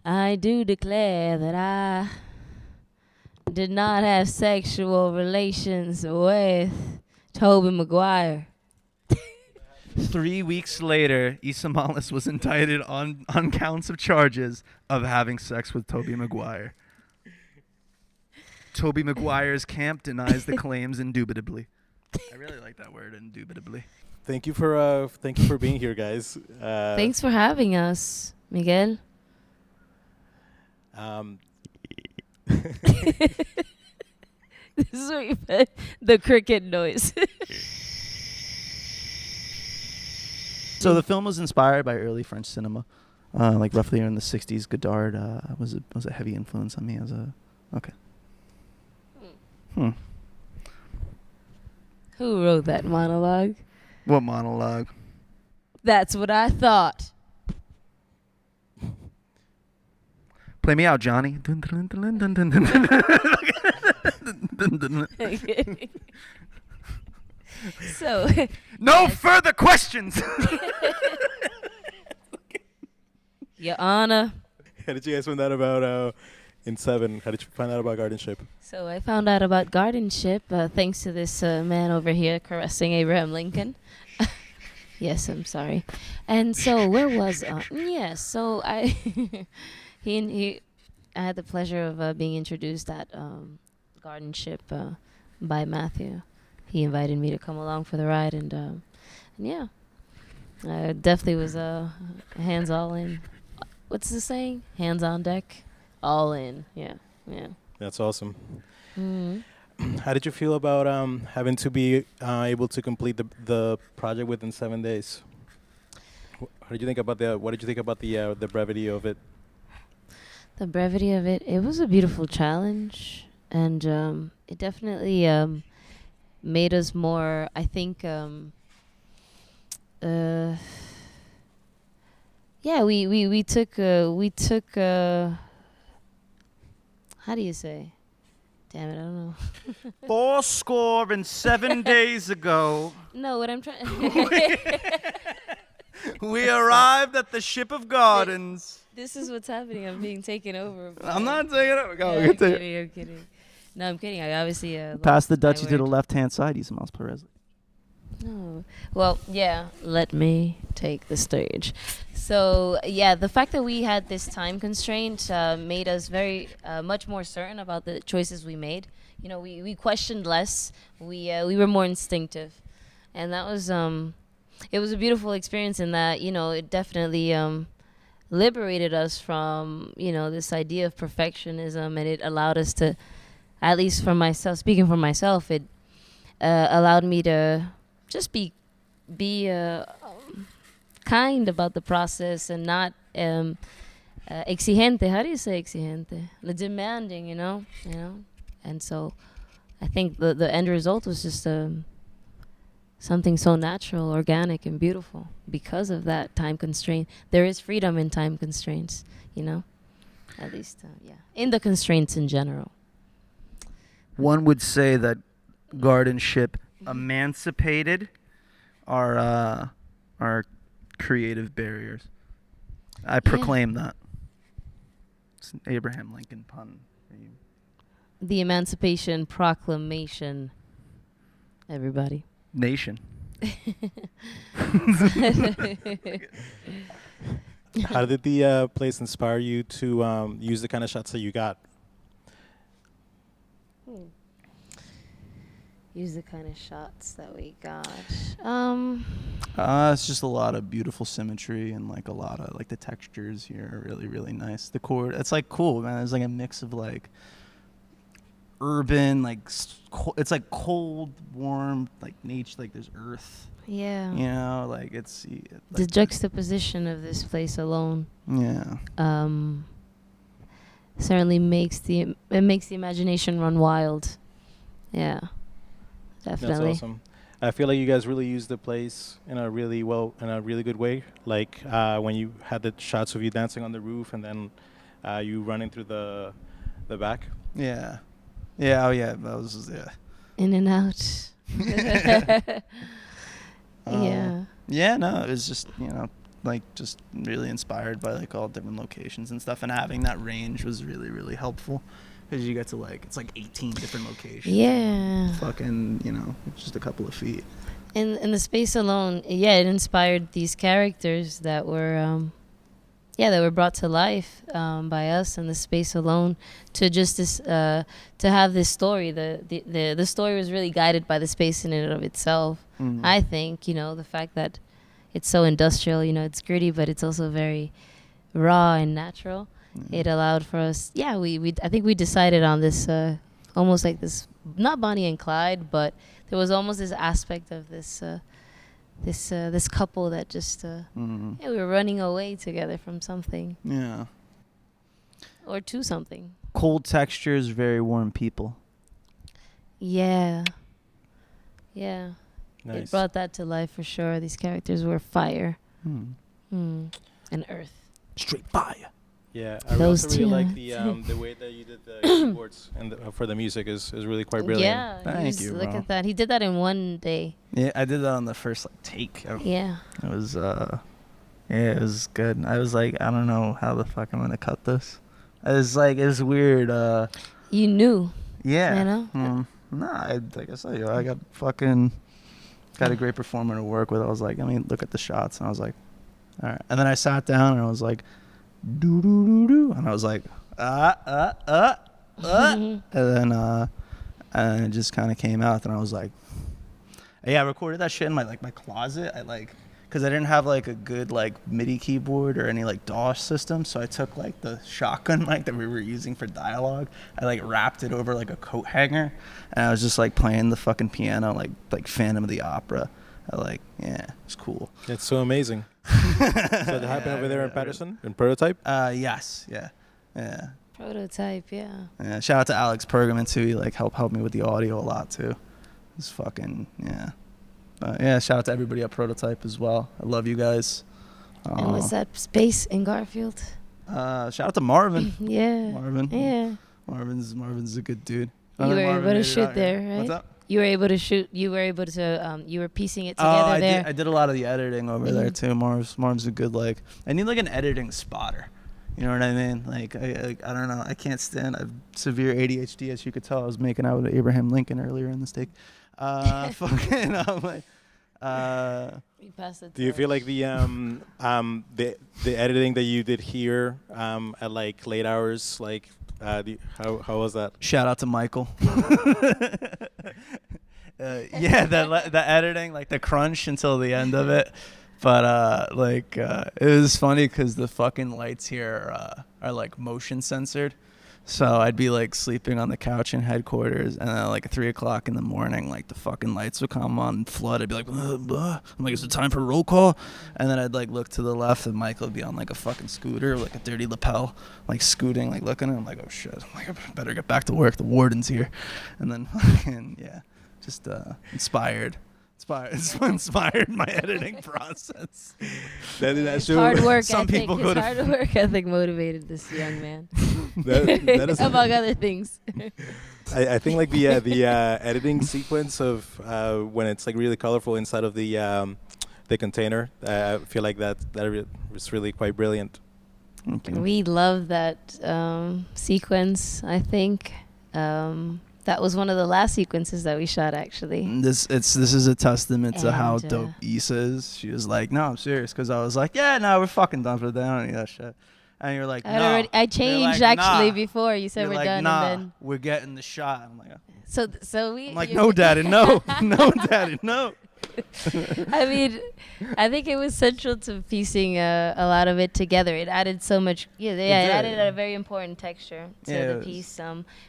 I do declare that I did not have sexual relations with Toby Maguire. 3 weeks later, Ysamalis was indicted on counts of charges of having sex with Toby Maguire. Toby Maguire's camp denies the claims indubitably. I really like that word, indubitably. Thank you for being here, guys. Thanks for having us, Miguel. This is what you put, the cricket noise. So the film was inspired by early French cinema, like roughly in the '60s. Godard was a heavy influence on me as a. Okay. Who wrote that monologue? What monologue? That's what I thought. Play me out, Johnny. So. No further questions. Your Honor. How did you guys find out about in 7? How did you find out about guardianship? So I found out about guardianship thanks to this man over here caressing Abraham Lincoln. Yes, I'm sorry. And so where was so I I had the pleasure of being introduced at guardianship by Matthew. He invited me to come along for the ride, and yeah, I definitely was hands all in. What's the saying? Hands on deck, all in. Yeah. That's awesome. Mm-hmm. How did you feel about having to be able to complete the project within 7 days? What did you think about the brevity of it? The brevity of it. It was a beautiful challenge, and it definitely made us more. I think. Yeah, we took. How do you say? Damn it, I don't know. 7 days ago, No, what I'm trying. we arrived at the ship of gardens. This is what's happening. I'm being taken over. I'm not taking it. Go. I'm kidding. No, I'm kidding. I obviously Pass the lost Dutchie my to the word. left-hand side, Ysamalis Perez. No. Well, yeah, let me take the stage. So, yeah, the fact that we had this time constraint made us very much more certain about the choices we made. You know, we questioned less. We were more instinctive. And that was it was a beautiful experience in that, you know, it definitely liberated us from, you know, this idea of perfectionism, and it allowed us to, at least for myself, speaking for myself, it allowed me to just be kind about the process and not exigente. How do you say exigente? Demanding, you know. And so, I think the end result was just something so natural, organic, and beautiful because of that time constraint. There is freedom in time constraints, you know. At least, in the constraints in general. One would say that guardianship emancipated our creative barriers. I proclaim that. It's an Abraham Lincoln pun. The Emancipation Proclamation, everybody. Nation. How did the place inspire you to use the kind of shots that you got? Use the kind of shots that we got. It's just a lot of beautiful symmetry and like a lot of like the textures here are really, really nice. The chord, it's like cool, man. It's like a mix of like urban, like it's like cold, warm, like nature, like there's earth. Yeah. You know, like it's like the juxtaposition of this place alone. Yeah. Certainly makes the imagination run wild. Yeah. Definitely. That's awesome. I feel like you guys really used the place in a really good way. Like when you had the shots of you dancing on the roof and then you running through the back. Yeah. Yeah. Oh yeah. That was In and out. Yeah. Yeah. No, it was just like just really inspired by like all different locations and stuff, and having that range was really, really helpful because you get to like, it's like 18 different locations. Yeah. Fucking, you know, just a couple of feet. In the space alone, yeah, it inspired these characters that were, that were brought to life by us in the space alone. To just this, to have this story. The story was really guided by the space in and of itself. Mm-hmm. I think, you know, the fact that it's so industrial, you know, it's gritty, but it's also very raw and natural. Mm-hmm. It allowed for us, I think we decided on this, almost like this, not Bonnie and Clyde, but there was almost this aspect of this this couple that just we were running away together from something. Yeah. Or to something. Cold textures, very warm people. Yeah. Yeah. Nice. It brought that to life for sure. These characters were fire. And earth. Straight fire. Yeah, I Those also really like two. the way that you did the keyboards and for the music is really quite brilliant. Yeah. Thank you, Look bro. at that. He did that in one day. Yeah, I did that on the first like take. Yeah. It was it was good. I was like, I don't know how the fuck I'm gonna cut this. It was weird. You knew. Yeah. You know? Like I said, I got a great performer to work with. I was like, I mean, look at the shots, and I was like, all right. And then I sat down and I was like, do do do do, and I was like, and then and it just kind of came out, and I was like, yeah, I recorded that shit in my closet. Because I didn't have like a good like MIDI keyboard or any like DAW system, so I took like the shotgun mic that we were using for dialogue. I like wrapped it over like a coat hanger, and I was just like playing the fucking piano like Phantom of the Opera. It was cool. It's so amazing. So that happened over there in Patterson in Prototype. Yes, yeah. Prototype, yeah. Yeah. Shout out to Alex Pergamin too. He like helped me with the audio a lot too. It's fucking shout out to everybody at Prototype as well. I love you guys. And was that space in Garfield? Shout out to Marvin. Yeah. Marvin. Yeah. Marvin's a good dude. You were able to shoot there, right? What's up? You were able to shoot. You were able to. You were piecing it together there. I did a lot of the editing over there too. Marv's a good I need like an editing spotter. You know what I mean? Like I don't know. I can't stand. I have severe ADHD, as you could tell. I was making out with Abraham Lincoln earlier in this take. Fucking. I'm like. Do you feel like the editing that you did here at like late hours, like how was that? Shout out to Michael. The editing, like the crunch until the end of it, but it was funny because the fucking lights here are like motion censored. So I'd be like sleeping on the couch in headquarters, and then like at 3 o'clock in the morning, like the fucking lights would come on and flood. I'd be like, I'm like, is it time for roll call? And then I'd like look to the left, and Michael would be on like a fucking scooter, like a dirty lapel, like scooting, like looking at him. I'm like, oh shit! I'm like, I better get back to work. The warden's here. And then fucking just inspired my editing process. Hard work. Some people go to hard work ethic motivated this young man. that is among other things. I think like the editing sequence of when it's like really colorful inside of the container. I feel like that was really quite brilliant. Okay. We love that sequence. I think. That was one of the last sequences that we shot, actually. This is a testament to how dope Issa is. She was like, "No, I'm serious," because I was like, "Yeah, no, we're fucking done for the day. I don't need that shit." And you're like, "No." I changed like, actually nah. before you said You're we're like, done, nah, and then we're getting the shot. I'm like, so we. I'm like, no, daddy, no, no, daddy, no. I mean, I think it was central to piecing a lot of it together. It added so much. It added a very important texture to the piece.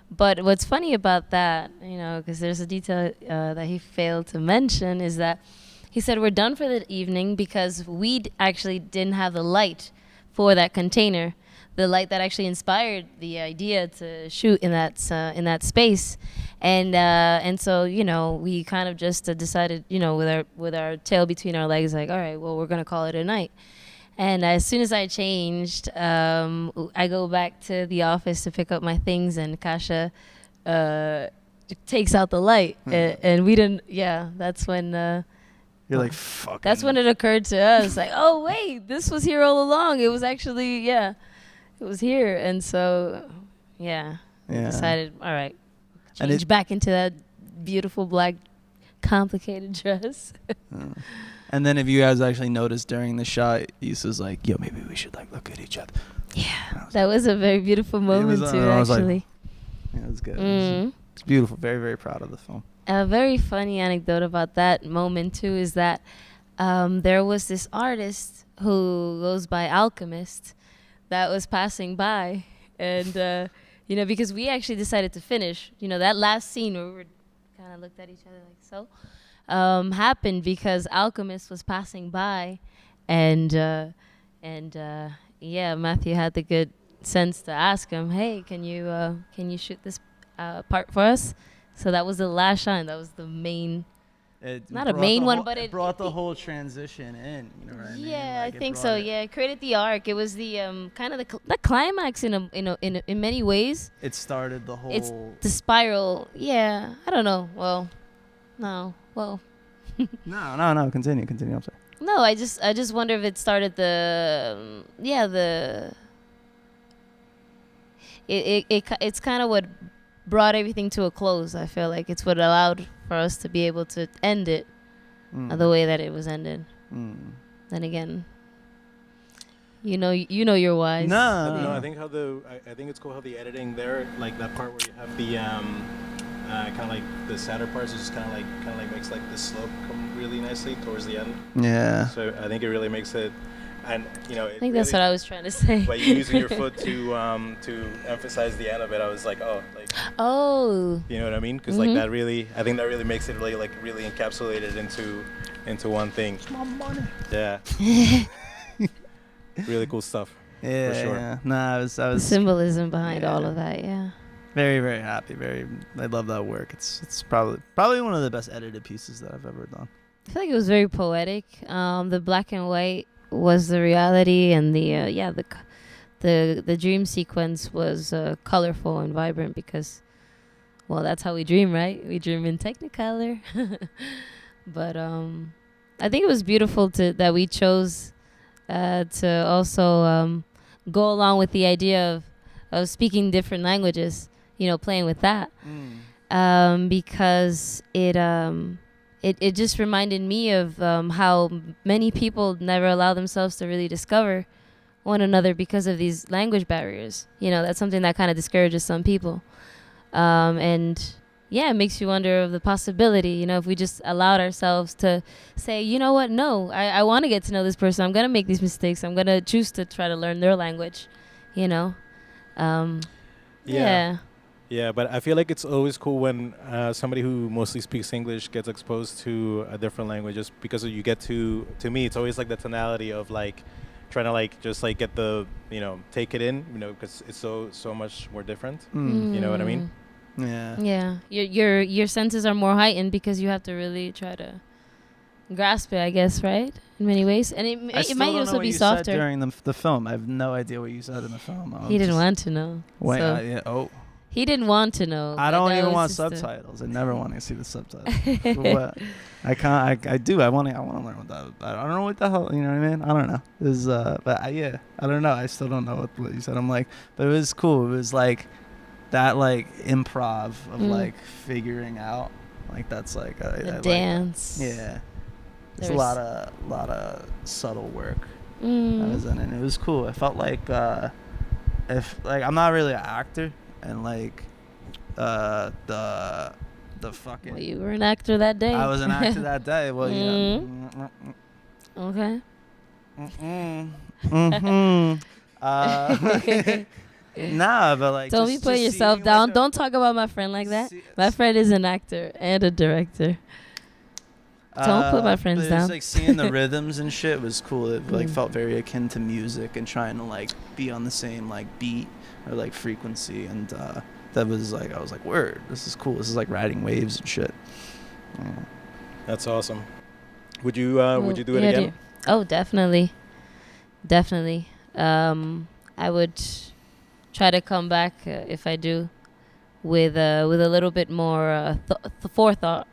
But what's funny about that, because there's a detail that he failed to mention, is that he said we're done for the evening because we actually didn't have the light for that container, the light that actually inspired the idea to shoot in that space. And so, we kind of just decided, with our tail between our legs, like, all right, well, we're going to call it a night. And as soon as I changed, I go back to the office to pick up my things, and Kasia takes out the light. And we didn't, that's when You're like, fuck. That's when it occurred to us, like, oh wait, this was here all along. It was actually, it was here, and so, we decided, all right, change back into that beautiful black, complicated dress. And then if you guys actually noticed during the shot, Issa's like, yo, maybe we should like look at each other. Yeah, that was a very beautiful moment too, actually. It was good. It's beautiful. Very, very proud of the film. A very funny anecdote about that moment too is that there was this artist who goes by Alchemist that was passing by, and because we actually decided to finish, that last scene where we were kind of looked at each other like so, happened because Alchemist was passing by, and Matthew had the good sense to ask him, hey, can you shoot this part for us? So that was the last shot. That was the main, not a main one, but it brought the whole transition in. You know what I mean? Yeah, like I think so. Yeah, it created the arc. It was the kind of the climax in many ways. It started the whole. It's the spiral. Yeah, I don't know. Well, no. Well. No. Continue. I'm sorry. No, I just wonder if it started it's kind of what brought everything to a close. I feel like it's what allowed for us to be able to end it the way that it was ended. Then again, you know you're wise. No, I think I think it's cool how the editing there, like that part where you have the kind of like the sadder parts, just kind of like makes like the slope come really nicely towards the end. Yeah. So I think it really makes it. And I think that's what I was trying to say. By you using your foot to emphasize the end of it, I was like, oh, you know what I mean? Because like that really, I think that really makes it really really encapsulated into one thing. It's my money. Yeah. Really cool stuff. Yeah. For sure. Yeah. Nah, I was the symbolism behind all of that. Yeah. Very, very happy. I love that work. It's probably one of the best edited pieces that I've ever done. I feel like it was very poetic. The black and white was the reality, and the dream sequence was colorful and vibrant because, well, that's how we dream, right? We dream in Technicolor. But I think it was beautiful that we chose to also go along with the idea of speaking different languages, playing with that, because it just reminded me of how many people never allow themselves to really discover one another because of these language barriers. That's something that kind of discourages some people. And it makes you wonder of the possibility, if we just allowed ourselves to say, you know what, no, I want to get to know this person. I'm going to make these mistakes. I'm going to choose to try to learn their language, Yeah, but I feel like it's always cool when somebody who mostly speaks English gets exposed to a different language, just because you get to me, it's always like the tonality of like trying to like just like get the, take it in, because it's so much more different. You know what I mean? Yeah. Yeah. Your senses are more heightened because you have to really try to grasp it, I guess, right? In many ways. And it might also be softer. Said during the film. I have no idea what you said in the film. He didn't want to know. Wait, so. He didn't want to know. I don't even want subtitles. I never want to see the subtitles. What? I can't. I do. I want to learn what that. I don't know what the hell. You know what I mean? I don't know. This is, but I don't know. I still don't know what you said. I'm like, but it was cool. It was like that, like improv of like figuring out. Like that's like the dance. Like yeah. There's a lot of subtle work that was in it. And it was cool. I felt like if like I'm not really an actor. And like the fucking. Well, you were an actor that day. I was an actor that day. Well, Okay. Nah, but like. Don't be putting yourself down. Like don't talk about my friend like that. My friend is an actor and a director. Don't put my friends down. Like seeing the rhythms and shit was cool. It like felt very akin to music and trying to like be on the same like beat or like frequency, and that was like I was like, word, this is cool. This is like riding waves and shit. Yeah. That's awesome. Would you do it again? Oh, definitely. I would try to come back if I do with a little bit more forethought.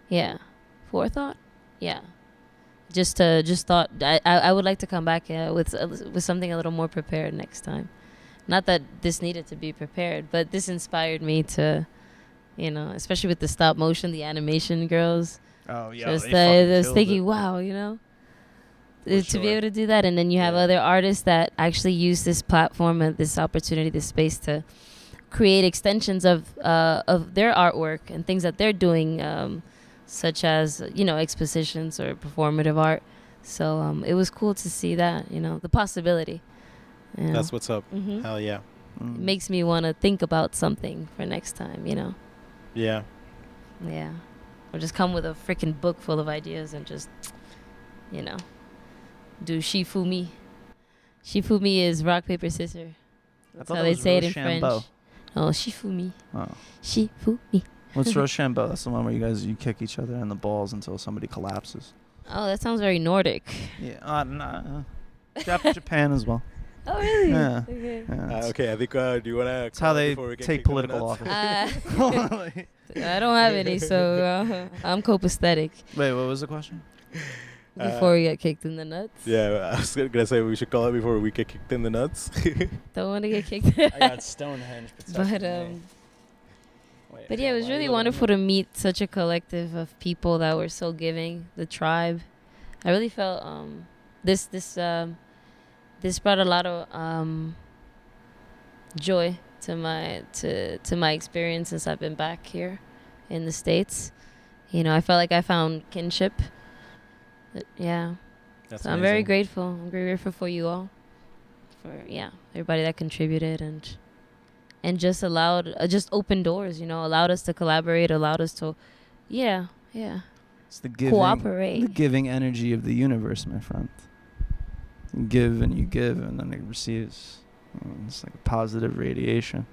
Yeah. Forethought? Yeah. just thought I would like to come back with something a little more prepared next time. Not that this needed to be prepared, but this inspired me to, you know, especially with the stop motion, the animation girls. Oh yeah, Just they I was thinking, wow, you know, to be able to do that, and then you have other artists that actually use this platform and this opportunity, this space to create extensions of their artwork and things that they're doing, such as, you know, expositions or performative art. So it was cool to see that, you know, the possibility. You know? That's what's up. Mm-hmm. Hell yeah. It makes me want to think about something for next time, you know. Yeah. Yeah. Or just come with a freaking book full of ideas and just, you know, do Shifumi. Shifumi is rock, paper, scissors. That's how they say it in French. Oh, Shifumi. Oh. Shifumi. What's Rochambeau? That's the one where you kick each other in the balls until somebody collapses. Oh, that sounds very Nordic. Yeah. Nah. Japan as well. Oh, really? Yeah. Okay. Yeah, Okay, I think, do you want to... That's how they take political office. I don't have any, so I'm copacetic. Wait, what was the question? Before we get kicked in the nuts? Yeah, I was going to say we should call it before we get kicked in the nuts. Don't want to get kicked. I got Stonehenge. But yeah, it was really wonderful to meet such a collective of people that were so giving. The tribe. I really felt this brought a lot of joy to my experience since I've been back here in the States. You know, I felt like I found kinship. Yeah. That's so I'm very grateful. I'm very grateful for you all, for everybody that contributed and just allowed, just opened doors. You know, allowed us to collaborate, allowed us to, It's the giving, cooperate. the giving energy of the universe, my friend. You give and you give, and then it receives. It's like a positive radiation.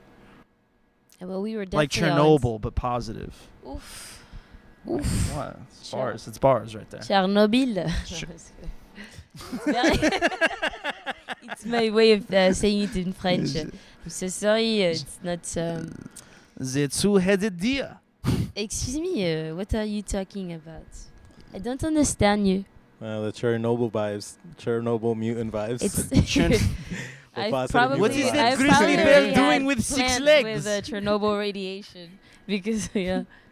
Yeah, well, we were like Chernobyl, but positive. Oof. Oof. What? It's bars. It's bars right there. Chernobyl. It's my way of saying it in French. I'm so sorry, it's not... The two-headed deer. Excuse me, what are you talking about? I don't understand you. The Chernobyl vibes. Chernobyl mutant vibes. What is that grizzly bear doing with 6 legs? With Chernobyl radiation. Because,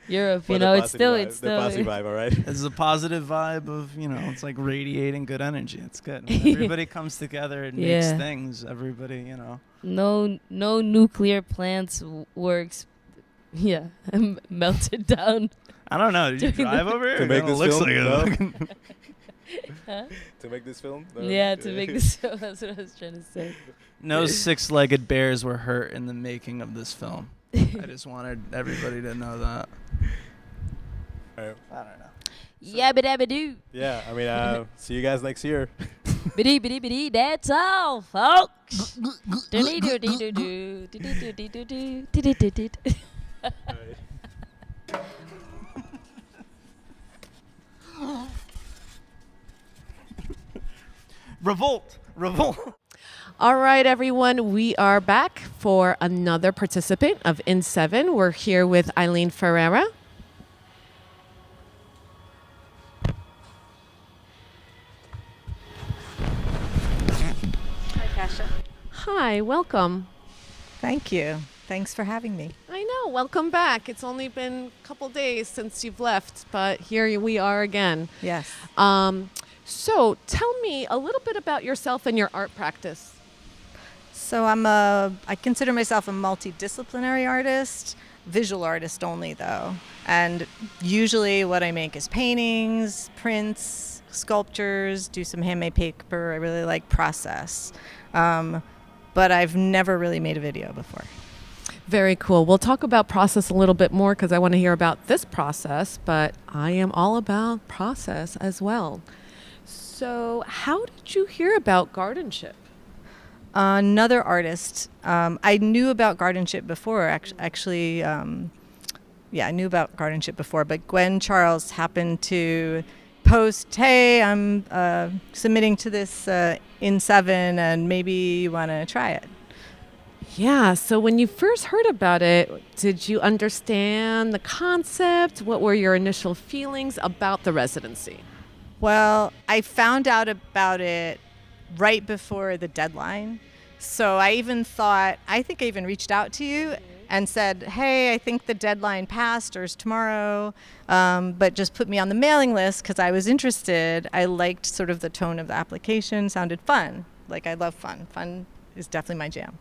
Europe, well, you know, it's still... The Posse vibe, all right? It's a positive vibe of, you know, it's like radiating good energy. It's good. Everybody comes together and makes things. Everybody, you know. No nuclear plants works. Yeah, melted down. I don't know. Did you drive over here? To make this looks film? like No? Huh? To make this film? No? Yeah, to make this film. That's what I was trying to say. No 6-legged bears were hurt in the making of this film. I just wanted everybody to know that. Right. I don't know. Yabba-dabba-doo. Yeah, I mean, see you guys next year. Biddy-biddy-biddy, that's all, folks. Revolt. All right, everyone, we are back for another participant of In7. We're here with Eileen Ferara. Hi, Kasia. Hi, welcome. Thank you. Thanks for having me. I know, welcome back. It's only been a couple days since you've left, but here we are again. Yes. So tell me a little bit about yourself and your art practice. So I consider myself a multidisciplinary artist, visual artist only though. And usually what I make is paintings, prints, sculptures, do some handmade paper. I really like process. But I've never really made a video before. Very cool. We'll talk about process a little bit more because I want to hear about this process, but I am all about process as well. So how did you hear about gardenship? Another artist. I knew about gardenship before, actually. I knew about gardenship before, but Gwen Charles happened to post, hey, I'm submitting to this In7 and maybe you want to try it. Yeah, so when you first heard about it, did you understand the concept? What were your initial feelings about the residency? Well, I found out about it right before the deadline. So I think I even reached out to you and said, hey, I think the deadline passed or is tomorrow, but just put me on the mailing list because I was interested. I liked sort of the tone of the application, sounded fun. Like, I love fun. Fun is definitely my jam.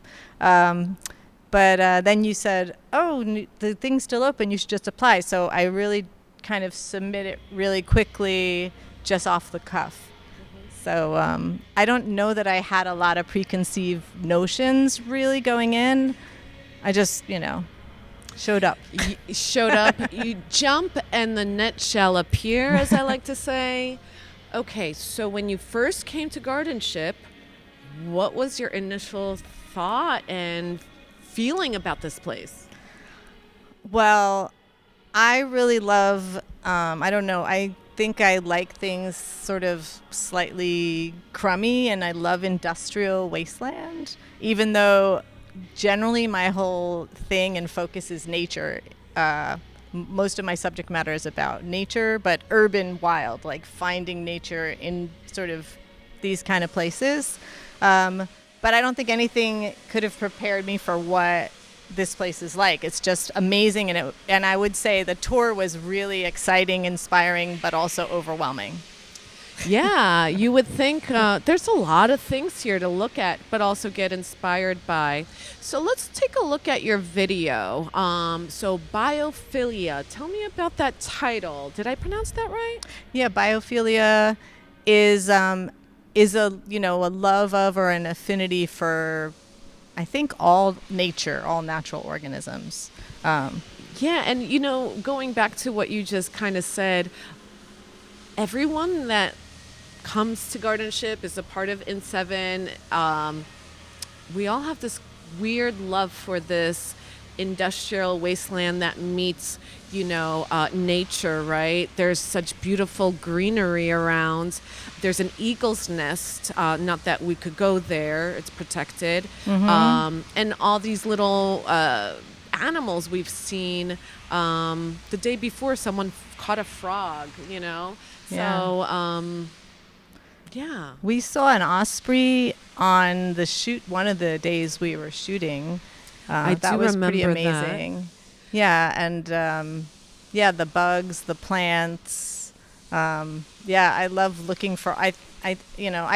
But then you said, the thing's still open, you should just apply. So I really kind of submit it really quickly, just off the cuff. So I don't know that I had a lot of preconceived notions really going in. I just, showed up. You jump and the net shall appear, as I like to say. Okay, so when you first came to Guardianship, what was your initial thought and feeling about this place? Well, I really love, I think I like things sort of slightly crummy, and I love industrial wasteland, even though generally my whole thing and focus is nature. Most of my subject matter is about nature, but urban wild, like finding nature in sort of these kind of places. But I don't think anything could have prepared me for what this place is like. It's just amazing, and I would say the tour was really exciting, inspiring, but also overwhelming. Yeah, you would think there's a lot of things here to look at, but also get inspired by. So let's take a look at your video. So Biophilia, tell me about that title. Did I pronounce that right? Yeah, biophilia is a love of or an affinity for, I think, all nature, all natural organisms. Yeah, and going back to what you just kind of said, everyone that comes to Guardianship is a part of In7. We all have this weird love for this industrial wasteland that meets, nature, right? There's such beautiful greenery around. There's an eagle's nest, not that we could go there, it's protected. Mm-hmm. And all these little animals we've seen. The day before, someone caught a frog, So, yeah. We saw an osprey on the shoot, one of the days we were shooting. That was pretty amazing. That. Yeah, and the bugs, the plants. I love looking for. I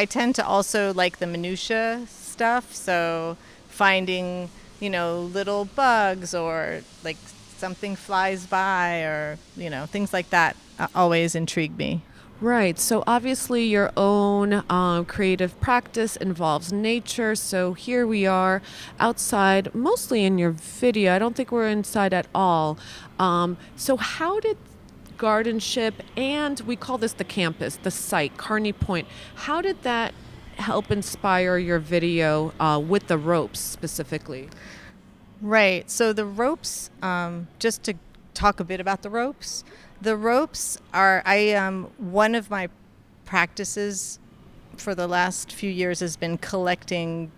tend to also like the minutia stuff. So finding, little bugs or like something flies by or things like that always intrigue me. Right. So obviously your own creative practice involves nature. So here we are outside, mostly in your video. I don't think we're inside at all. So how did Guardianship, and we call this the campus, the site, Carney Point, how did that help inspire your video with the ropes specifically? Right. So the ropes, just to talk a bit about the ropes. The ropes are, one of my practices for the last few years has been collecting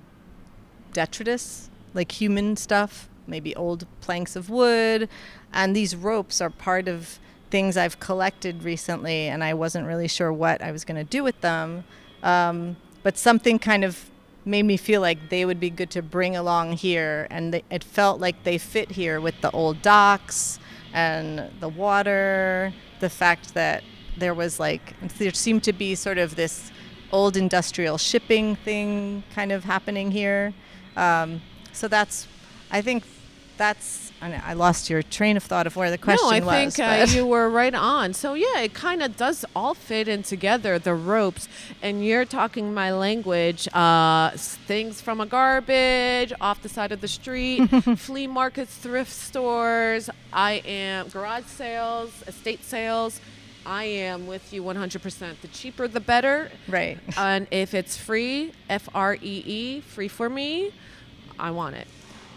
detritus, like human stuff, maybe old planks of wood. And these ropes are part of things I've collected recently, and I wasn't really sure what I was going to do with them. But something kind of made me feel like they would be good to bring along here. And it felt like they fit here with the old docks and the water, the fact that there seemed to be sort of this old industrial shipping thing kind of happening here. So I lost your train of thought of where the question was. No, I think you were right on. So yeah, it kind of does all fit in together, the ropes. And you're talking my language, things from a garbage, off the side of the street, flea markets, thrift stores, garage sales, estate sales. I am with you 100%. The cheaper, the better. Right. And if it's free, FREE, free for me, I want it.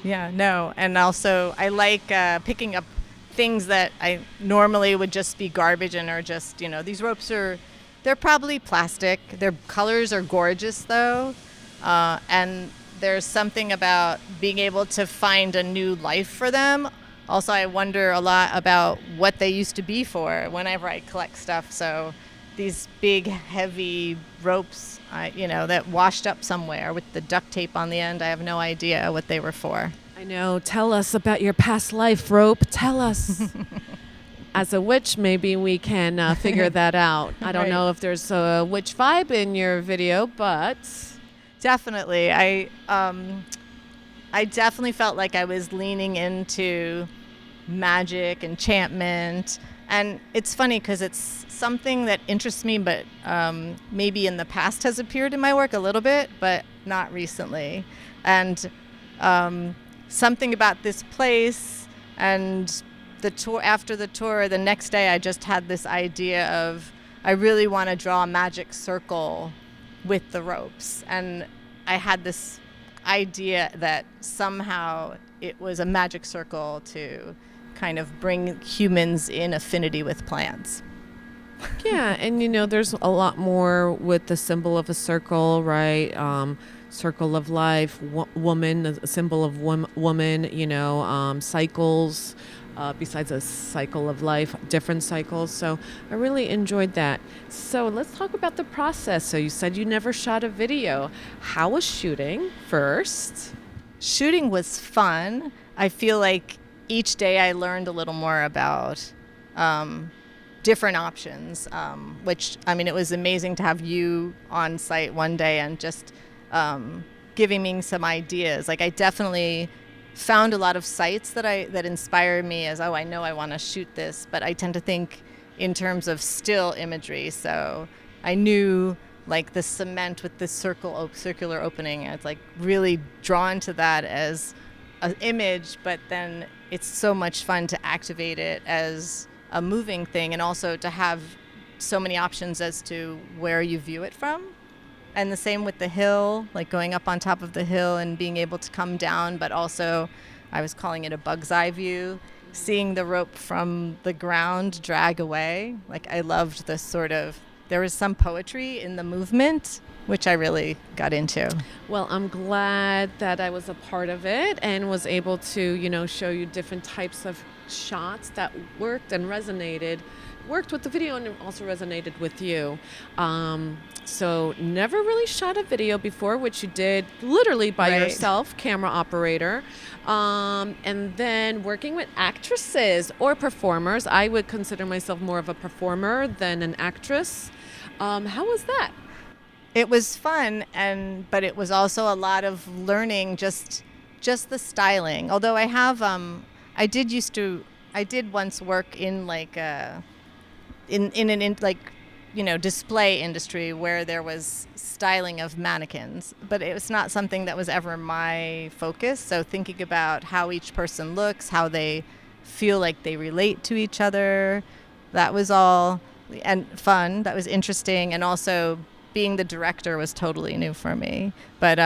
Yeah, no. And also I like picking up things that I normally would just be garbage and are just, these ropes they're probably plastic. Their colors are gorgeous though. And there's something about being able to find a new life for them. Also, I wonder a lot about what they used to be for whenever I collect stuff. So these big, heavy ropes, that washed up somewhere with the duct tape on the end. I have no idea what they were for. I know. Tell us about your past life, rope. Tell us. As a witch, maybe we can figure that out. I don't know if there's a witch vibe in your video, but definitely. I definitely felt like I was leaning into magic, enchantment. And it's funny because it's something that interests me, but maybe in the past has appeared in my work a little bit, but not recently. And something about this place and the tour, after the tour, the next day I just had this idea of I really want to draw a magic circle with the ropes. And I had this idea that somehow it was a magic circle to kind of bring humans in affinity with plants. Yeah, and there's a lot more with the symbol of a circle, right? Circle of life, woman, a symbol of woman, cycles, besides a cycle of life, different cycles. So I really enjoyed that. So let's talk about the process. So you said you never shot a video. How was shooting first? Shooting was fun. I feel like each day I learned a little more about different options, which, it was amazing to have you on site one day and just giving me some ideas. Like, I definitely found a lot of sites that inspired me as, I know I want to shoot this, but I tend to think in terms of still imagery. So I knew, like, the cement with this circular opening, and it's like really drawn to that as an image, but then it's so much fun to activate it as a moving thing, and also to have so many options as to where you view it from. And the same with the hill, like going up on top of the hill and being able to come down, but also I was calling it a bug's eye view, seeing the rope from the ground drag away. Like, I loved this there was some poetry in the movement, which I really got into. Well, I'm glad that I was a part of it and was able to, show you different types of shots that worked with the video and also resonated with you. So never really shot a video before, which you did literally by yourself, camera operator. And then working with actresses or performers. I would consider myself more of a performer than an actress. How was that? It was fun, but it was also a lot of learning just the styling. Although I have, I did once work in like display industry where there was styling of mannequins, but it was not something that was ever my focus. So thinking about how each person looks, how they feel like they relate to each other, that was all and fun. That was interesting, and also being the director was totally new for me, but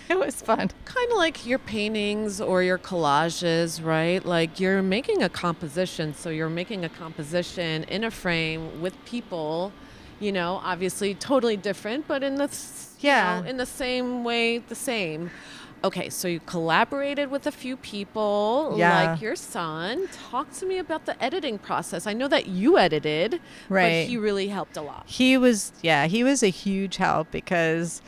it was fun. Kind of like your paintings or your collages, right? Like, you're making a composition. So you're making a composition in a frame with people, obviously totally different, but in the in the same way, the same. Okay, so you collaborated with a few people, like your son. Talk to me about the editing process. I know that you edited, but he really helped a lot. He was a huge help because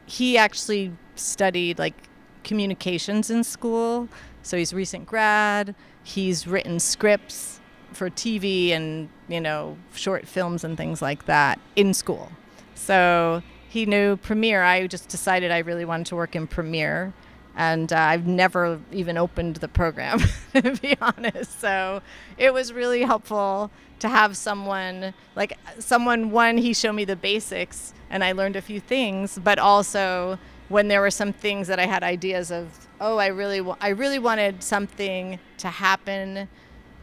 he actually studied like communications in school. So he's a recent grad. He's written scripts for TV and, short films and things like that in school. So he knew Premiere. I just decided I really wanted to work in Premiere. And I've never even opened the program, to be honest. So it was really helpful to have someone, he showed me the basics and I learned a few things, but also when there were some things that I had ideas of, I really wanted something to happen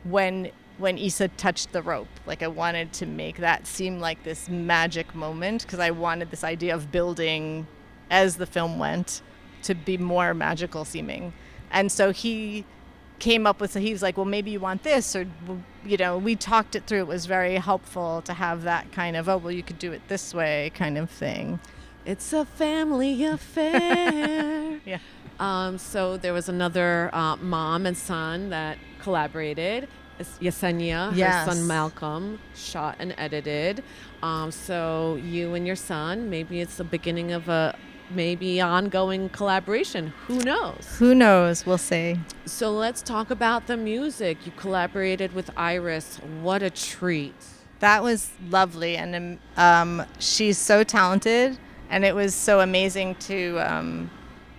when Issa touched the rope. Like, I wanted to make that seem like this magic moment because I wanted this idea of building as the film went to be more magical seeming. And so he came up with, he was like, well, maybe you want this, or, we talked it through. It was very helpful to have that kind of, you could do it this way kind of thing. It's a family affair. Yeah. So there was another mom and son that collaborated. Yesenia, Yes. her son Malcolm, shot and edited. So you and your son, maybe it's the beginning of a maybe ongoing collaboration. Who knows? Who knows? We'll see. So let's talk about the music. You collaborated with Iris. What a treat. That was lovely, and she's so talented, and it was so amazing to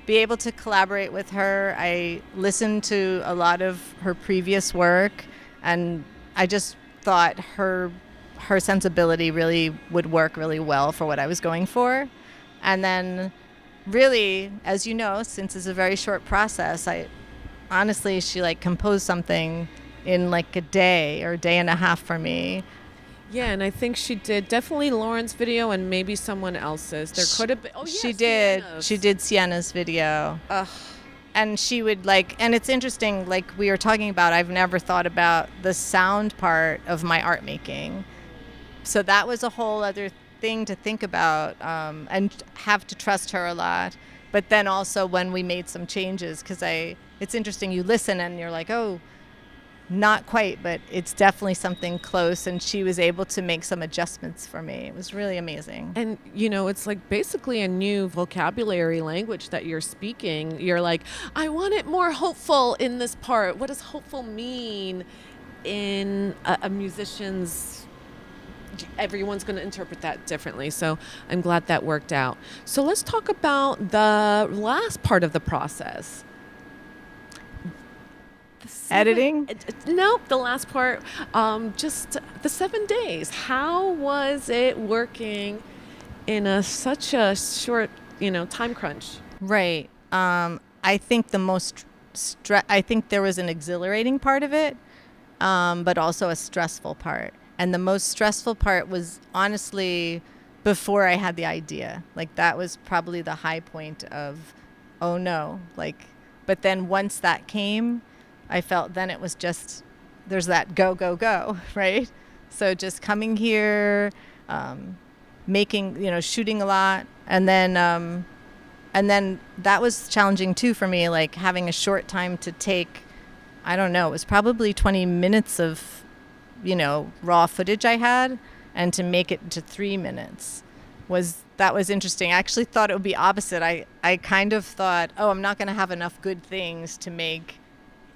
be able to collaborate with her. I listened to a lot of her previous work, and I just thought her sensibility really would work really well for what I was going for. And then really, as you know, since it's a very short process, she like composed something in like a day or a day and a half for me. Yeah, and I think she did definitely Lauren's video and maybe someone else's. There could have been. Oh, yeah, she did. Sienna's. She did Sienna's video. Ugh. And she would and it's interesting, like we were talking about, I've never thought about the sound part of my art making. So that was a whole other thing to think about, and have to trust her a lot. But then also when we made some changes, because it's interesting, you listen and you're like, oh, not quite, but it's definitely something close. And she was able to make some adjustments for me. It was really amazing. And, it's like basically a new vocabulary language that you're speaking. You're like, I want it more hopeful in this part. What does hopeful mean in a musician's? Everyone's going to interpret that differently. So I'm glad that worked out. So let's talk about the last part of the process. Editing? Nope, the last part, just the 7 days. How was it working in such a short, time crunch? Right. I think I think there was an exhilarating part of it, but also a stressful part. And the most stressful part was honestly before I had the idea. Like that was probably the high point of, oh no, but then once that came, I felt then it was just, there's that go, go, go, right? So just coming here, making, shooting a lot. And then that was challenging too for me, like having a short time to take, I don't know, it was probably 20 minutes of, raw footage I had, and to make it to 3 minutes was interesting. I actually thought it would be opposite. I kind of thought, oh, I'm not going to have enough good things to make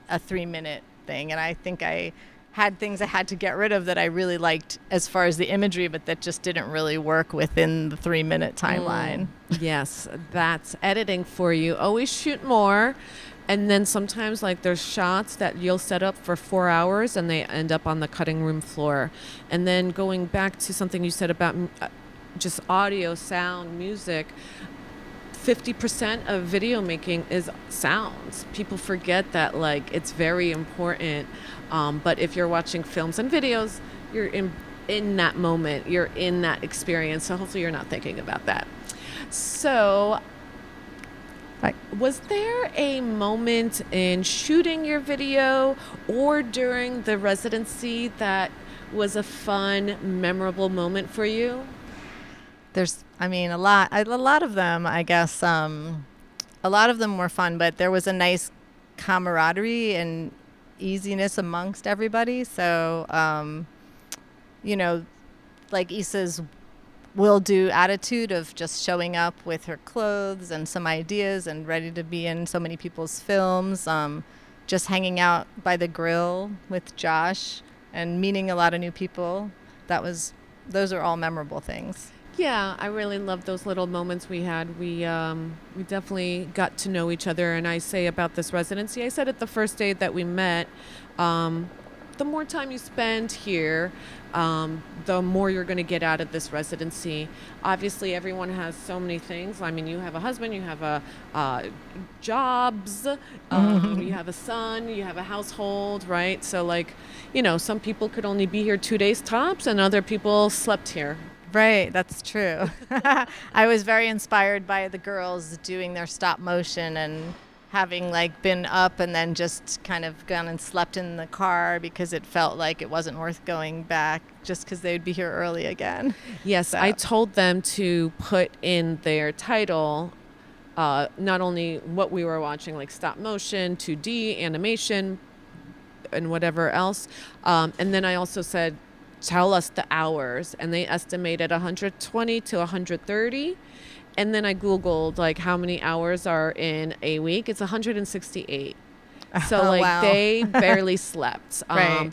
a 3-minute thing. And I think I had things I had to get rid of that I really liked as far as the imagery, but that just didn't really work within the 3-minute timeline. Yes, that's editing for you. Always shoot more. And then sometimes there's shots that you'll set up for 4 hours and they end up on the cutting room floor. And then going back to something you said about just audio, sound, music, 50% of video making is sounds. People forget that it's very important. But if you're watching films and videos, you're in that moment, you're in that experience. So hopefully you're not thinking about that. So was there a moment in shooting your video or during the residency that was a fun, memorable moment for you? There's, a lot of them, I guess. A lot of them were fun, but there was a nice camaraderie and easiness amongst everybody. So, like Issa's will-do attitude of just showing up with her clothes and some ideas and ready to be in so many people's films. Just hanging out by the grill with Josh and meeting a lot of new people. Those are all memorable things. Yeah, I really loved those little moments we had. We definitely got to know each other. And I say about this residency, I said it the first day that we met, the more time you spend here, the more you're going to get out of this residency. Obviously, everyone has so many things. You have a husband, you have jobs, you have a son, you have a household, right? So, some people could only be here 2 days tops, and other people slept here. Right, that's true. I was very inspired by the girls doing their stop motion and having been up and then just kind of gone and slept in the car because it felt like it wasn't worth going back just because they'd be here early again. Yes, so. I told them to put in their title not only what we were watching, like stop motion, 2D, animation, and whatever else. And then I also said, tell us the hours. And they estimated 120 to 130. And then I Googled like how many hours are in a week. It's 168. So like wow. they barely slept. Right.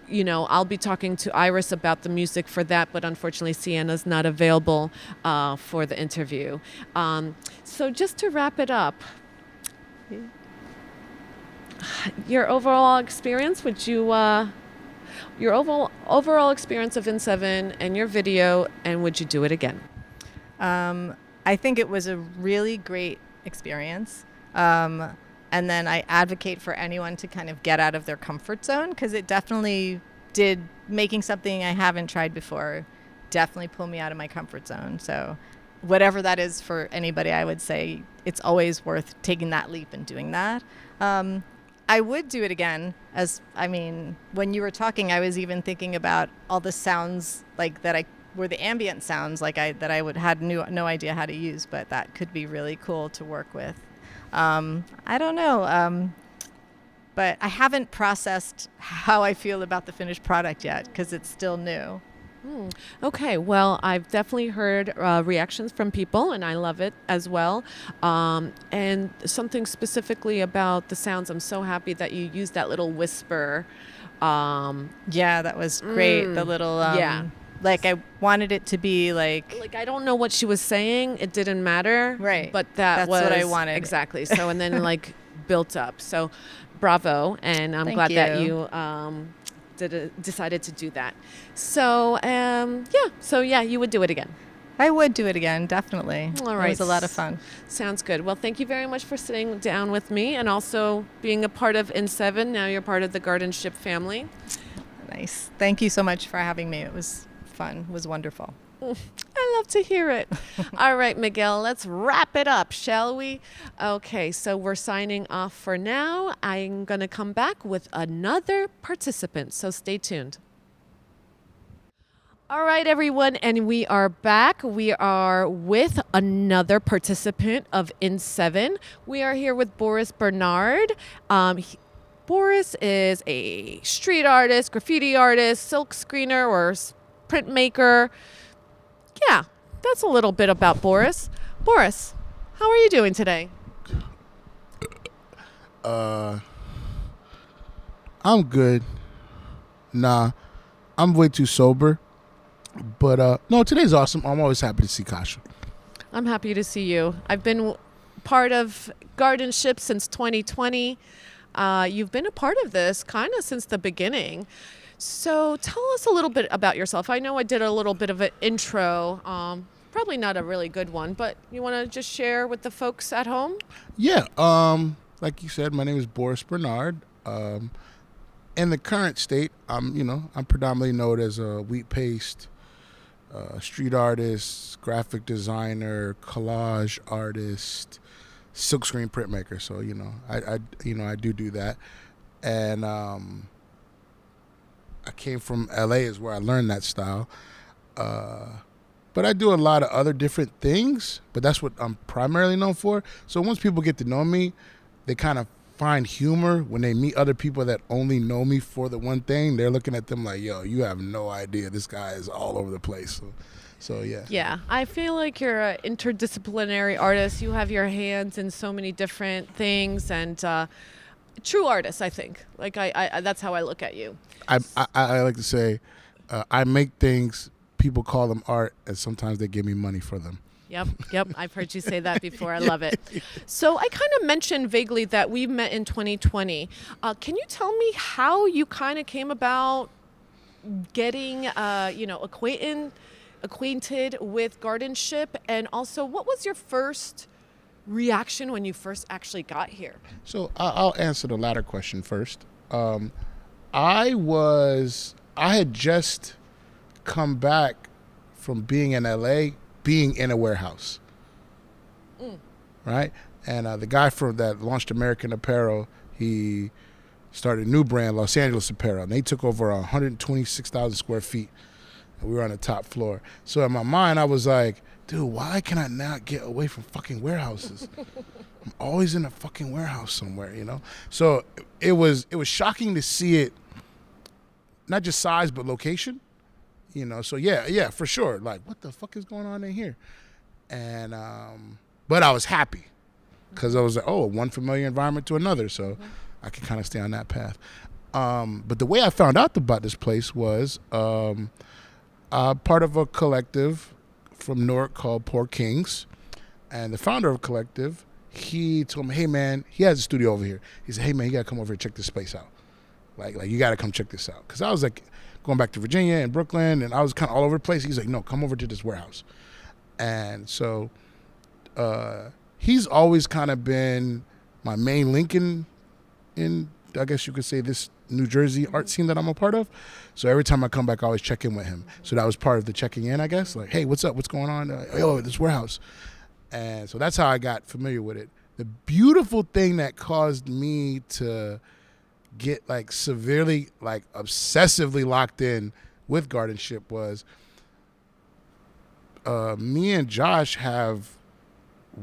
You know, I'll be talking to Iris about the music for that, but unfortunately Sienna's not available for the interview. So just to wrap it up, your overall experience, would you, your overall experience of In7 and your video, and would you do it again? I think it was a really great experience. And then I advocate for anyone to kind of get out of their comfort zone, because it definitely did, making something I haven't tried before definitely pull me out of my comfort zone. So whatever that is for anybody, I would say it's always worth taking that leap and doing that. I would do it again. When you were talking, I was even thinking about all the sounds like that were the ambient sounds like that I had no idea how to use, but that could be really cool to work with. I don't know, but I haven't processed how I feel about the finished product yet, because it's still new. Okay, well, I've definitely heard reactions from people, and I love it as well. And something specifically about the sounds, I'm so happy that you used that little whisper. Yeah, that was great. The little, like I wanted it to be like I don't know what she was saying. It didn't matter. Right. But that's what I wanted. Exactly. So, and then like built up. So bravo. And I'm glad that you decided to do that. So, you would do it again. I would do it again, definitely. All right. It was a lot of fun. Sounds good. Well, thank you very much for sitting down with me and also being a part of In7. Now you're part of the Gardenship family. Nice. Thank you so much for having me. It was fun. It was wonderful. I love to hear it. All right, Miguel, let's wrap it up, shall we? Okay, so we're signing off for now. I'm going to come back with another participant, so stay tuned. All right, everyone, and we are back. We are with another participant of In7. We are here with Boris Bernard. Boris is a street artist, graffiti artist, silk screener, or printmaker. Yeah, that's a little bit about Boris. Boris, how are you doing today? I'm good. Nah, I'm way too sober. But no, today's awesome. I'm always happy to see Kasia. I'm happy to see you. I've been part of Gardenship since 2020. You've been a part of this kind of since the beginning. So tell us a little bit about yourself. I know I did a little bit of an intro, probably not a really good one, but you want to just share with the folks at home? Yeah, like you said, my name is Boris Bernard. In the current state, I'm predominantly known as a wheat paste, street artist, graphic designer, collage artist, silkscreen printmaker. So I do that, and I came from LA is where I learned that style. But I do a lot of other different things, but that's what I'm primarily known for. So once people get to know me, they kind of find humor when they meet other people that only know me for the one thing. They're looking at them like, yo, you have no idea. This guy is all over the place. So yeah. Yeah, I feel like you're an interdisciplinary artist. You have your hands in so many different things, and true artist, I think. Like I that's how I look at you. I like to say, I make things, people call them art, and sometimes they give me money for them. Yep. I've heard you say that before. I love it. So I kind of mentioned vaguely that we met in 2020. Can you tell me how you kind of came about getting, acquainted with Gardenship, and also what was your first reaction when you first actually got here? So I'll answer the latter question first. I had just come back from being in LA, being in a warehouse, right? And the guy that launched American Apparel, he started a new brand, Los Angeles Apparel, and they took over 126,000 square feet. And we were on the top floor. So in my mind, I was like, dude, why can I not get away from fucking warehouses? I'm always in a fucking warehouse somewhere, So it was shocking to see it, not just size but location, So yeah, for sure. Like, what the fuck is going on in here? And but I was happy because I was like, one familiar environment to another, so I could kind of stay on that path. But the way I found out about this place was part of a collective from Newark called Poor Kings, and the founder of the collective, he told me, hey man, he has a studio over here. He said, hey man, you gotta come over and check this space out. Like you gotta come check this out. Cause I was like going back to Virginia and Brooklyn, and I was kind of all over the place. He's like, no, come over to this warehouse. And so he's always kind of been my main link in, I guess you could say, this New Jersey art scene that I'm a part of. So every time I come back, I always check in with him. So that was part of the checking in, I guess. Like, hey, what's up? What's going on? This warehouse. And so that's how I got familiar with it. The beautiful thing that caused me to get like severely, like obsessively locked in with Gardenship was me and Josh have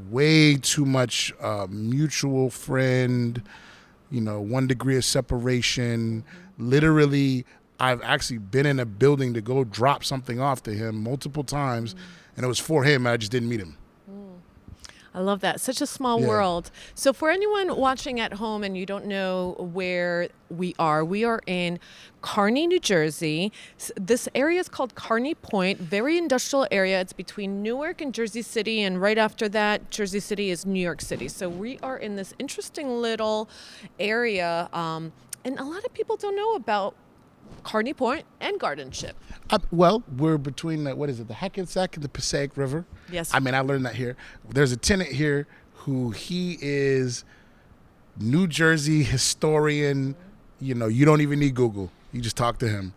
way too much mutual friend, 1 degree of separation. Literally, I've actually been in a building to go drop something off to him multiple times, and it was for him, and I just didn't meet him. I love that. Such a small world. So for anyone watching at home and you don't know where we are in Kearney, New Jersey. This area is called Kearney Point, very industrial area. It's between Newark and Jersey City, and right after that, Jersey City is New York City. So we are in this interesting little area, and a lot of people don't know about Kearney Point and Gardenship. Well, we're between the Hackensack and the Passaic River. Yes. I mean, I learned that here. There's a tenant here who he is New Jersey historian. You don't even need Google. You just talk to him.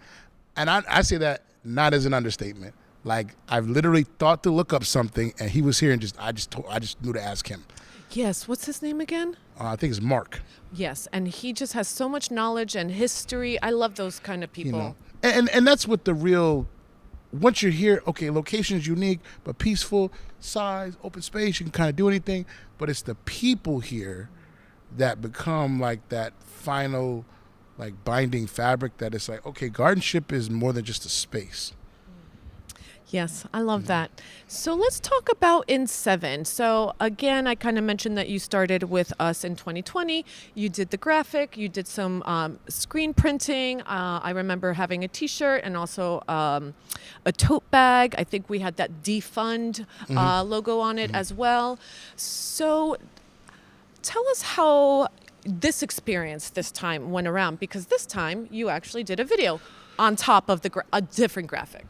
And I say that not as an understatement. Like, I've literally thought to look up something, and he was here, and I just knew to ask him. Yes. What's his name again? I think it's Mark. Yes, and he just has so much knowledge and history. I love those kind of people. And that's what the real, once you're here, okay, location's unique, but peaceful, size, open space, you can kind of do anything, but it's the people here that become like that final, like, binding fabric that it's like, okay, Gardenship is more than just a space. Yes, I love that. So let's talk about In7. So again, I kind of mentioned that you started with us in 2020. You did the graphic, you did some screen printing. I remember having a t-shirt and also a tote bag. I think we had that defund logo on it as well. So tell us how this experience this time went around, because this time you actually did a video on top of a different graphic.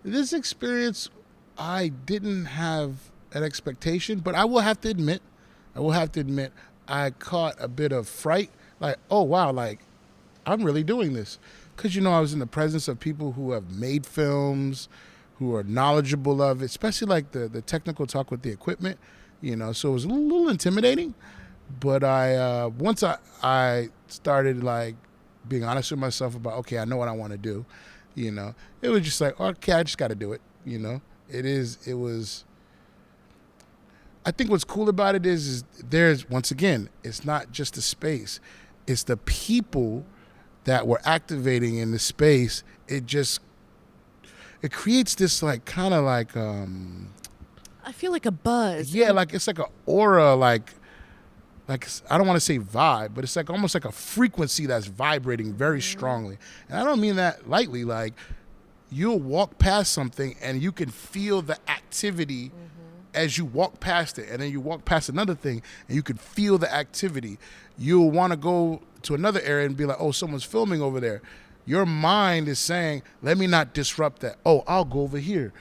This experience, I didn't have an expectation, but I will have to admit, I caught a bit of fright. Like, oh, wow, like, I'm really doing this. Because, I was in the presence of people who have made films, who are knowledgeable of it, especially like the technical talk with the equipment, so it was a little intimidating. But once I started, like, being honest with myself about, okay, I know what I want to do, it was just like, okay, I just got to do it, I think what's cool about it is there's, once again, it's not just a space, it's the people that we're activating in the space. It creates this, like, kind of like, I feel like a buzz. Yeah, like, it's like an aura, like I don't want to say vibe, but it's like almost like a frequency that's vibrating very strongly. And I don't mean that lightly. Like, you'll walk past something and you can feel the activity as you walk past it. And then you walk past another thing and you can feel the activity. You'll want to go to another area and be like, oh, someone's filming over there. Your mind is saying, let me not disrupt that. Oh, I'll go over here.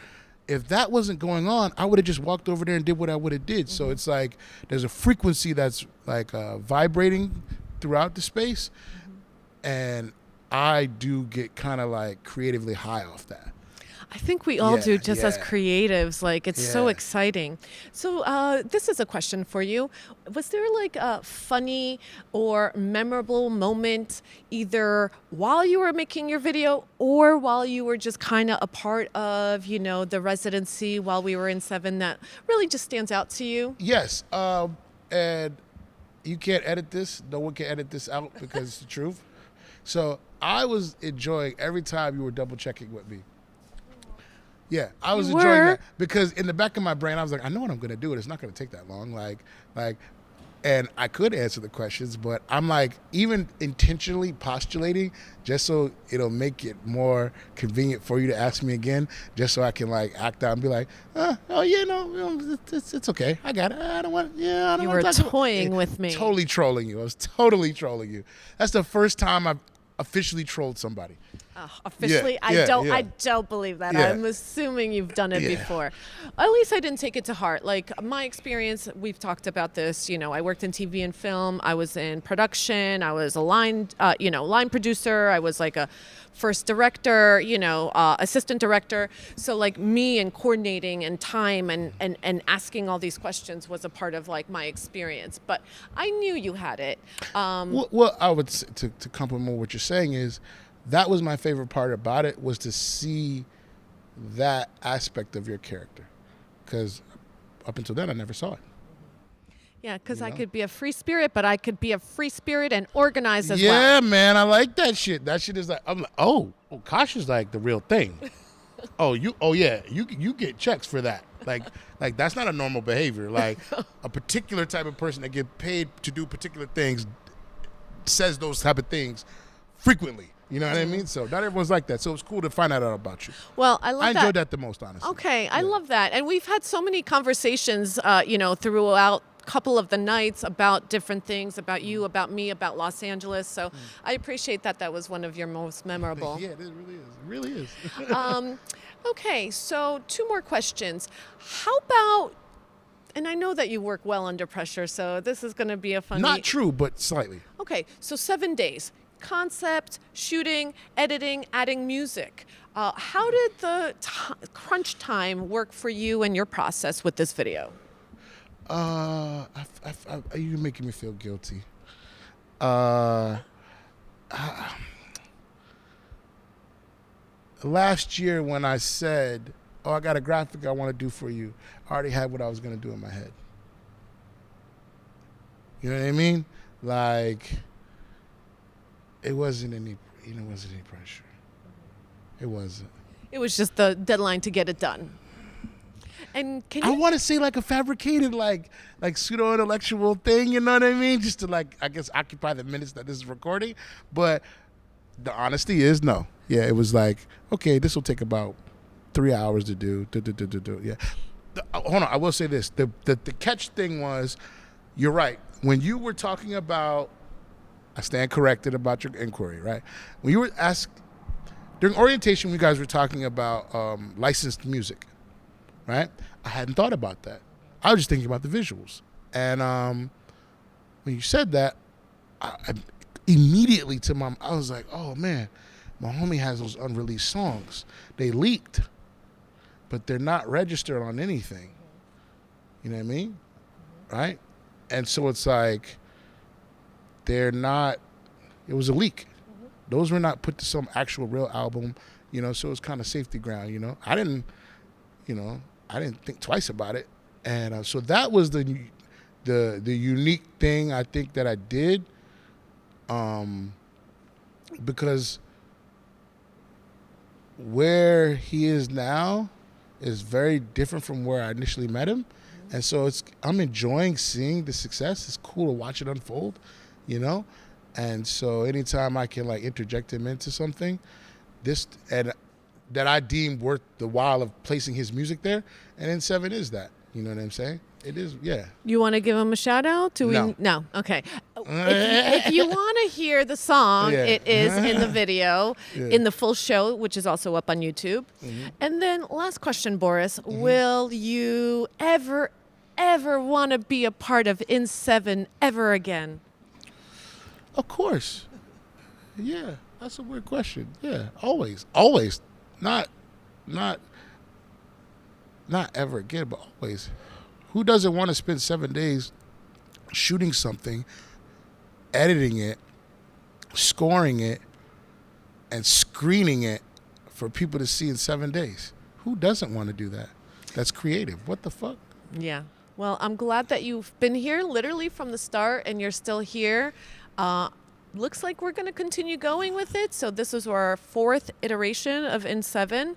If that wasn't going on, I would have just walked over there and did what I would have did. So it's like there's a frequency that's like vibrating throughout the space, and I do get kind of like creatively high off that. I think we all Yeah, do, just as yeah. creatives. Like, it's so Yeah. exciting. So this is a question for you. Was there like a funny or memorable moment either while you were making your video or while you were just kind of a part of, you know, the residency while we were in 7 that really just stands out to you? Yes, and you can't edit this. No one can edit this out because it's the truth. So I was enjoying every time you were double checking with me. Yeah, I was You enjoying were? that because in the back of my brain, I was like, I know what I'm going to do. It's not going to take that long. And I could answer the questions, but I'm like even intentionally postulating just so it'll make it more convenient for you to ask me again, just so I can like act out and be like, oh yeah, no, it's okay. I got it. I don't want. Yeah, I don't You want were to talk toying about, with me. Totally trolling you. I was totally trolling you. That's the first time I've officially trolled somebody. Officially, Yeah, I yeah. don't believe that. Yeah. I'm assuming you've done it Yeah. before. At least I didn't take it to heart. Like my experience, we've talked about this. You know, I worked in TV and film. I was in production. I was a line producer. I was like a first director. Assistant director. So like me and coordinating and time and asking all these questions was a part of like my experience. But I knew you had it. Well, I would to compliment what you're saying is that was my favorite part about it, was to see that aspect of your character, because up until then I never saw it. Yeah, because I could be a free spirit, but I could be a free spirit and organized as well. Yeah, man, I like that shit. That shit is like, I'm like, oh, Kasia's like the real thing. You get checks for that. Like that's not a normal behavior. Like a particular type of person that get paid to do particular things says those type of things frequently. You know what I mean? So not everyone's like that. So it's cool to find out about you. Well, I love I that. enjoyed that the most, honestly. Okay, I love that. And we've had so many conversations, throughout a couple of the nights about different things, about you, about me, about Los Angeles. So I appreciate that. That was one of your most memorable. Yeah, it really is. It really is. Okay, so 2 more questions. How about, and I know that you work well under pressure, so this is going to be a funny. Not true, but slightly. Okay, so 7 days. Concept, shooting, editing, adding music. How did the crunch time work for you and your process with this video? You're making me feel guilty. Last year when I said, oh, I got a graphic I want to do for you, I already had what I was going to do in my head. You know what I mean? Like, it wasn't any pressure. It wasn't. It was just the deadline to get it done. And can I you? want to say like a fabricated, like pseudo-intellectual thing, you know what I mean? Just to like, I guess, occupy the minutes that this is recording. But the honesty is no. Yeah, it was like, okay, this will take about 3 hours to do. Yeah. Hold on, I will say this. The catch thing was, you're right. When you were talking about, I stand corrected about your inquiry, right? When you were asked, during orientation, you guys were talking about licensed music, right? I hadn't thought about that. I was just thinking about the visuals. And when you said that, I immediately I was like, oh man, my homie has those unreleased songs. They leaked, but they're not registered on anything. You know what I mean? Right? And so it's like, they're not, it was a leak. Those were not put to some actual real album, so it's kind of safety ground, I didn't think twice about it. And so that was the unique thing I think that I did, because where he is now is very different from where I initially met him. And so I'm enjoying seeing the success. It's cool to watch it unfold, And so anytime I can like interject him into something, and that I deem worth the while of placing his music there, and then 7 is that. You know what I'm saying? It is, yeah. You want to give him a shout out? No. Okay. If you want to hear the song, Yeah. it is in the video, Yeah. in the full show, which is also up on YouTube. Mm-hmm. And then last question, Boris. Will you ever want to be a part of In 7 ever again? Of course. Yeah, that's a weird question. Yeah, always. Not not ever again, but always. Who doesn't want to spend 7 days shooting something, editing it, scoring it, and screening it for people to see in 7 days? Who doesn't want to do that? That's creative. What the fuck? Yeah. Well, I'm glad that you've been here literally from the start and you're still here. Looks like we're going to continue going with it. So this is our 4th iteration of In7.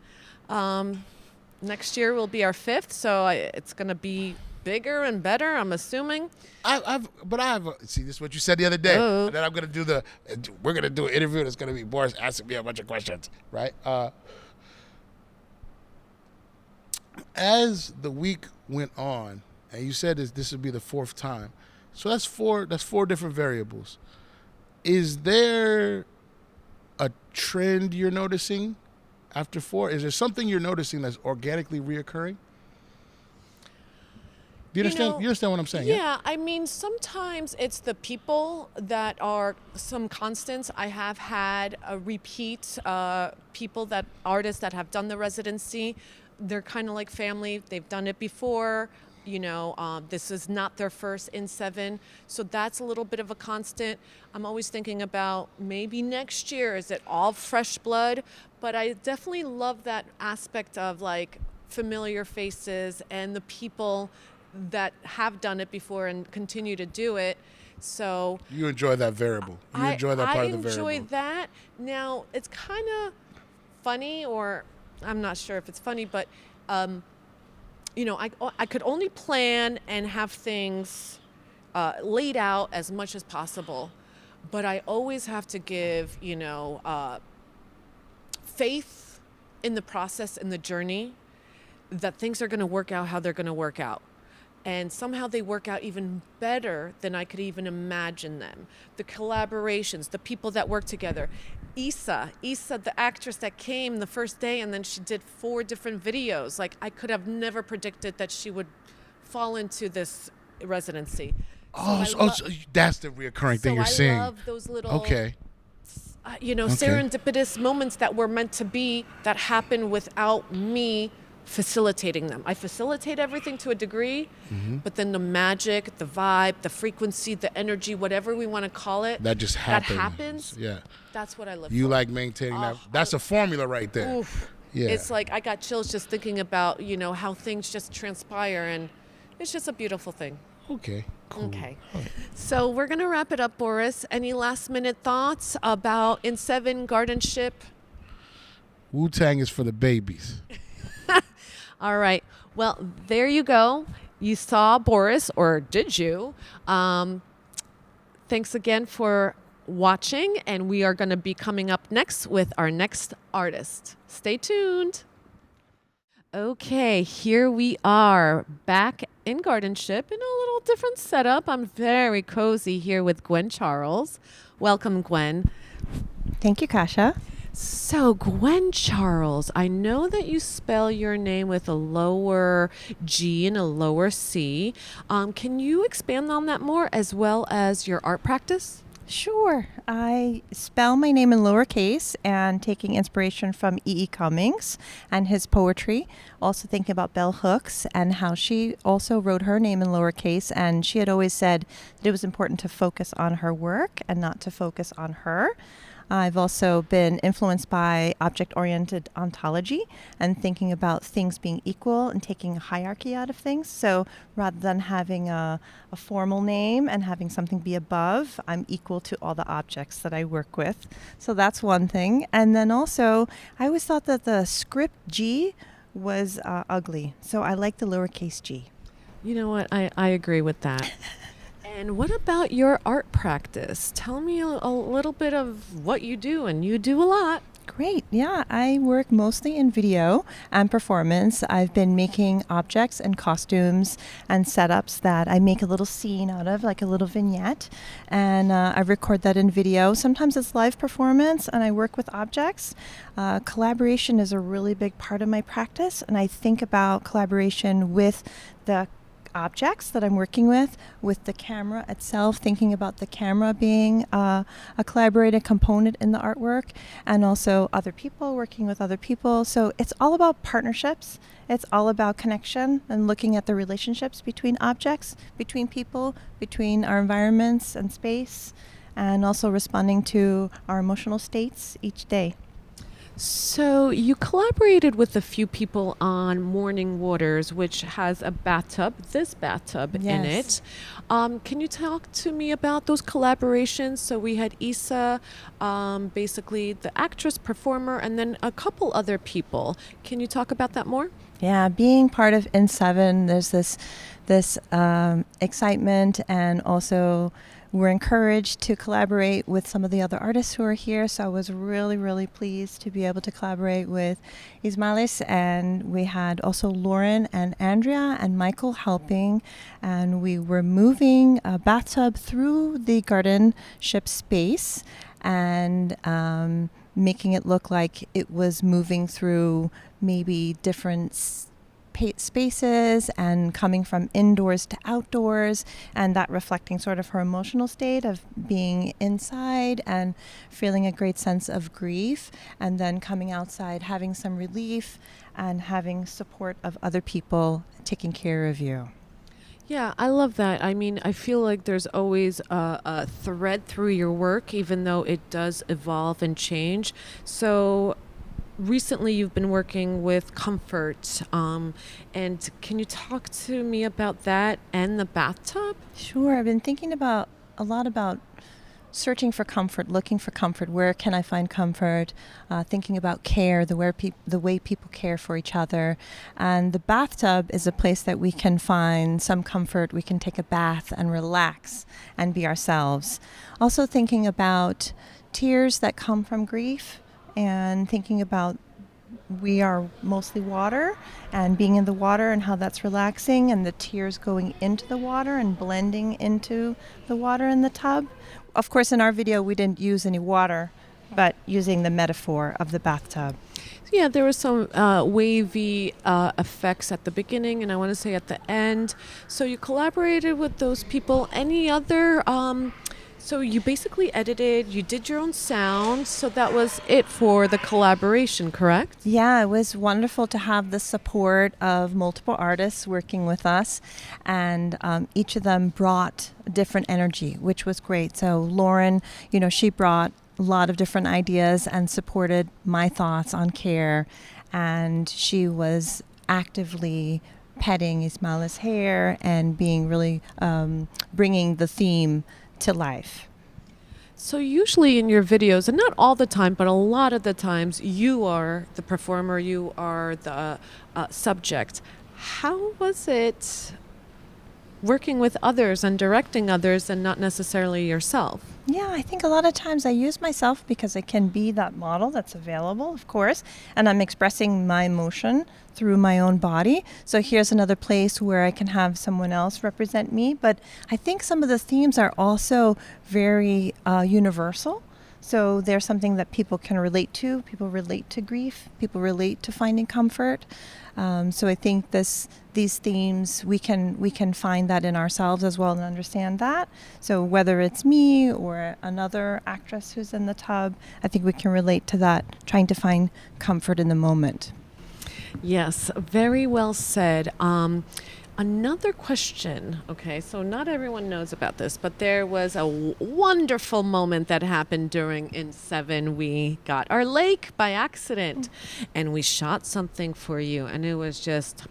Next year will be our 5th. So it's going to be bigger and better, I'm assuming. See, this is what you said the other day. Oh. And then we're going to do an interview that's going to be Boris asking me a bunch of questions, right? As the week went on, and you said this would be the 4th time, so that's four different variables. Is there a trend you're noticing after 4? Is there something you're noticing that's organically reoccurring? Do you understand? You understand what I'm saying? Yeah, I mean, sometimes it's the people that are some constants. I have had repeat artists that have done the residency. They're kind of like family. They've done it before. This is not their first In7. So that's a little bit of a constant. I'm always thinking about maybe next year, is it all fresh blood? But I definitely love that aspect of like familiar faces and the people that have done it before and continue to do it. So you enjoy that variable. You enjoy that part of the variable. I enjoy that. Now, it's kind of funny, or I'm not sure if it's funny, but I could only plan and have things laid out as much as possible, but I always have to give, faith in the process, in the journey, that things are going to work out how they're going to work out. And somehow they work out even better than I could even imagine them. The collaborations, the people that work together. Isa, the actress that came the first day and then she did 4 different videos. Like, I could have never predicted that she would fall into this residency. So that's the reoccurring thing you're seeing. I love those little, serendipitous moments that were meant to be, that happen without me facilitating them. I facilitate everything to a degree, but then the magic, the vibe, the frequency, the energy, whatever we want to call it, that just happens. That happens. Yeah. That's what I live for. You like maintaining that. That's a formula right there. Oof. Yeah. It's like I got chills just thinking about, how things just transpire, and it's just a beautiful thing. Okay. Cool. Okay. So we're going to wrap it up, Boris. Any last minute thoughts about In7 Guardianship? Wu-Tang is for the babies. All right. Well, there you go. You saw Boris, or did you? Thanks again for watching, and we are going to be coming up next with our next artist. Stay tuned. Okay, here we are back in Guardianship in a little different setup. I'm very cozy here with Gwen Charles. Welcome, Gwen. Thank you, Kasia. So, Gwen Charles, I know that you spell your name with a lower G and a lower C. Can you expand on that more, as well as your art practice? Sure. I spell my name in lowercase and taking inspiration from E.E. Cummings and his poetry. Also thinking about Bell Hooks and how she also wrote her name in lowercase, and she had always said that it was important to focus on her work and not to focus on her. I've also been influenced by object-oriented ontology and thinking about things being equal and taking a hierarchy out of things. So rather than having a formal name and having something be above, I'm equal to all the objects that I work with. So that's one thing. And then also, I always thought that the script G was ugly. So I like the lowercase g. You know what? I agree with that. And what about your art practice? Tell me a little bit of what you do, and you do a lot. Great. Yeah, I work mostly in video and performance. I've been making objects and costumes and setups that I make a little scene out of, like a little vignette. And I record that in video. Sometimes it's live performance, and I work with objects. Collaboration is a really big part of my practice, and I think about collaboration with the objects that I'm working with the camera itself, thinking about the camera being a collaborative component in the artwork, and also other people working with other people. So it's all about partnerships. It's all about connection and looking at the relationships between objects, between people, between our environments and space, and also responding to our emotional states each day. So you collaborated with a few people on Morning Waters, which has a bathtub, this bathtub in it. Can you talk to me about those collaborations? So we had Isa, basically the actress, performer, and then a couple other people. Can you talk about that more? Yeah, being part of In7, there's this excitement, and also we're encouraged to collaborate with some of the other artists who are here. So I was really, really pleased to be able to collaborate with Ysamalis, and we had also Lauren and Andrea and Michael helping, and we were moving a bathtub through the garden ship space and making it look like it was moving through maybe different spaces and coming from indoors to outdoors, and that reflecting sort of her emotional state of being inside and feeling a great sense of grief, and then coming outside having some relief and having support of other people taking care of you. Yeah, I love that. I mean, I feel like there's always a thread through your work, even though it does evolve and change. So recently you've been working with comfort, and can you talk to me about that and the bathtub? Sure. I've been thinking a lot about searching for comfort, looking for comfort. Where can I find comfort? Thinking about care, the way people care for each other. And the bathtub is a place that we can find some comfort. We can take a bath and relax and be ourselves. Also thinking about tears that come from grief, and thinking about we are mostly water, and being in the water and how that's relaxing, and the tears going into the water and blending into the water in the tub. Of course, in our video, we didn't use any water, but using the metaphor of the bathtub. Yeah, there were some wavy effects at the beginning, and I want to say at the end. So you collaborated with those people. Any other... So you basically edited, you did your own sound, so that was it for the collaboration, correct? Yeah, it was wonderful to have the support of multiple artists working with us, and each of them brought a different energy, which was great. So Lauren, she brought a lot of different ideas and supported my thoughts on care, and she was actively petting Ysamalis' hair and being really bringing the theme to life. So usually in your videos, and not all the time, but a lot of the times, you are the performer, you are the subject. How was it working with others and directing others and not necessarily yourself? Yeah, I think a lot of times I use myself because I can be that model that's available, of course, and I'm expressing my emotion through my own body. So here's another place where I can have someone else represent me. But I think some of the themes are also very universal. So there's something that people can relate to. People relate to grief. People relate to finding comfort. So I think these themes, we can find that in ourselves as well and understand that. So whether it's me or another actress who's in the tub, I think we can relate to that, trying to find comfort in the moment. Yes, very well said. Another question, okay, so not everyone knows about this, but there was a wonderful moment that happened during In7. We got our lake by accident, and we shot something for you, and it was just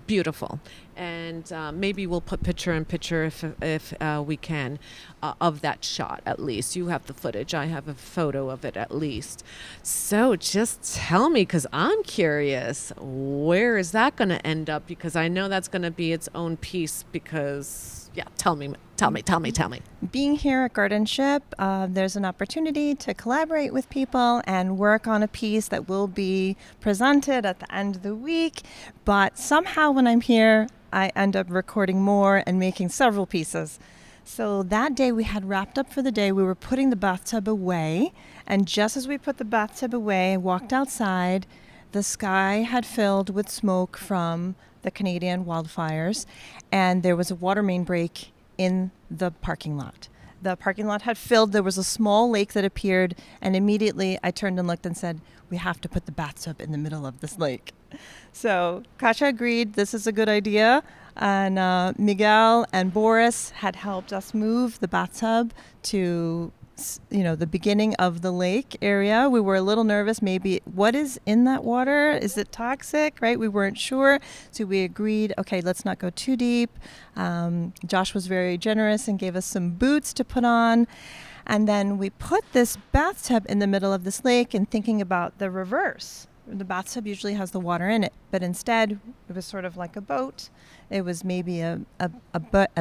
beautiful. And maybe we'll put picture in picture if we can of that shot, at least. You have the footage. I have a photo of it at least. So just tell me, because I'm curious, where is that going to end up? Because I know that's going to be its own piece because, yeah, tell me. Being here at Garden Ship, there's an opportunity to collaborate with people and work on a piece that will be presented at the end of the week. But somehow when I'm here, I end up recording more and making several pieces. So that day we had wrapped up for the day. We were putting the bathtub away. And just as we put the bathtub away, I walked outside. The sky had filled with smoke from the Canadian wildfires, and there was a water main break in the parking lot. The parking lot had filled. There was a small lake that appeared, and immediately I turned and looked and said, we have to put the bathtub in the middle of this lake. So Kasia agreed, this is a good idea. And Miguel and Boris had helped us move the bathtub to, the beginning of the lake area. We were a little nervous, maybe what is in that water? Is it toxic, right? We weren't sure. So we agreed, okay, let's not go too deep. Josh was very generous and gave us some boots to put on. And then we put this bathtub in the middle of this lake and thinking about the reverse. The bathtub usually has the water in it, but instead it was sort of like a boat. It was maybe a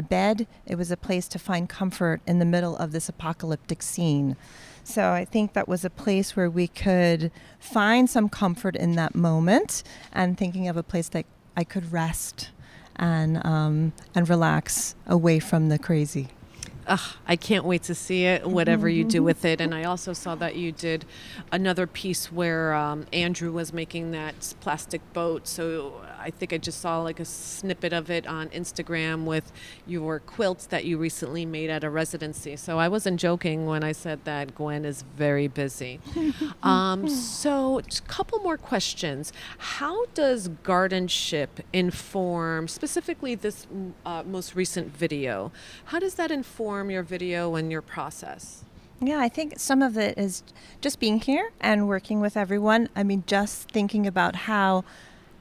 bed. It was a place to find comfort in the middle of this apocalyptic scene. So I think that was a place where we could find some comfort in that moment, and thinking of a place that I could rest and relax away from the crazy. I can't wait to see it, whatever you do with it. And I also saw that you did another piece where Andrew was making that plastic boat. So I think I just saw like a snippet of it on Instagram with your quilts that you recently made at a residency. So I wasn't joking when I said that Gwen is very busy. So just a couple more questions. How does guardianship inform, specifically this most recent video, how does that inform your video and your process? Yeah, I think some of it is just being here and working with everyone. I mean, just thinking about how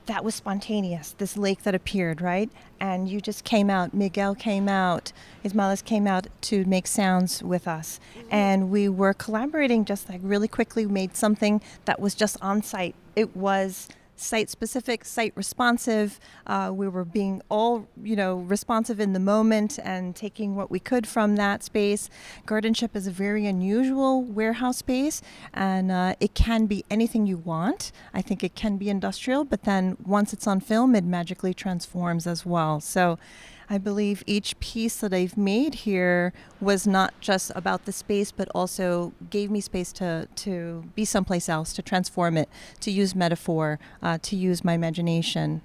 that was spontaneous, this lake that appeared, right? And you just came out, Miguel came out, Ysamalis came out to make sounds with us. And we were collaborating just like really quickly. We made something that was just on site. It was site-specific, site-responsive. We were being all, responsive in the moment and taking what we could from that space. Guardianship is a very unusual warehouse space, and it can be anything you want. I think it can be industrial, but then once it's on film, it magically transforms as well. So I believe each piece that I've made here was not just about the space, but also gave me space to be someplace else, to transform it, to use metaphor, to use my imagination.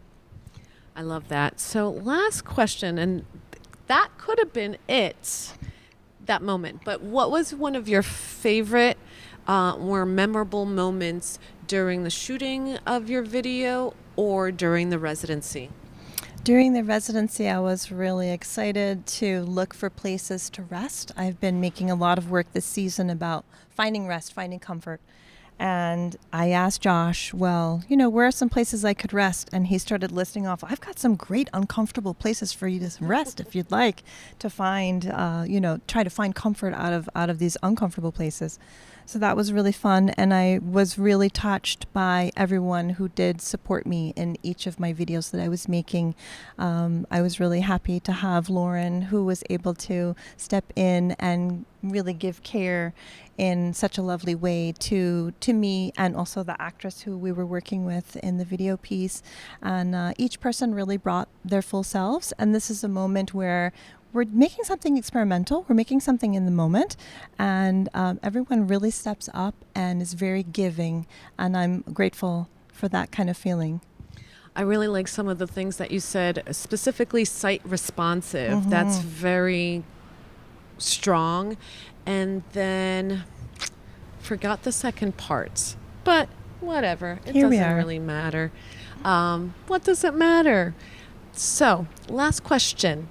I love that. So last question, and that could have been it, that moment, but what was one of your favorite or memorable moments during the shooting of your video or during the residency? During the residency, I was really excited to look for places to rest. I've been making a lot of work this season about finding rest, finding comfort. And I asked Josh, well, where are some places I could rest? And he started listing off, I've got some great uncomfortable places for you to rest if you'd like to find, try to find comfort out of these uncomfortable places. So that was really fun, and I was really touched by everyone who did support me in each of my videos that I was making. I was really happy to have Lauren, who was able to step in and really give care in such a lovely way to me, and also the actress who we were working with in the video piece. And each person really brought their full selves, and this is a moment where we're making something experimental, we're making something in the moment, and everyone really steps up and is very giving, and I'm grateful for that kind of feeling. I really like some of the things that you said, specifically site responsive. Mm-hmm. That's very strong. And then forgot the second part, but whatever, it doesn't really matter. What does it matter? So, last question.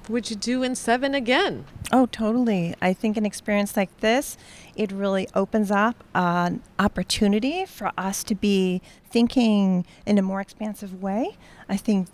Would you do in 7 again? Oh, totally. I think an experience like this, it really opens up an opportunity for us to be thinking in a more expansive way. I think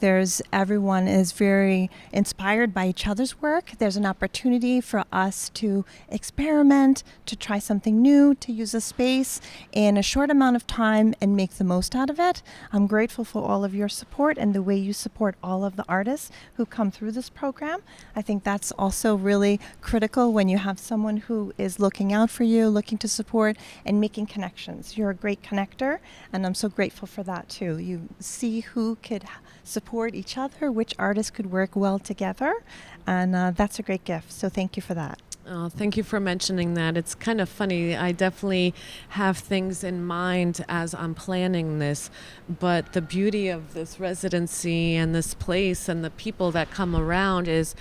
everyone is very inspired by each other's work. There's an opportunity for us to experiment, to try something new, to use a space in a short amount of time and make the most out of it. I'm grateful for all of your support and the way you support all of the artists who come through this program. I think that's also really critical when you have someone who is looking out for you, looking to support, and making connections. You're a great connector, and I'm so grateful for that too. You see who could support each other, which artists could work well together, and that's a great gift. So thank you for that. Oh, thank you for mentioning that. It's kind of funny. I definitely have things in mind as I'm planning this, but the beauty of this residency and this place and the people that come around is,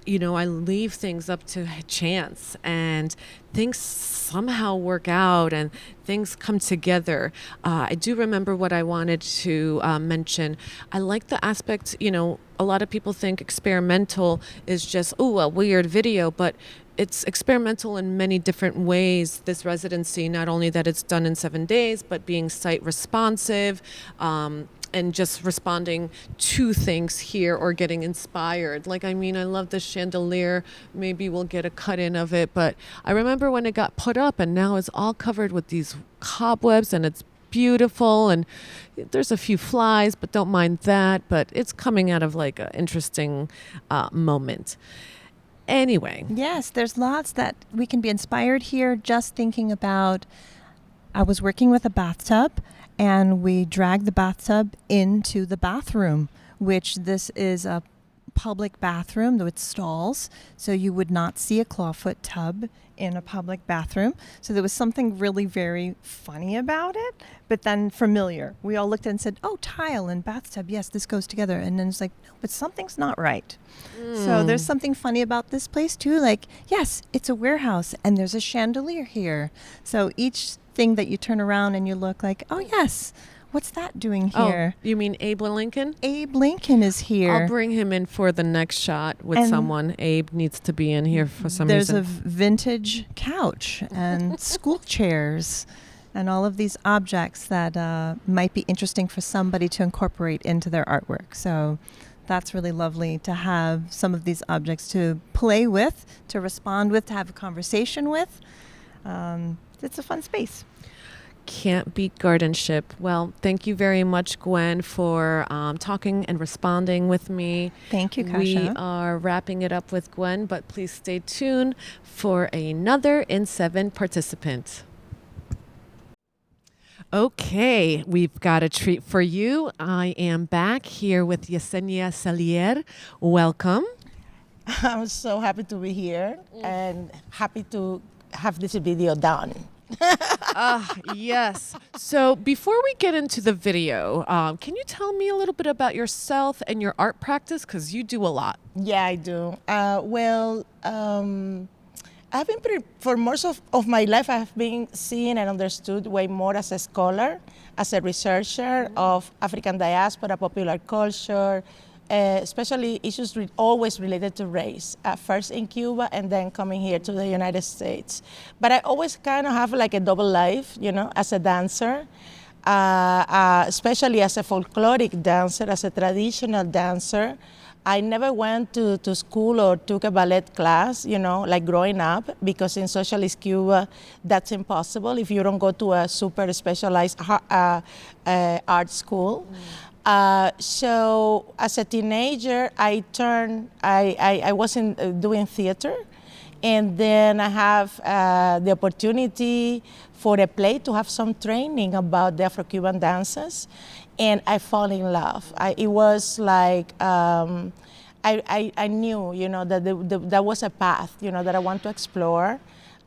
you know, I leave things up to chance and things somehow work out and things come together. I do remember what I wanted to mention. I like the aspect, you know, a lot of people think experimental is just, oh, a weird video, but it's experimental in many different ways, this residency, not only that it's done in 7 days, but being site responsive, and just responding to things here or getting inspired. Like, I mean, I love the chandelier. Maybe we'll get a cut in of it. But I remember when it got put up and now it's all covered with these cobwebs and it's beautiful. And there's a few flies, but don't mind that. But it's coming out of like an interesting moment. Anyway. Yes, there's lots that we can be inspired here just thinking about. I was working with a bathtub and we dragged the bathtub into the bathroom, which this is a public bathroom with stalls. So you would not see a clawfoot tub in a public bathroom. So there was something really very funny about it, but then familiar. We all looked at it and said, oh, tile and bathtub. Yes, this goes together. And then it's like, no, but something's not right. So there's something funny about this place too. Like, yes, it's a warehouse and there's a chandelier here. So each thing that you turn around and you look like, oh, yes, what's that doing here? Oh, you mean Abe Lincoln? Abe Lincoln is here. I'll bring him in for the next shot with someone. Abe needs to be in here for some reason. There's a vintage couch and school chairs and all of these objects that might be interesting for somebody to incorporate into their artwork. So that's really lovely to have some of these objects to play with, to respond with, to have a conversation with. It's a fun space. Can't beat guardianship. Well, thank you very much, Gwen, for talking and responding with me. Thank you, Kasia. We are wrapping it up with Gwen, but please stay tuned for another In 7 participant. Okay, we've got a treat for you. I am back here with Yesenia Selier. Welcome. I'm so happy to be here and happy to have this video done. Yes. So before we get into the video, can you tell me a little bit about yourself and your art practice? Because you do a lot. Yeah, I do. I've been for most of my life, I've been seen and understood way more as a scholar, as a researcher of African diaspora, popular culture, especially issues always related to race, first in Cuba and then coming here to the United States. But I always kind of have like a double life, you know, as a dancer, especially as a folkloric dancer, as a traditional dancer. I never went to school or took a ballet class, you know, like growing up, because in socialist Cuba, that's impossible if you don't go to a super specialized art school. So as a teenager, I was doing theater, and then I have the opportunity for a play to have some training about the Afro-Cuban dances, and I fall in love. It was like, I knew, you know, that that was a path, you know, that I want to explore.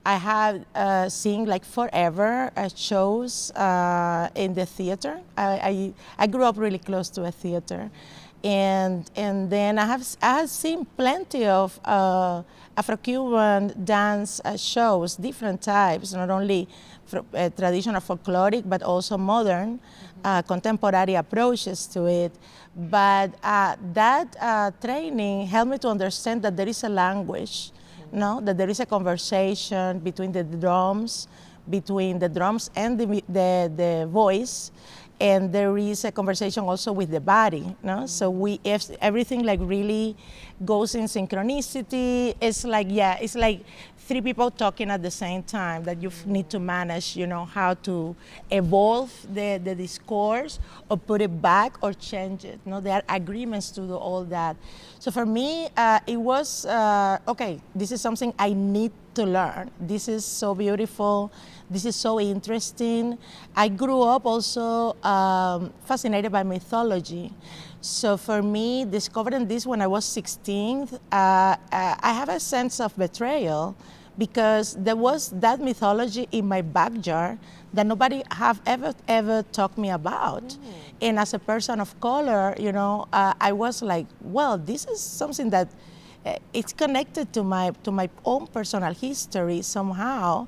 I have seen like forever shows in the theater. I grew up really close to a theater, and then I have seen plenty of Afro-Cuban dance shows, different types, not only traditional folkloric but also modern, contemporary approaches to it. But that training helped me to understand that there is a language. No, that there is a conversation between the drums and the voice, and there is a conversation also with the body. No, so if everything like really goes in synchronicity. It's like, yeah, it's like three people talking at the same time that you need to manage, you know, how to evolve the discourse or put it back or change it. No, there are agreements to do all that. So for me, it was, okay, this is something I need to learn. This is so beautiful. This is so interesting. I grew up also fascinated by mythology. So for me, discovering this when I was 16, I have a sense of betrayal because there was that mythology in my backyard that nobody have ever talked me about. And as a person of color, you know, I was like, well, this is something that it's connected to my own personal history somehow.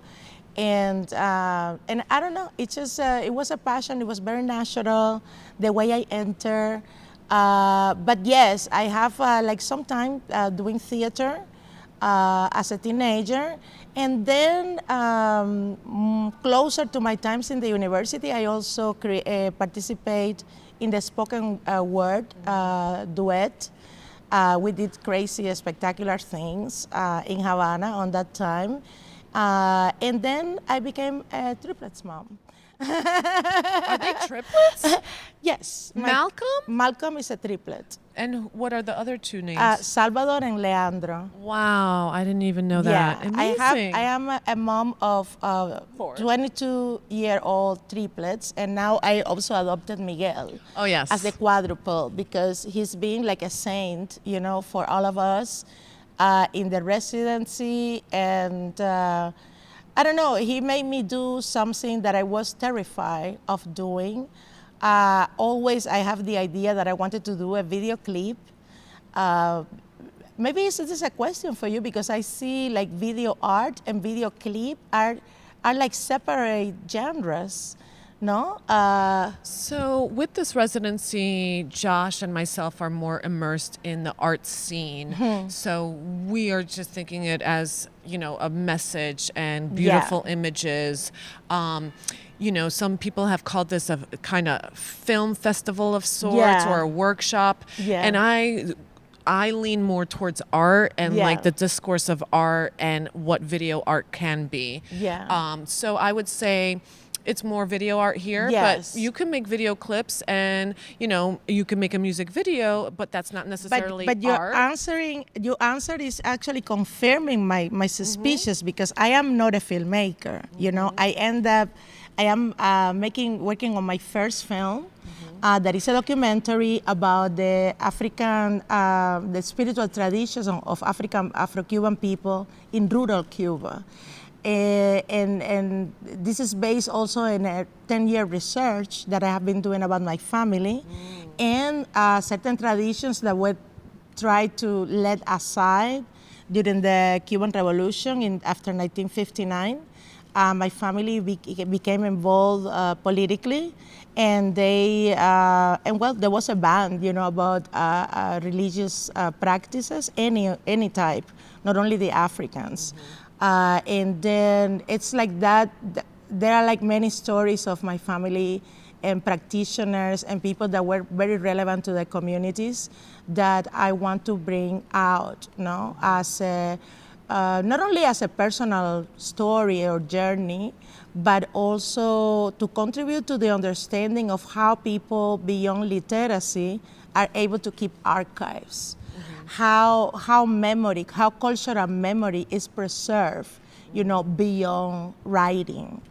And I don't know, it's just, it was a passion, it was very natural, the way I enter. But yes, I have like some time doing theater as a teenager. And then closer to my times in the university, I also participate in the spoken word duet. We did crazy, spectacular things in Havana on that time. And then I became a triplets mom. Are they triplets? Yes. Malcolm? Malcolm is a triplet. And what are the other two names? Salvador and Leandro. Wow, I didn't even know that. Yeah, Amazing. I am a mom of 22-year-old triplets, and now I also adopted Miguel. Oh, yes. As a quadruple because he's been like a saint, you know, for all of us in the residency, and I don't know, he made me do something that I was terrified of doing. Always I have the idea that I wanted to do a video clip. Maybe this is a question for you because I see like video art and video clip are like separate genres, no? So with this residency, Josh and myself are more immersed in the art scene. So we are just thinking it as, you know, a message and beautiful images. You know, some people have called this a kind of film festival of sorts or a workshop. And I lean more towards art and like the discourse of art and what video art can be. So I would say it's more video art here, but you can make video clips and, you know, you can make a music video, but that's not necessarily but art. Your answer is actually confirming my suspicions because I am not a filmmaker. You know, I am working on my first film. That is a documentary about the African, the spiritual traditions of Afro-Cuban people in rural Cuba. And this is based also in a 10-year research that I have been doing about my family and certain traditions that were tried to let aside during the Cuban Revolution after 1959. My family became involved politically, and there was a ban, you know, about religious practices, any type, not only the Africans. And then it's like that. There are like many stories of my family and practitioners and people that were very relevant to the communities that I want to bring out, you know, as a, not only as a personal story or journey, but also to contribute to the understanding of how people beyond literacy are able to keep archives. How cultural memory is preserved, you know, beyond writing.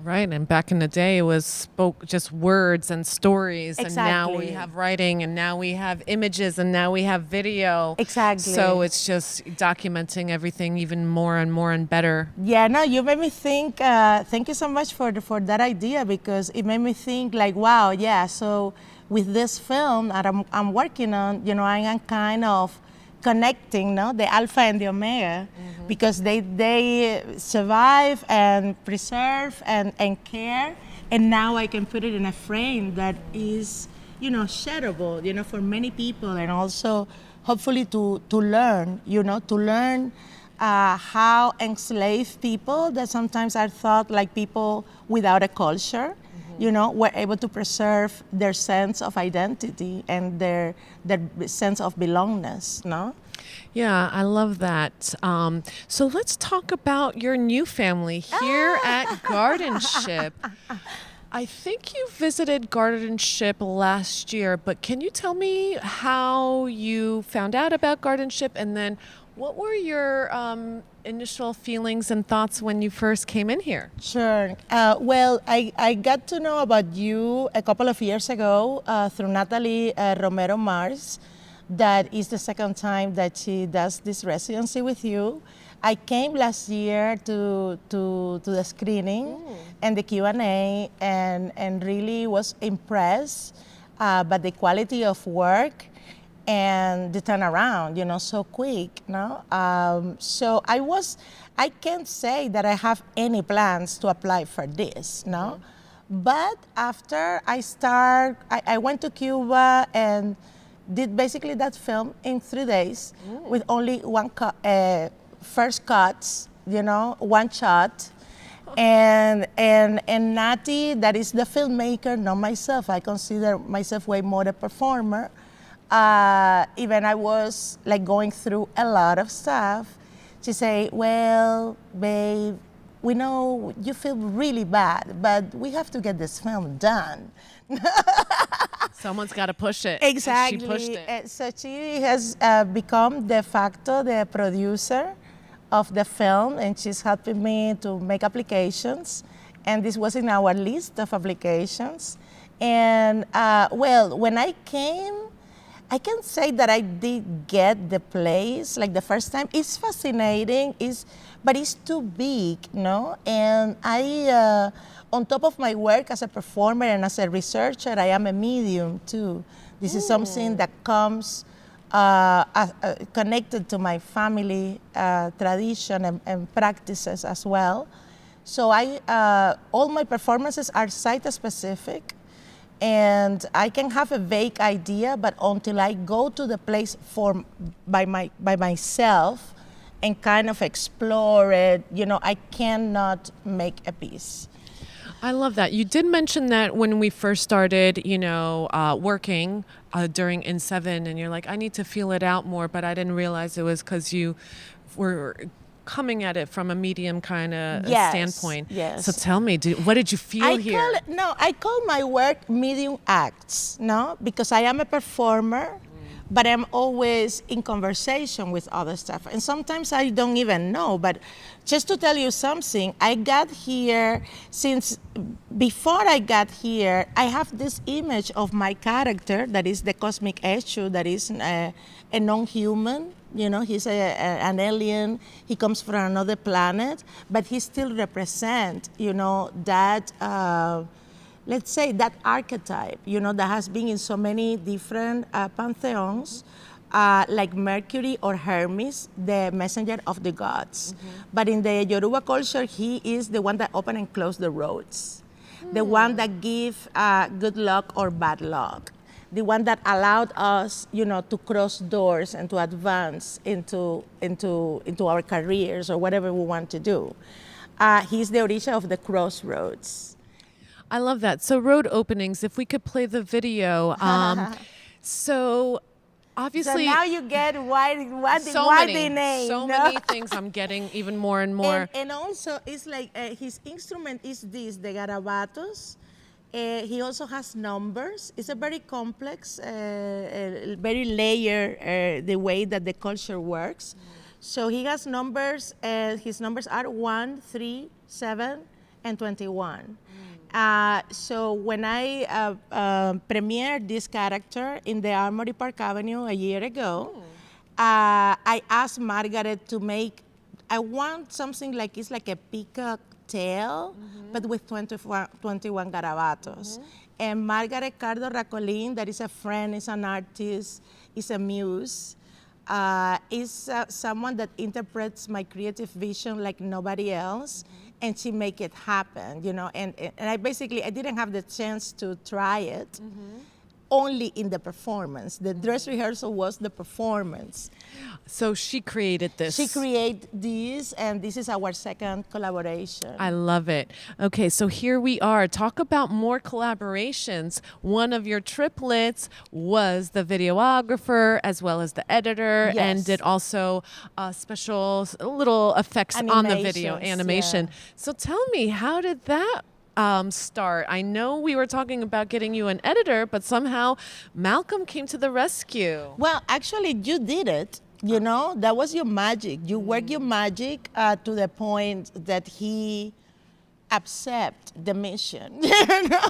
Right, and back in the day, it was just words and stories, and now we have writing, and now we have images, and now we have video. Exactly. So it's just documenting everything even more and better. Yeah, no, you made me think. Thank you so much for that idea because it made me think like, wow, yeah. So with this film that I'm working on, you know, I am kind of connecting, no, the alpha and the omega, because they survive and preserve and care, and now I can put it in a frame that is, you know, shareable, you know, for many people, and also hopefully to learn, you know, how enslaved people that sometimes are thought like people without a culture, you know, were able to preserve their sense of identity and their sense of belongingness, no? Yeah, I love that. So let's talk about your new family here at Gardenship. I think you visited Guardianship last year, but can you tell me how you found out about Guardianship, and then what were your initial feelings and thoughts when you first came in here? Sure. Well, I got to know about you a couple of years ago through Natalie Romero-Mars. That is the second time that she does this residency with you. I came last year to the screening and the Q&A and really was impressed by the quality of work and the turnaround, you know, so quick, no? So I can't say that I have any plans to apply for this, no? But after I went to Cuba and did basically that film in 3 days with only one first cuts, you know, one shot. And Nati, that is the filmmaker, not myself. I consider myself way more a performer. Even I was like going through a lot of stuff. She say, well, babe, we know you feel really bad, but we have to get this film done. Someone's got to push it. Exactly. She pushed it. So she has become de facto the producer of the film, and she's helping me to make applications. And this was in our list of applications. And well, when I came, I can say that I did get the place like the first time. It's fascinating, but it's too big, no? And I, on top of my work as a performer and as a researcher, I am a medium too. This is something that comes connected to my family tradition and practices as well. So all my performances are site-specific. And I can have a vague idea, but until I go to the place by myself and kind of explore it, you know, I cannot make a piece. I love that. You did mention that when we first started, you know, working during In7, and you're like, I need to feel it out more, but I didn't realize it was because you were coming at it from a medium kind of standpoint. Yes. So tell me, what did you feel here? I call my work medium acts, no? Because I am a performer, but I'm always in conversation with other stuff. And sometimes I don't even know, but just to tell you something, I got here, since before I got here, I have this image of my character that is the cosmic issue, that is a non-human. You know, he's an alien, he comes from another planet, but he still represents, you know, that, let's say, that archetype, you know, that has been in so many different pantheons, like Mercury or Hermes, the messenger of the gods. But in the Yoruba culture, he is the one that open and close the roads, the one that give good luck or bad luck, the one that allowed us, you know, to cross doors and to advance into our careers or whatever we want to do. He's the origin of the crossroads. I love that. So road openings, if we could play the video. So obviously, so now you get why the name. So many things I'm getting even more and more. And also, it's like his instrument is this, the garabatos. He also has numbers. It's a very complex, very layered, the way that the culture works. So he has numbers. His numbers are 1, 3, 7, and 21. So when I premiered this character in the Armory Park Avenue a year ago, I asked Margaret to make, I want something like, it's like a peacock tail, but with 21 garabatos. And Margaret Cardo Racolin, that is a friend, is an artist, is a muse, is someone that interprets my creative vision like nobody else, and she make it happen, you know. And I didn't have the chance to try it, only in the performance. The dress rehearsal was the performance. So she created this. She created this, and this is our second collaboration. I love it. Okay, so here we are. Talk about more collaborations. One of your triplets was the videographer as well as the editor, and did also special little effects on the video animation. Yeah. So tell me, how did that start? I know we were talking about getting you an editor, but somehow Malcolm came to the rescue. Well, actually, you did it. You know, that was your magic. You work your magic to the point that he accept the mission. You know,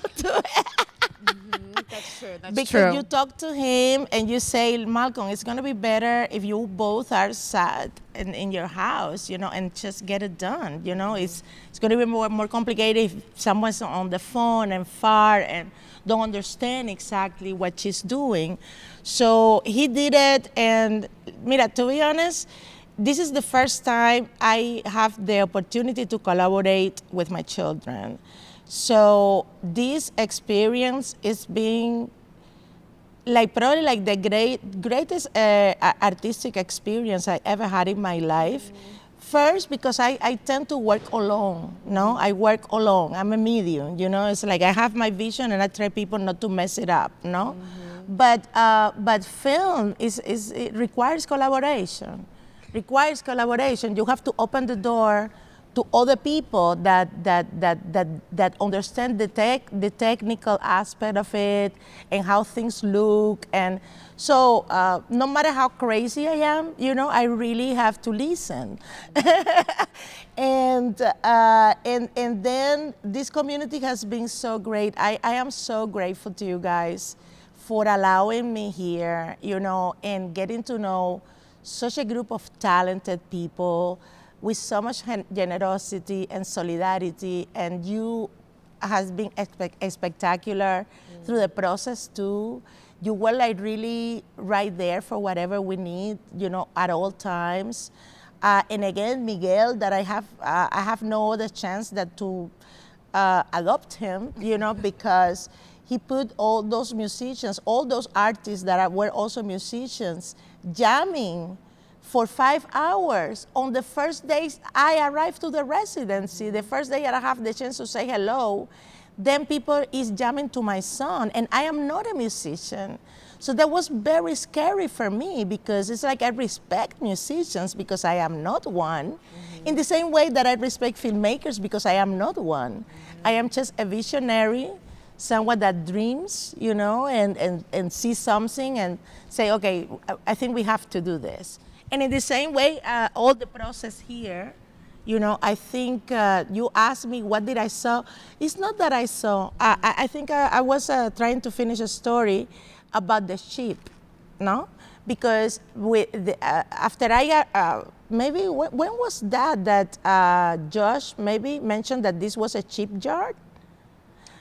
That's true. because you talk to him and you say, Malcolm, it's going to be better if you both are sad in your house, you know, and just get it done. You know, it's going to be more complicated if someone's on the phone and far and don't understand exactly what she's doing. So he did it, and mira, to be honest, this is the first time I have the opportunity to collaborate with my children. So this experience is being probably like the greatest artistic experience I ever had in my life. First, because I tend to work alone, no? I work alone, I'm a medium, you know? It's like I have my vision and I try people not to mess it up, no? But film it requires collaboration. You have to open the door to other people that understand the technical aspect of it and how things look. And so no matter how crazy I am, you know, I really have to listen. and then this community has been so great. I am so grateful to you guys for allowing me here, you know, and getting to know such a group of talented people with so much generosity and solidarity, and you has been spectacular through the process too. You were like really right there for whatever we need, you know, at all times. And again, Miguel, that I have no other chance than to adopt him, you know, because he put all those musicians, all those artists that were also musicians, jamming for 5 hours on the first day I arrived to the residency, the first day that I have the chance to say hello. Then people is jamming to my song, and I am not a musician. So that was very scary for me, because it's like I respect musicians because I am not one, in the same way that I respect filmmakers because I am not one. I am just a visionary, someone that dreams, you know, and sees something and say, okay, I think we have to do this. And in the same way, all the process here, you know, I think you asked me what did I saw. It's not that I saw. I think I was trying to finish a story about the sheep, no? Because after I, maybe, when was that Josh maybe mentioned that this was a sheep yard?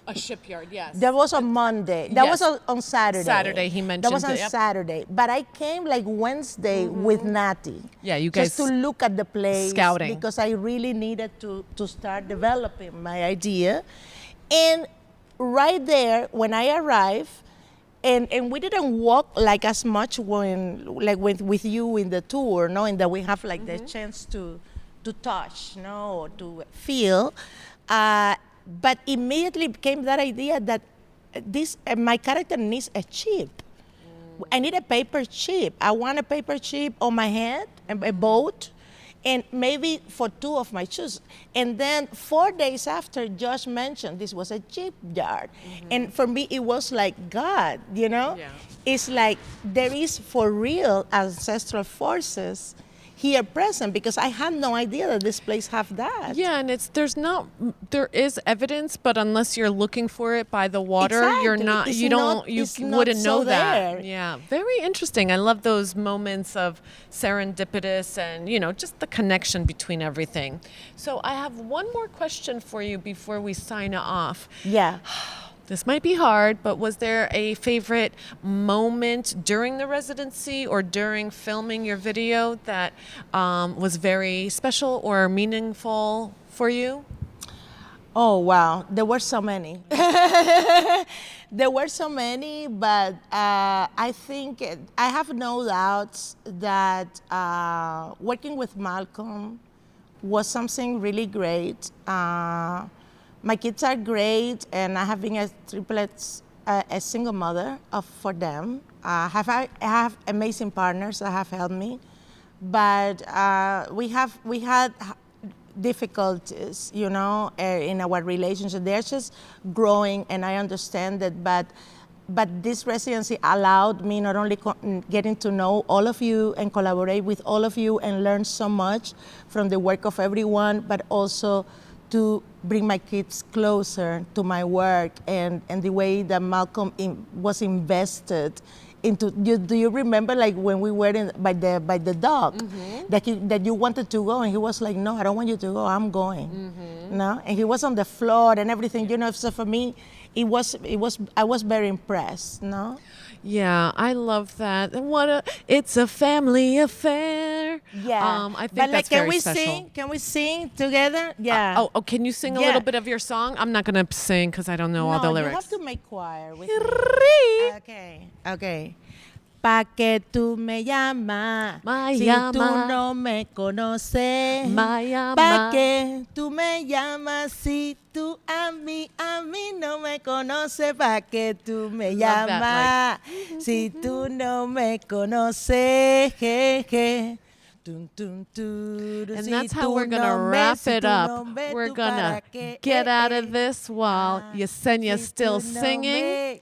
A shipyard, yes. That was on Monday. That was on Saturday. Saturday, he mentioned. That was on Saturday. But I came like Wednesday with Natty. Yeah, you guys. Just to look at the place. Scouting. Because I really needed to start developing my idea. And right there, when I arrived, and we didn't walk like as much with you in the tour, knowing that we have like the chance to touch, no, to feel. But immediately came that idea that my character needs a chip. I need a paper chip. I want a paper chip on my head, a boat, and maybe for 2 of my shoes. And then 4 days after, Josh mentioned this was a shipyard. And for me, it was like God, you know? Yeah. It's like there is for real ancestral forces here present, because I had no idea that this place have that. Yeah, and there is evidence, but unless you're looking for it by the water, you're not, you wouldn't know that. There. Yeah, very interesting. I love those moments of serendipitous and, you know, just the connection between everything. So I have one more question for you before we sign off. Yeah. This might be hard, but was there a favorite moment during the residency or during filming your video that was very special or meaningful for you? Oh, wow. There were so many. There were so many, but I think I have no doubts that working with Malcolm was something really great. My kids are great, and I have been a single mother for them. I have amazing partners that have helped me, but we had difficulties, in our relationship. They're just growing, and I understand that, but this residency allowed me not only getting to know all of you and collaborate with all of you and learn so much from the work of everyone, but also to bring my kids closer to my work and the way that Malcolm was invested into. Do you remember, like, when we were by the dock, that you wanted to go, and he was like, no, I don't want you to go, I'm going. No, and he was on the floor and everything, so for me, I was very impressed. No. Yeah, I love that. And it's a family affair. Yeah. I think that's very special. Can we sing together? Yeah. Can you sing a little bit of your song? I'm not going to sing because I don't know all the lyrics. You have to make choir with me. Okay. Pa que tú me llamas, si tú no me conoces. Pa que tú me llamas, si tú a mí no me conoces. Pa que tú me llamas, si tú no me conoces. And that's how we're going to wrap it up. We're going to get out of this while Yesenia's still singing.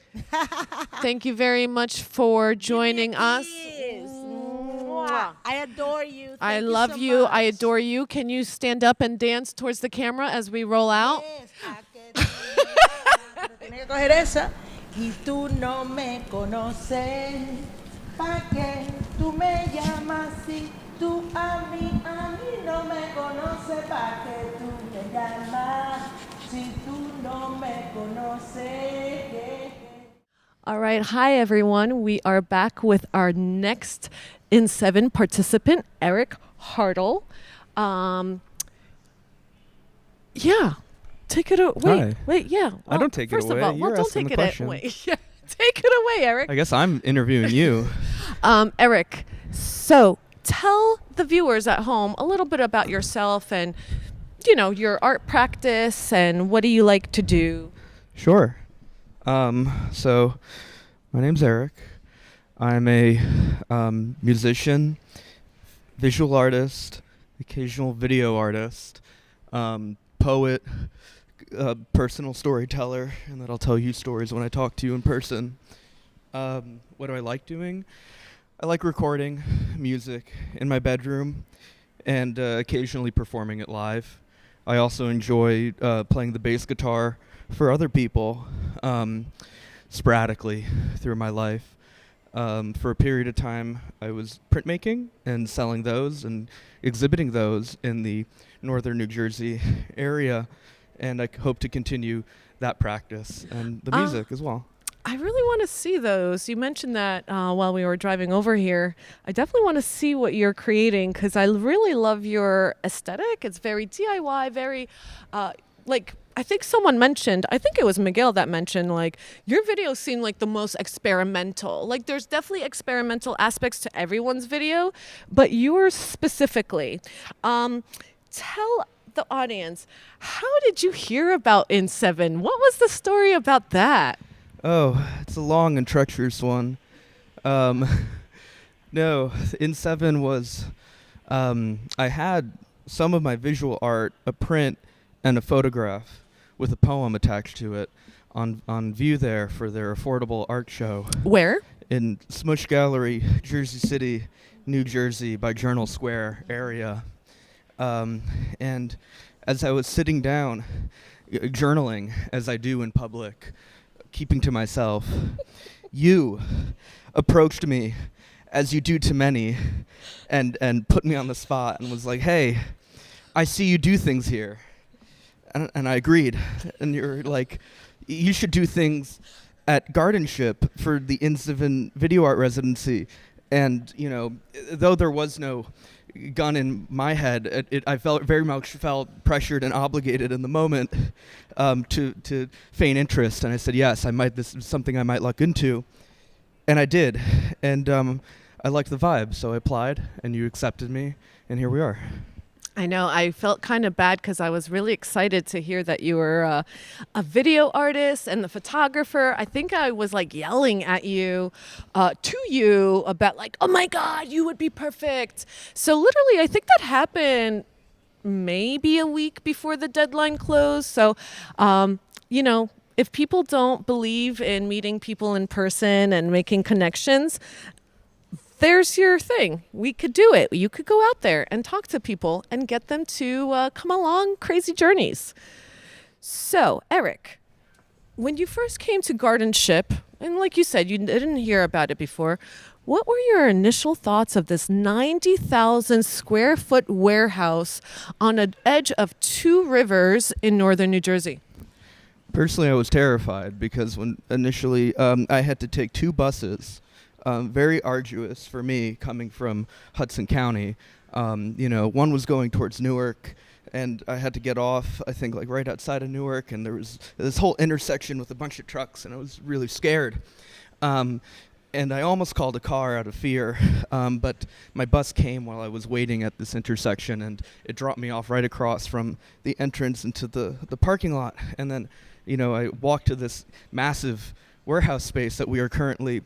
Thank you very much for joining us. I adore you. I love you. I adore you. Can you stand up and dance towards the camera as we roll out? Y tú no me conoces. Pa que tú me llamas si tú a mí no me conoces. Pa que tú me llamas si tú no me conoces. All right. Hi, everyone. We are back with our next In 7 participant, Eric Hartl. Take it away. Wait, yeah. Well, I don't take it away. First of all, don't take it away. Yeah. Take it away, Eric. I guess I'm interviewing you. Eric, so tell the viewers at home a little bit about yourself and, your art practice and what do you like to do? Sure. So my name's Eric. I'm a musician, visual artist, occasional video artist, poet, personal storyteller, and that I'll tell you stories when I talk to you in person. What do I like doing? I like recording music in my bedroom and occasionally performing it live. I also enjoy playing the bass guitar for other people sporadically through my life. For a period of time, I was printmaking and selling those and exhibiting those in the northern New Jersey area, and I hope to continue that practice and the music as well. I really want to see those. You mentioned that while we were driving over here. I definitely want to see what you're creating because I really love your aesthetic. It's very DIY, very I think someone mentioned, I think it was Miguel that mentioned, your videos seem like the most experimental. There's definitely experimental aspects to everyone's video, but yours specifically. Tell the audience, how did you hear about In 7? What was the story about that? Oh, it's a long and treacherous one. No, In 7 was, I had some of my visual art, a print and a photograph with a poem attached to it on view there for their affordable art show. Where? In Smush Gallery, Jersey City, New Jersey, by Journal Square area. And as I was sitting down, journaling, as I do in public, keeping to myself, you approached me, as you do to many, and put me on the spot and was like, hey, I see you do things here. And I agreed. And you're like, you should do things at Gardenship for the In 7 video art residency. And, though there was no gun in my head, I very much felt pressured and obligated in the moment to feign interest. And I said, yes, this is something I might look into. And I did. And I liked the vibe, so I applied, and you accepted me, and here we are. I know. I felt kind of bad because I was really excited to hear that you were a video artist and the photographer. I think I was yelling at you, to you about oh my God, you would be perfect. So literally, I think that happened maybe a week before the deadline closed. So, you know, if people don't believe in meeting people in person and making connections, there's your thing. We could do it. You could go out there and talk to people and get them to come along crazy journeys. So, Eric, when you first came to Gardenship, and like you said, you didn't hear about it before, what were your initial thoughts of this 90,000 square foot warehouse on an edge of two rivers in northern New Jersey? Personally, I was terrified because when initially I had to take 2 buses, very arduous for me coming from Hudson County. You know, one was going towards Newark, and I had to get off, I think, like right outside of Newark, and there was this whole intersection with a bunch of trucks, and I was really scared. And I almost called a car out of fear, but my bus came while I was waiting at this intersection, and it dropped me off right across from the entrance into the parking lot. And then, you know, I walked to this massive warehouse space that we are currently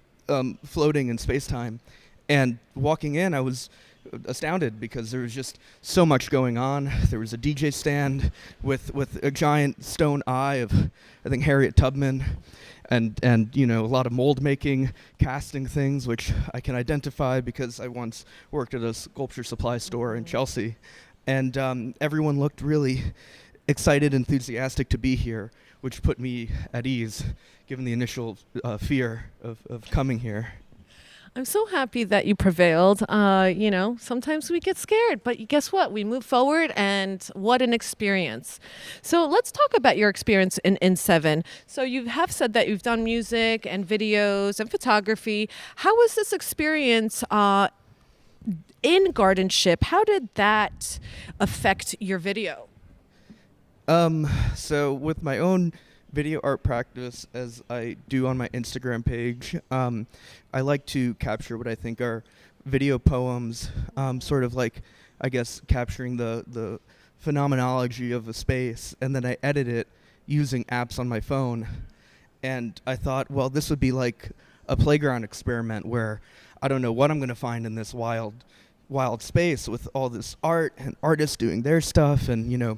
floating in space-time. And walking in, I was astounded because there was just so much going on. There was a DJ stand with a giant stone eye of, I think, Harriet Tubman, and you know, a lot of mold making, casting things, which I can identify because I once worked at a sculpture supply store in Chelsea. And everyone looked really excited, enthusiastic to be here, which put me at ease, given the initial fear of coming here. I'm so happy that you prevailed. You know, sometimes we get scared, but guess what? We move forward, and what an experience. So let's talk about your experience in N7. So you have said that you've done music and videos and photography. How was this experience in Gardenship? How did that affect your video? So with my own video art practice, as I do on my Instagram page, I like to capture what I think are video poems, sort of like, I guess, capturing the phenomenology of a space, and then I edit it using apps on my phone. And I thought, well, this would be like a playground experiment where I don't know what I'm going to find in this wild space with all this art and artists doing their stuff, and, you know,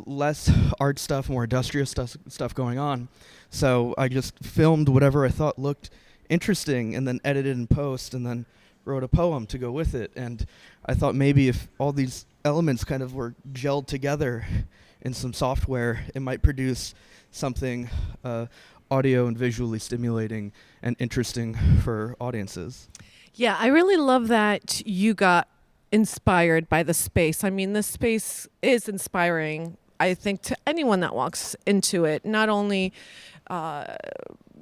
less art stuff, more industrial stuff going on. So I just filmed whatever I thought looked interesting and then edited in post and then wrote a poem to go with it. And I thought maybe if all these elements kind of were gelled together in some software, it might produce something audio and visually stimulating and interesting for audiences. Yeah, I really love that you got inspired by the space. I mean, this space is inspiring, I think, to anyone that walks into it. Not only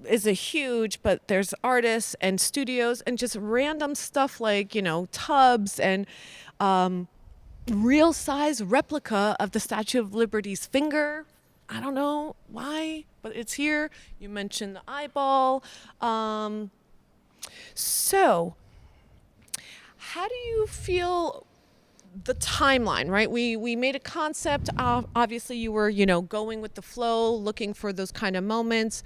is it huge, but there's artists and studios and just random stuff like, you know, tubs and real size replica of the Statue of Liberty's finger. I don't know why, but it's here. You mentioned the eyeball. So how do you feel the timeline, right? We made a concept. Obviously, you were, you know, going with the flow, looking for those kind of moments,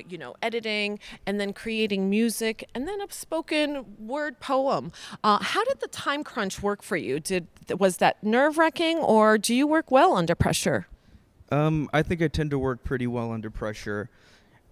you know, editing, and then creating music, and then a spoken word poem. How did the time crunch work for you? Was that nerve-wracking, or do you work well under pressure? I think I tend to work pretty well under pressure.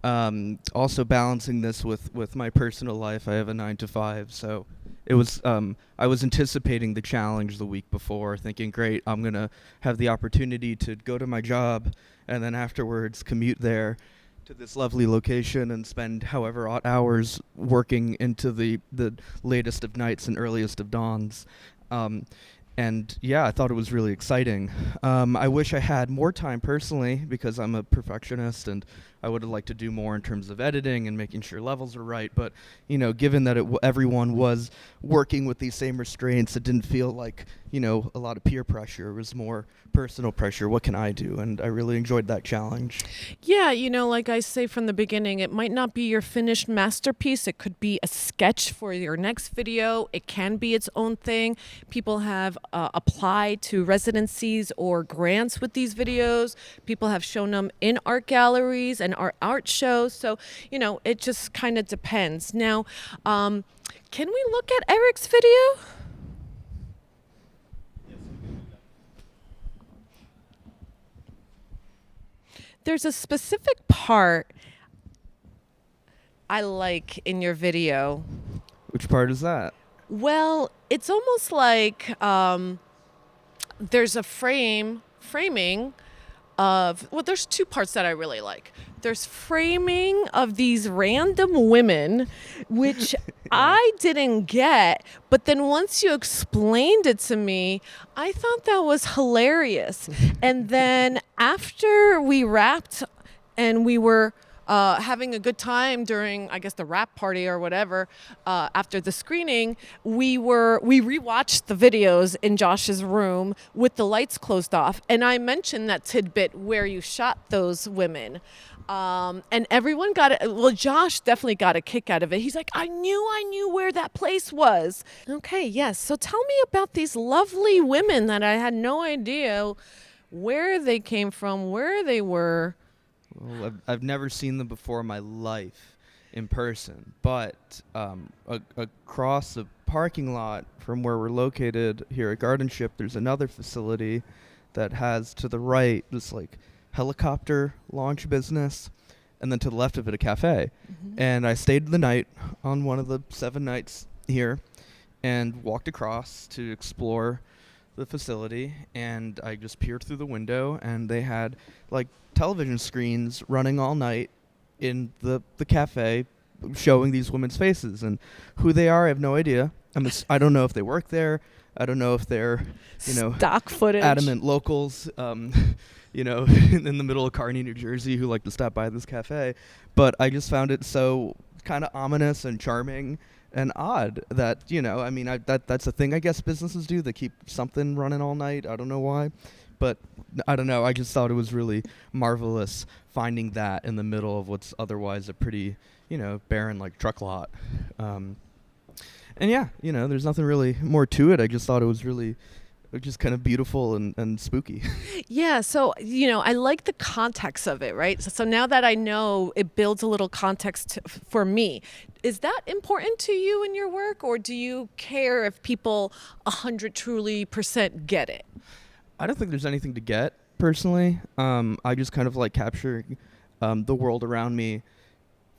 Also balancing this with my personal life. I have a 9-to-5, so it was I was anticipating the challenge the week before, thinking, great, I'm gonna have the opportunity to go to my job and then afterwards commute there to this lovely location and spend however odd hours working into the latest of nights and earliest of dawns. And yeah, I thought it was really exciting. I wish I had more time personally because I'm a perfectionist and I would have liked to do more in terms of editing and making sure levels are right. But, you know, given that everyone was working with these same restraints, it didn't feel like, you know, a lot of peer pressure. It was more personal pressure. What can I do? And I really enjoyed that challenge. Yeah, you know, like I say from the beginning, it might not be your finished masterpiece. It could be a sketch for your next video. It can be its own thing. People have applied to residencies or grants with these videos. People have shown them in art galleries and art shows. So, you know, it just kind of depends. Now, can we look at Eric's video? There's a specific part I like in your video. Which part is that? Well, it's almost like there's a framing of, well, there's two parts that I really like. There's framing of these random women, which I didn't get, but then once you explained it to me, I thought that was hilarious. And then after we wrapped and we were having a good time during, I guess, the wrap party or whatever, after the screening, we rewatched the videos in Josh's room with the lights closed off. And I mentioned that tidbit where you shot those women. And everyone got it. Well, Josh definitely got a kick out of it. He's like, I knew where that place was. Okay, yes. So tell me about these lovely women that I had no idea where they came from, where they were. Well, I've never seen them before in my life in person, but across the parking lot from where we're located here at Gardenship, there's another facility that has to the right this like helicopter launch business, and then to the left of it a cafe. Mm-hmm. And I stayed the night on one of the 7 nights here and walked across to explore the facility, and I just peered through the window, and they had like television screens running all night in the cafe showing these women's faces, and who they are I have no idea. I don't know if they work there. I don't know if they're, stock footage, adamant locals, in the middle of Kearney, New Jersey, who like to stop by this cafe. But I just found it so kind of ominous and charming and odd that, that's a thing I guess businesses do. They keep something running all night. I don't know why. But I don't know. I just thought it was really marvelous finding that in the middle of what's otherwise a pretty, barren like truck lot. And yeah, there's nothing really more to it. I just thought it was really just kind of beautiful and spooky. Yeah, so, I like the context of it, right? So now that I know, it builds a little context for me. Is that important to you in your work, or do you care if people 100% get it? I don't think there's anything to get, personally. I just kind of like capturing the world around me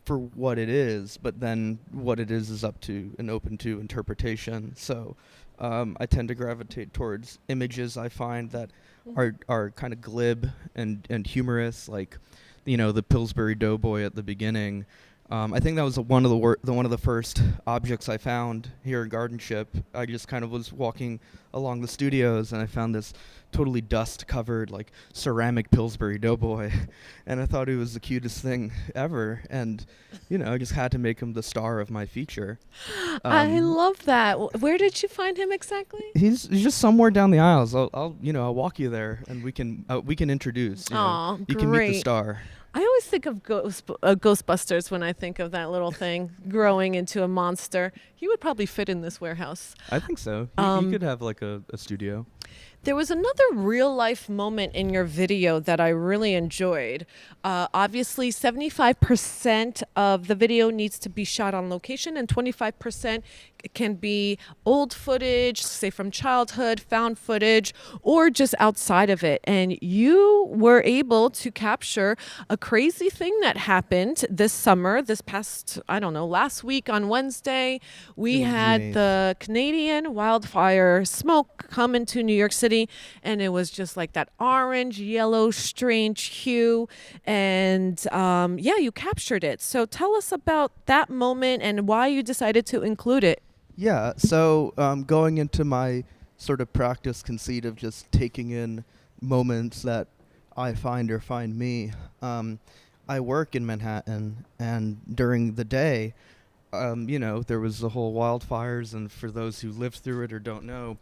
for what it is, but then what it is up to and open to interpretation. So I tend to gravitate towards images I find that are kind of glib and humorous, like, the Pillsbury Doughboy at the beginning. I think that was one of the first objects I found here in Gardenship. I just kind of was walking along the studios, and I found this totally dust-covered, like, ceramic Pillsbury Doughboy, and I thought he was the cutest thing ever, and, I just had to make him the star of my feature. I love that. Where did you find him exactly? He's just somewhere down the aisles. I'll walk you there, and we can introduce. Aw, you can meet the star. I always think of Ghostbusters when I think of that little thing growing into a monster. He would probably fit in this warehouse. I think so. He could have like a studio. There was another real life moment in your video that I really enjoyed. Obviously, 75% of the video needs to be shot on location, and 25% can be old footage, say from childhood, found footage, or just outside of it. And you were able to capture a crazy thing that happened this summer, last week on Wednesday. We had the Canadian wildfire smoke come into New York City, and it was just like that orange, yellow, strange hue. And you captured it. So tell us about that moment and why you decided to include it. Yeah, so going into my sort of practice conceit of just taking in moments that I find or find me, I work in Manhattan, and during the day, there was the whole wildfires, and for those who lived through it or don't know,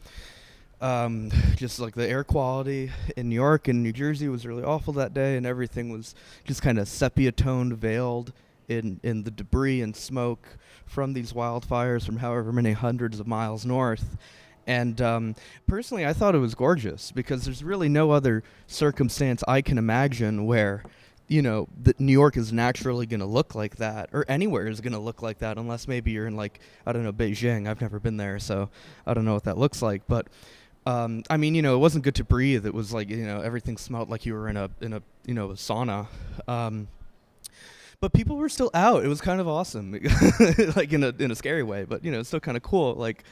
just like the air quality in New York and New Jersey was really awful that day, and everything was just kind of sepia-toned, veiled in the debris and smoke from these wildfires from however many hundreds of miles north. And personally, I thought it was gorgeous because there's really no other circumstance I can imagine where, that New York is naturally going to look like that, or anywhere is going to look like that, unless maybe you're in, like, I don't know, Beijing. I've never been there, so I don't know what that looks like. But I mean, it wasn't good to breathe. It was like, everything smelled like you were in a a sauna. But people were still out. It was kind of awesome, like in a scary way, but it's still kind of cool. Like,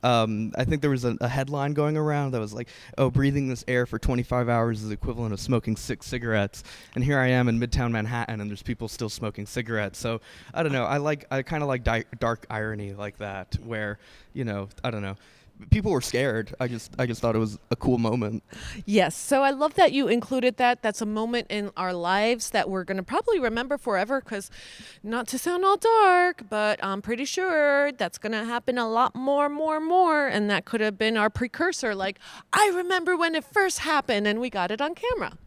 I think there was a headline going around that was like, "Oh, breathing this air for 25 hours is the equivalent of smoking 6 cigarettes." And here I am in Midtown Manhattan, and there's people still smoking cigarettes. So I don't know. I kind of like dark irony like that, where I don't know. People were scared. I just thought it was a cool moment. Yes. So I love that you included that. That's a moment in our lives that we're going to probably remember forever, because not to sound all dark, but I'm pretty sure that's going to happen a lot more. And that could have been our precursor. Like, I remember when it first happened and we got it on camera.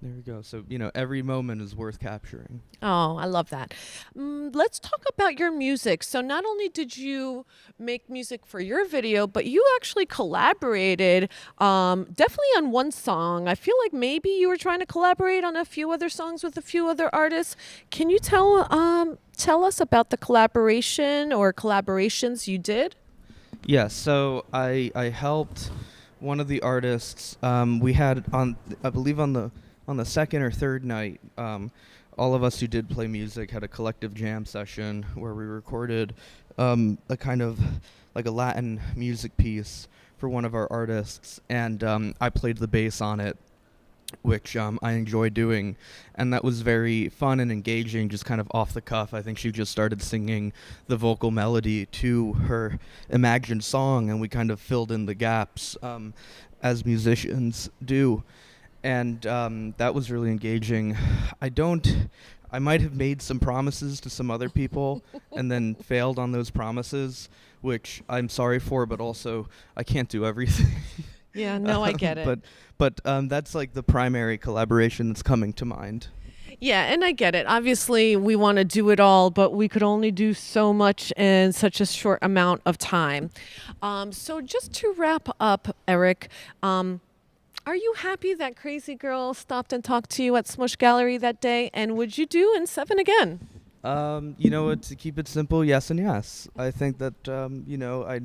There we go. So, every moment is worth capturing. Oh, I love that. Let's talk about your music. So not only did you make music for your video, but you actually collaborated definitely on one song. I feel like maybe you were trying to collaborate on a few other songs with a few other artists. Can you tell us about the collaboration or collaborations you did? Yeah, so I helped one of the artists. We had I believe on the second or third night, all of us who did play music had a collective jam session where we recorded a kind of like a Latin music piece for one of our artists, and I played the bass on it, which I enjoyed doing, and that was very fun and engaging, just kind of off the cuff. I think she just started singing the vocal melody to her imagined song, and we kind of filled in the gaps as musicians do. And that was really engaging. I might have made some promises to some other people and then failed on those promises, which I'm sorry for, but also I can't do everything. Yeah, no, I get it. But that's like the primary collaboration that's coming to mind. Yeah, and I get it. Obviously, we want to do it all, but we could only do so much in such a short amount of time. So just to wrap up, Eric, are you happy that Crazy Girl stopped and talked to you at Smush Gallery that day? And would you do In 7 again? To keep it simple, yes and yes. I think that, I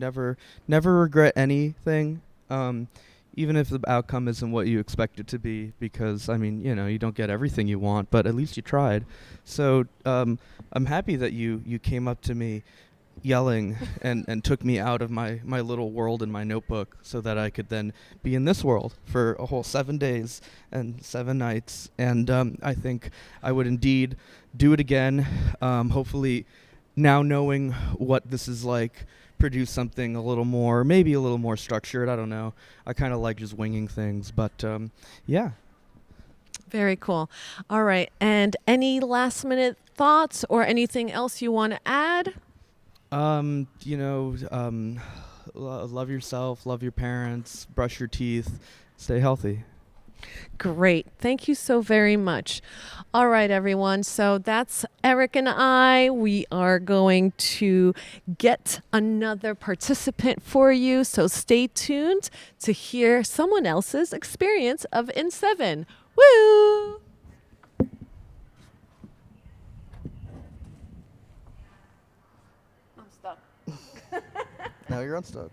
never regret anything, even if the outcome isn't what you expect it to be, because, you don't get everything you want, but at least you tried. So I'm happy that you came up to me yelling and took me out of my little world in my notebook so that I could then be in this world for a whole 7 days and 7 nights. And I think I would indeed do it again. Hopefully now knowing what this is like, produce something maybe a little more structured. I don't know. I kind of like just winging things, but yeah. Very cool. All right. And any last minute thoughts or anything else you want to add? Love yourself, love your parents, brush your teeth, stay healthy. Great. Thank you so very much. All right, everyone. So that's Eric and I. We are going to get another participant for you. So stay tuned to hear someone else's experience of In 7. Woo! Now you're unstuck.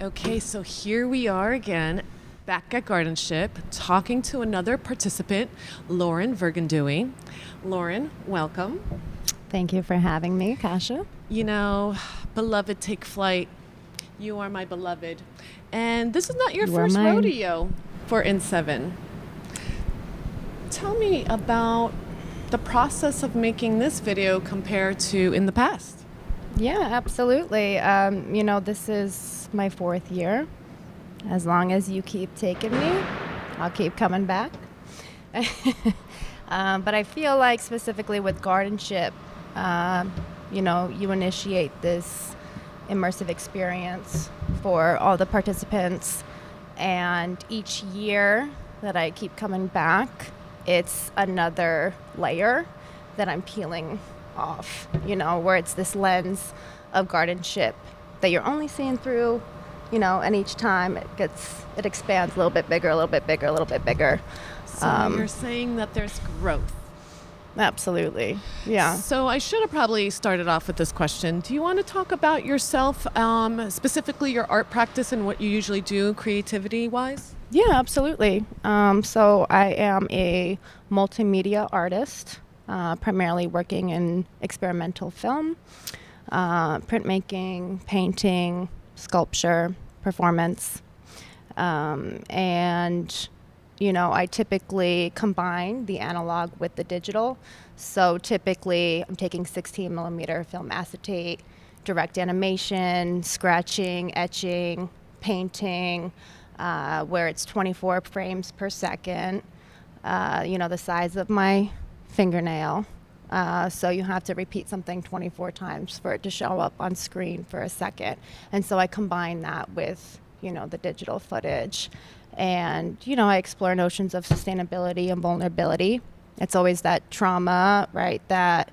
Okay, so here we are again, back at Gardenship, talking to another participant, Lauren Vroegindewey. Lauren, welcome. Thank you for having me, Kasia. Beloved, take flight. You are my beloved. And this is not your You first are mine. rodeo for In 7. Tell me about the process of making this video compared to in the past. Yeah, absolutely. This is my 4th year. As long as you keep taking me, I'll keep coming back. But I feel like specifically with Gardenship, you initiate this immersive experience for all the participants. And each year that I keep coming back, it's another layer that I'm peeling off, where it's this lens of Gardenship that you're only seeing through, and each time it expands a little bit bigger, a little bit bigger, a little bit bigger. So you're saying that there's growth. Absolutely. Yeah. So I should have probably started off with this question. Do you want to talk about yourself, specifically your art practice and what you usually do creativity-wise? Yeah, absolutely. So I am a multimedia artist, primarily working in experimental film, printmaking, painting, sculpture, performance. And, you know, I typically combine the analog with the digital. So typically I'm taking 16 millimeter film acetate, direct animation, scratching, etching, painting, where it's 24 frames per second, you know, the size of my fingernail. So you have to repeat something 24 times for it to show up on screen for a second. And so I combine that with, you know, the digital footage. And, you know, I explore notions of sustainability and vulnerability. It's always that trauma, right, that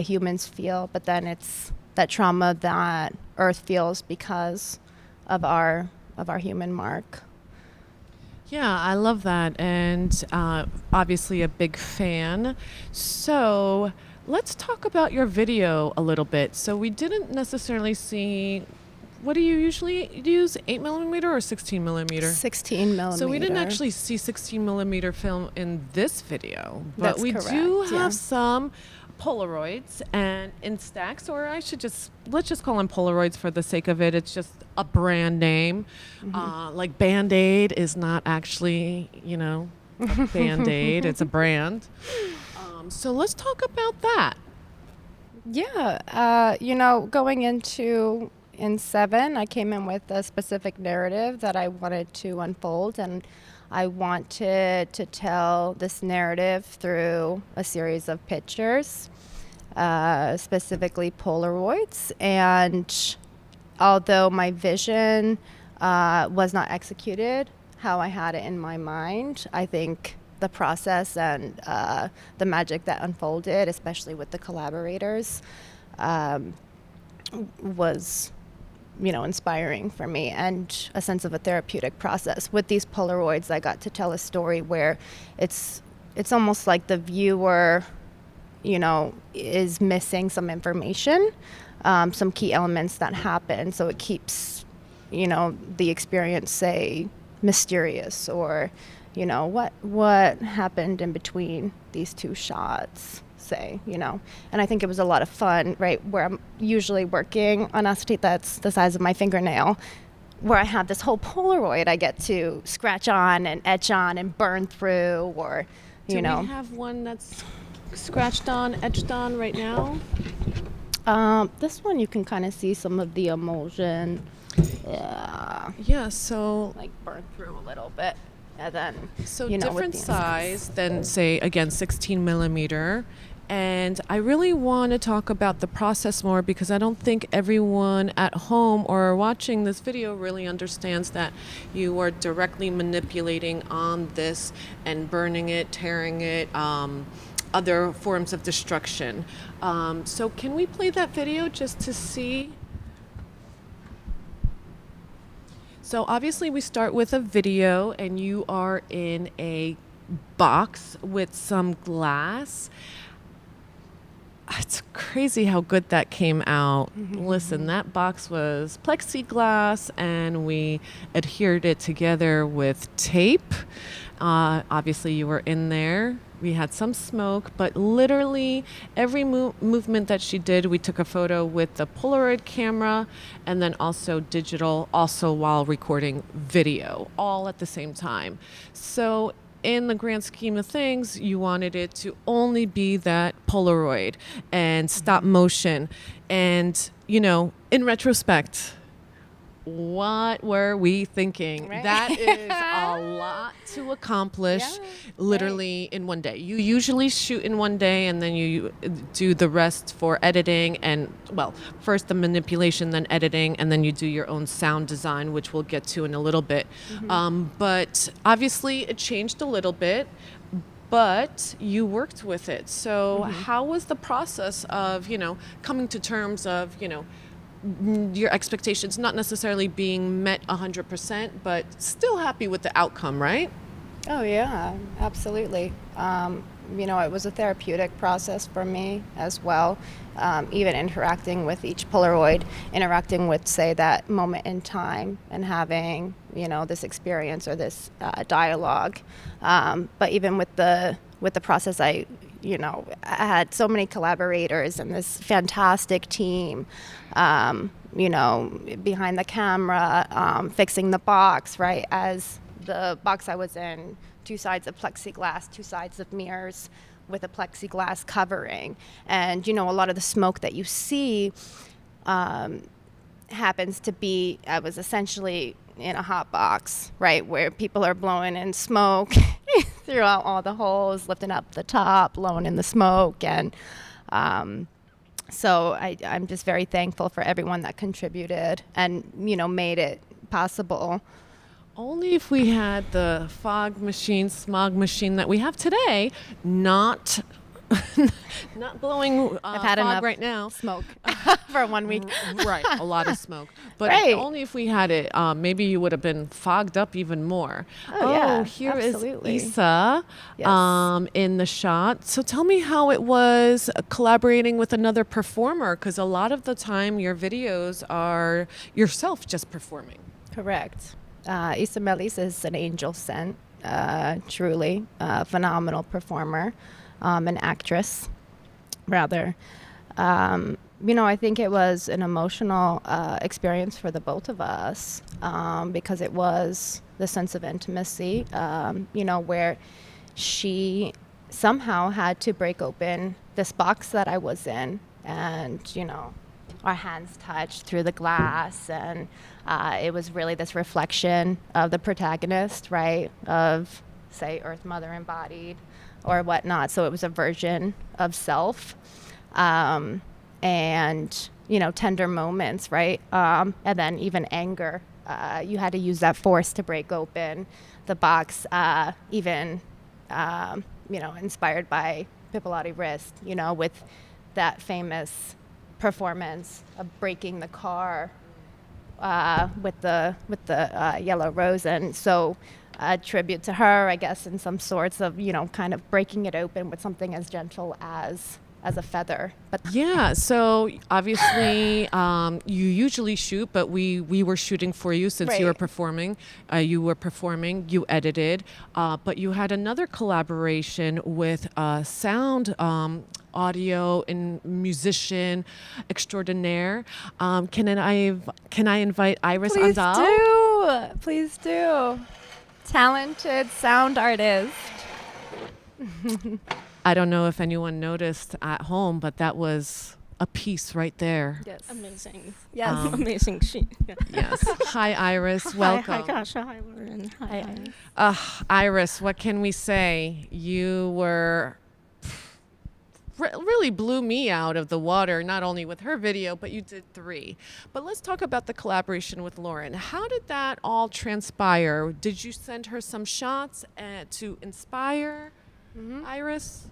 humans feel, but then it's that trauma that Earth feels because of our human mark. Yeah, I love that, and obviously a big fan. So let's talk about your video a little bit. So we didn't necessarily see, what do you usually use, 8 millimeter or 16 millimeter? 16 millimeter. So we didn't actually see 16 millimeter film in this video, but That's we correct, do have yeah. some Polaroids and Instax, or let's just call them Polaroids for the sake of it. It's just a brand name. Like Band-Aid is not actually, you know, a Band-Aid. It's a brand. So let's talk about that. Yeah, you know, going into in 7, I came in with a specific narrative that I wanted to unfold, and I wanted to tell this narrative through a series of pictures, specifically Polaroids. And although my vision was not executed how I had it in my mind, I think the process and the magic that unfolded, especially with the collaborators, was, you know, inspiring for me, and a sense of a therapeutic process. With these Polaroids, I got to tell a story where it's almost like the viewer, you know, is missing some information, some key elements that happen. So it keeps, you know, the experience, say, mysterious, or, you know, what happened in between these two shots, say, you know. And I think it was a lot of fun, right, where I'm usually working on acetate that's the size of my fingernail, where I have this whole Polaroid I get to scratch on and etch on and burn through, or, you know. Do we have one that's scratched on, etched on right now? This one you can kind of see some of the emulsion. Yeah, so like burn through a little bit. And then, so you know, different size than, say, again, 16 millimeter. And I really want to talk about the process more, because I don't think everyone at home or watching this video really understands that you are directly manipulating on this and burning it, tearing it, other forms of destruction. So can we play that video just to see? So obviously we start with a video, and you are in a box with some glass. It's crazy how good that came out. Listen, that box was plexiglass, and we adhered it together with tape. Obviously you were in there. We had some smoke, but literally every movement that she did, we took a photo with the Polaroid camera, and then also digital, also while recording video, all at the same time. So in the grand scheme of things, you wanted it to only be that Polaroid and stop motion. And, you know, in retrospect, what were we thinking? Right. That is a lot to accomplish, literally in one day. You usually shoot in one day, and then you do the rest for editing, and, well, first the manipulation, then editing, and then you do your own sound design, which we'll get to in a little bit. But obviously it changed a little bit, but you worked with it. So how was the process of, you know, coming to terms of, you know, your expectations not necessarily being met 100%, but still happy with the outcome, right? Oh yeah, absolutely. it was a therapeutic process for me as well. Even interacting with each Polaroid, interacting with, say, that moment in time and having, this experience or this dialogue. But even with the process, I had so many collaborators and this fantastic team, behind the camera, fixing the box, right? As the box I was in, 2 sides of plexiglass, 2 sides of mirrors with a plexiglass covering. And, a lot of the smoke that you see happens to be, I was essentially in a hot box, right, where people are blowing in smoke throughout all the holes, lifting up the top, blowing in the smoke. And so I'm just very thankful for everyone that contributed and, made it possible. Only if we had the smog machine that we have today, not blowing I've had fog enough right now. smoke for 1 week. Right, a lot of smoke. But Right. only if we had it, maybe you would have been fogged up even more. Yeah, Here absolutely. is Isa Yes. in the shot. So tell me how it was collaborating with another performer, because a lot of the time your videos are yourself just performing. Correct. Ysamalis is an angel sent, truly a phenomenal performer, an actress, rather. I think it was an emotional experience for the both of us because it was the sense of intimacy, where she somehow had to break open this box that I was in and, our hands touched through the glass, and it was really this reflection of the protagonist, right, of, say, Earth Mother embodied or whatnot. So it was a version of self, and, tender moments, right, and then even anger. You had to use that force to break open the box, even, inspired by Pipolati Wrist, with that famous performance of breaking the car with the yellow rose. And so a tribute to her, I guess, in some sorts of, kind of breaking it open with something as gentle as a feather. But Yeah, so obviously you usually shoot, but we were shooting for you since you were Right. performing. You edited, but you had another collaboration with sound audio and musician extraordinaire. Can I invite Iris Andal? Please do. Talented sound artist. I don't know if anyone noticed at home, but that was a piece right there. Yes. Amazing. Yes. Amazing sheet. Yeah. Yes. Hi, Iris. Welcome. Hi, Kasia. Hi, Lauren. Hi. Iris, what can we say? You were really blew me out of the water, not only with her video, but you did 3. But let's talk about the collaboration with Lauren. How did that all transpire? Did you send her some shots to inspire Iris?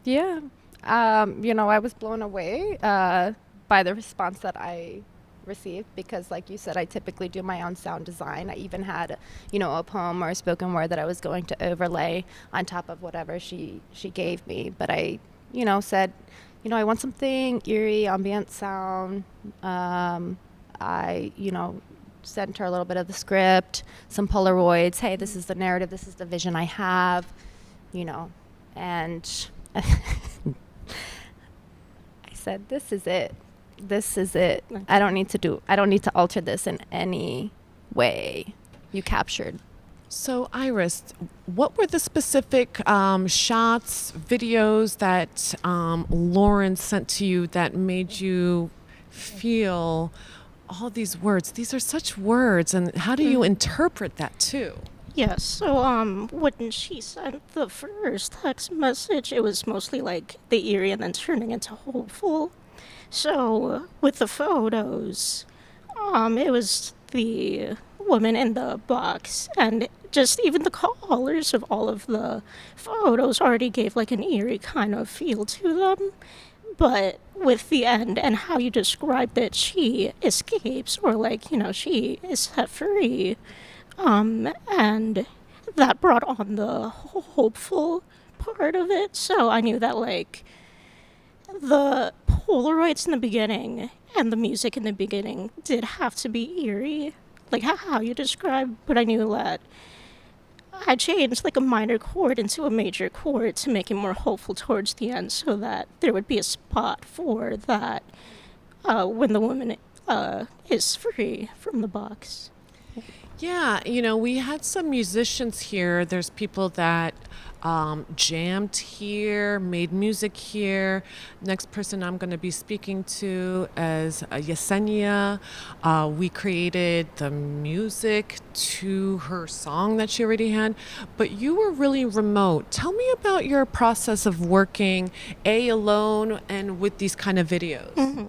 Yeah. I was blown away by the response that I received because, like you said, I typically do my own sound design. I even had, a poem or a spoken word that I was going to overlay on top of whatever she gave me. But I, said, I want something eerie, ambient sound. I, sent her a little bit of the script, some Polaroids. Hey, this is the narrative. This is the vision I have, and I said, this is it. This is it. I don't need to alter this in any way. You captured. So, Iris, what were the specific shots, videos that Lauren sent to you that made you feel all these words? These are such words, and how do you interpret that too? Yes. So, when she sent the first text message, it was mostly like the eerie and then turning into hopeful. So, with the photos, it was the woman in the box, and just even the colors of all of the photos already gave like an eerie kind of feel to them. But with the end and how you described that she escapes, or like, she is set free, and that brought on the hopeful part of it. So I knew that like the Polaroids in the beginning and the music in the beginning did have to be eerie, like how you described, but I knew that I changed like a minor chord into a major chord to make it more hopeful towards the end so that there would be a spot for that when the woman is free from the box. Yeah, you know, we had some musicians here. There's people that jammed here, made music here. Next person I'm going to be speaking to is Yesenia. We created the music to her song that she already had, but you were really remote. Tell me about your process of working alone and with these kind of videos. Mm-hmm.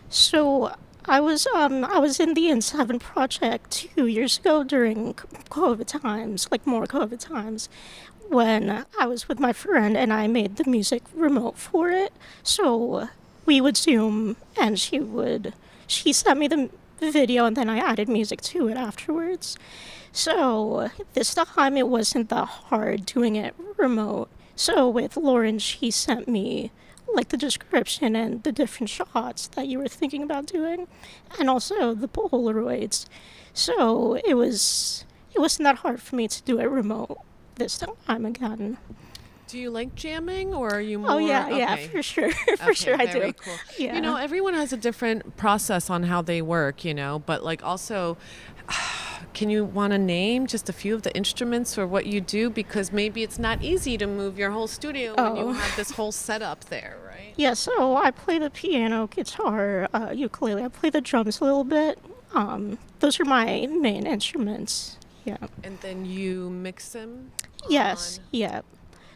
So I was in the N7 project 2 years ago during COVID times, like more COVID times, when I was with my friend and I made the music remote for it. So we would Zoom and she sent me the video and then I added music to it afterwards. So this time it wasn't that hard doing it remote. So with Lauren, she sent me like the description and the different shots that you were thinking about doing, and also the Polaroids. So it wasn't that hard for me to do it remote this time again. Do you like jamming, or are you more? Oh yeah, okay. for sure, for sure I very do. Cool. Yeah. You know, everyone has a different process on how they work, you know, but like also, can you want to name just a few of the instruments or what you do? Because maybe it's not easy to move your whole studio when you have this whole setup there, right? Yeah, so I play the piano, guitar, ukulele. I play the drums a little bit. Those are my main instruments. Yeah. And then you mix them? Yes, yeah.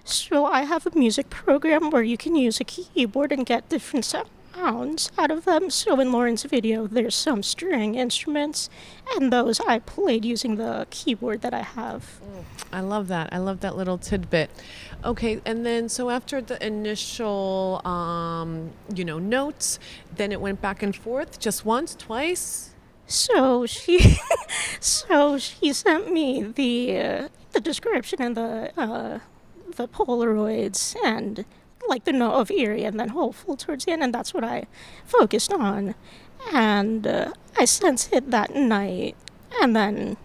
So I have a music program where you can use a keyboard and get different sounds out of them. So in Lauren's video, there's some string instruments, and those I played using the keyboard that I have. I love that. I love that little tidbit. Okay, and then so after the initial, notes, then it went back and forth just once, twice? So she sent me the description and the Polaroids and like the note of eerie and then hopeful towards the end, and that's what I focused on. And I sent it that night, and then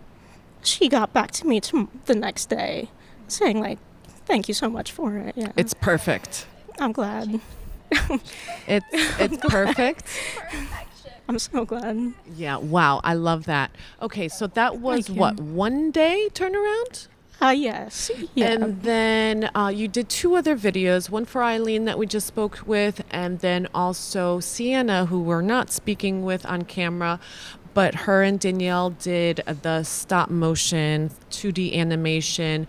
she got back to me the next day saying like, thank you so much for it. Yeah. It's perfect. I'm glad. It's perfect. I'm so glad. Yeah, wow, I love that. Okay, so that was what, 1 day turnaround? Yes. Yeah. And then you did 2 other videos, one for Eileen that we just spoke with, and then also Sienna, who we're not speaking with on camera, but her and Danielle did the stop motion 2D animation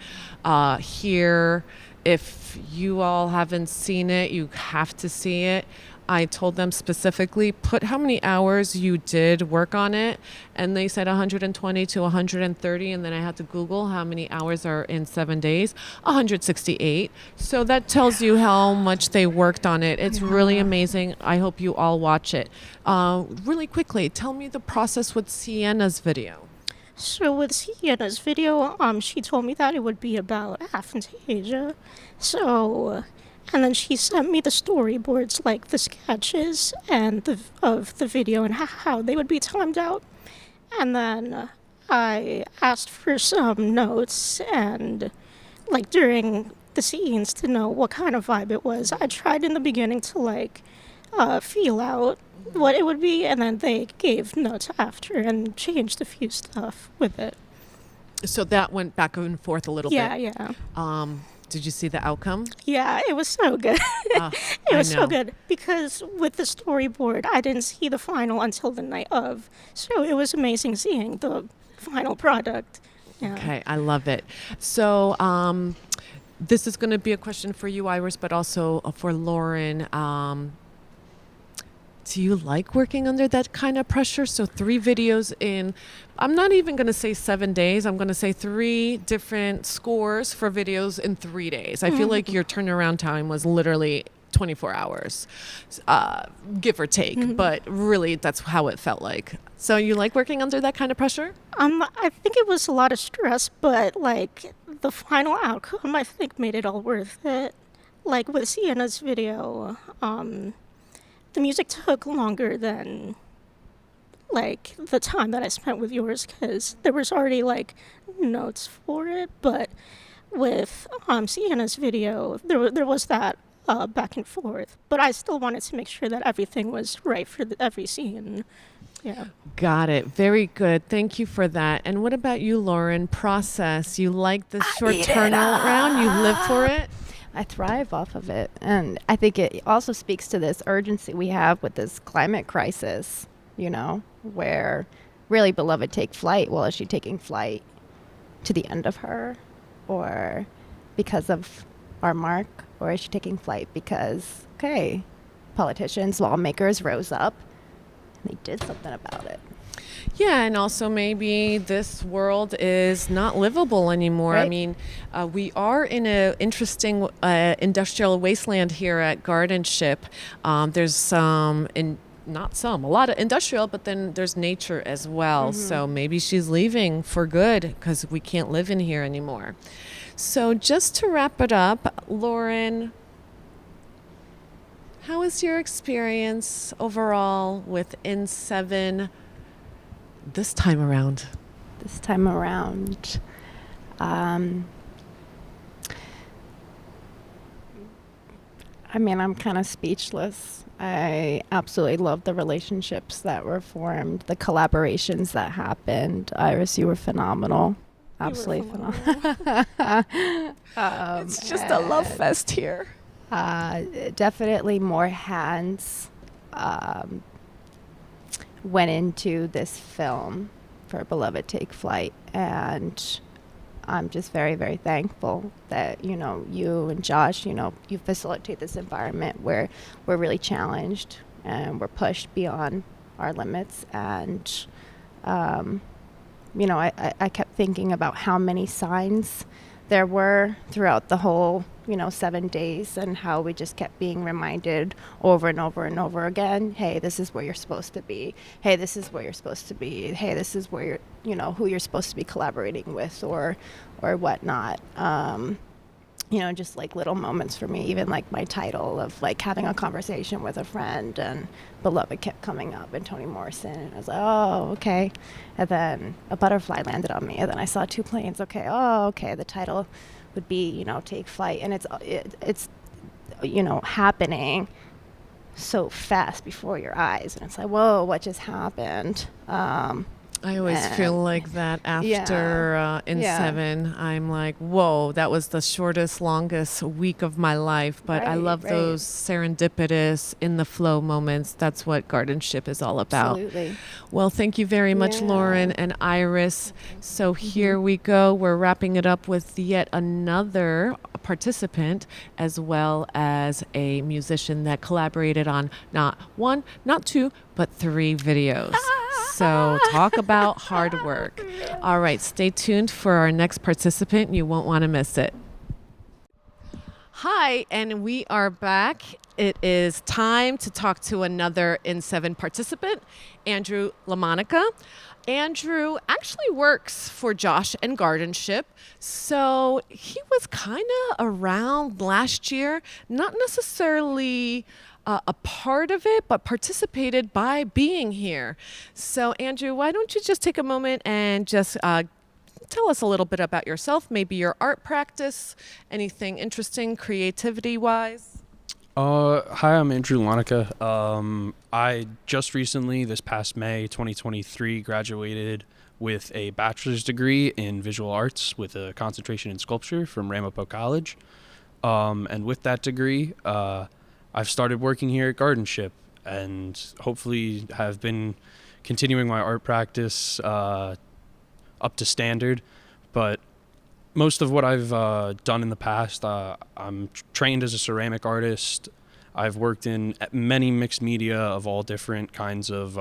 here. If you all haven't seen it, you have to see it. I told them specifically, put how many hours you did work on it. And they said 120 to 130. And then I had to Google how many hours are in 7 days. 168. So that tells you how much they worked on it. It's really amazing. I hope you all watch it. Really quickly, tell me the process with Sienna's video. So with Sienna's video, she told me that it would be about Aphantasia. So... And then she sent me the storyboards, like the sketches and of the video and how they would be timed out. And then I asked for some notes and, like, during the scenes to know what kind of vibe it was. I tried in the beginning to, feel out what it would be, and then they gave notes after and changed a few stuff with it. So that went back and forth a little bit. Yeah. Did you see the outcome? Yeah, it was so good. It was so good because with the storyboard, I didn't see the final until the night of. So it was amazing seeing the final product. Yeah. Okay, I love it. So this is going to be a question for you, Iris, but also for Lauren. Do you like working under that kind of pressure? So 3 videos in, I'm not even going to say 7 days. I'm going to say 3 different scores for videos in 3 days. I feel like your turnaround time was literally 24 hours, give or take. But really, that's how it felt like. So you like working under that kind of pressure? I think it was a lot of stress, but the final outcome, I think, made it all worth it. Like with Siena's video, the music took longer than like the time that I spent with yours, because there was already like notes for it. But with Siena's video, there was that back and forth. But I still wanted to make sure that everything was right for every scene. Yeah. Got it. Very good. Thank you for that. And what about you, Lauren? Process. You like the short turnaround? You live for it? I thrive off of it. And I think it also speaks to this urgency we have with this climate crisis, you know, where really beloved take flight. Well, is she taking flight to the end of her, or because of our mark, or is she taking flight because, okay, politicians, lawmakers rose up and they did something about it? Yeah, and also maybe this world is not livable anymore. Right. I mean, we are in an interesting industrial wasteland here at Gardenship. There's a lot of industrial, but then there's nature as well. Mm-hmm. So maybe she's leaving for good because we can't live in here anymore. So just to wrap it up, Lauren, how was your experience overall with In7 this time around? This time around, I mean, I'm kind of speechless. I absolutely love the relationships that were formed, the collaborations that happened. Iris, you were phenomenal. Absolutely phenomenal. It's just a love fest here. Definitely more hands went into this film for Beloved Take Flight, and I'm just very, very thankful that, you know, you and Josh, you know, you facilitate this environment where we're really challenged and we're pushed beyond our limits. And you know, I kept thinking about how many signs there were throughout the whole, you know, 7 days, and how we just kept being reminded over and over and over again, hey, this is where you're supposed to be. Hey, this is where you're supposed to be. Hey, this is where you're, you know, who you're supposed to be collaborating with or whatnot. You know, just like little moments for me, even like my title of like having a conversation with a friend, and Beloved kept coming up, and Toni Morrison, and I was like, oh, okay. And then a butterfly landed on me, and then I saw 2 planes. Okay, oh, okay. The title would be, you know, Take Flight, and it's you know, happening so fast before your eyes, and it's like, whoa, what just happened? I always feel like that after In7. I'm like, whoa, that was the shortest, longest week of my life. But I love those serendipitous, in the flow moments. That's what Gardenship is all about. Absolutely. Well, thank you very much, Lauren and Iris. So here we go. We're wrapping it up with yet another participant, as well as a musician that collaborated on not 1, not 2, but 3 videos. So talk about hard work. All right, stay tuned for our next participant. You won't want to miss it. Hi, and we are back. It is time to talk to another In7 participant, Andrew LaMonica. Andrew actually works for Josh and Gardenship, so he was kind of around last year, not necessarily a part of it, but participated by being here. So Andrew, why don't you just take a moment and just tell us a little bit about yourself, maybe your art practice, anything interesting creativity-wise? Hi, I'm Andrew LaMonica. I just recently, this past May 2023, graduated with a bachelor's degree in visual arts with a concentration in sculpture from Ramapo College. And with that degree, I've started working here at Gardenship, and hopefully have been continuing my art practice up to standard. But most of what I've done in the past, I'm trained as a ceramic artist. I've worked in many mixed media of all different kinds of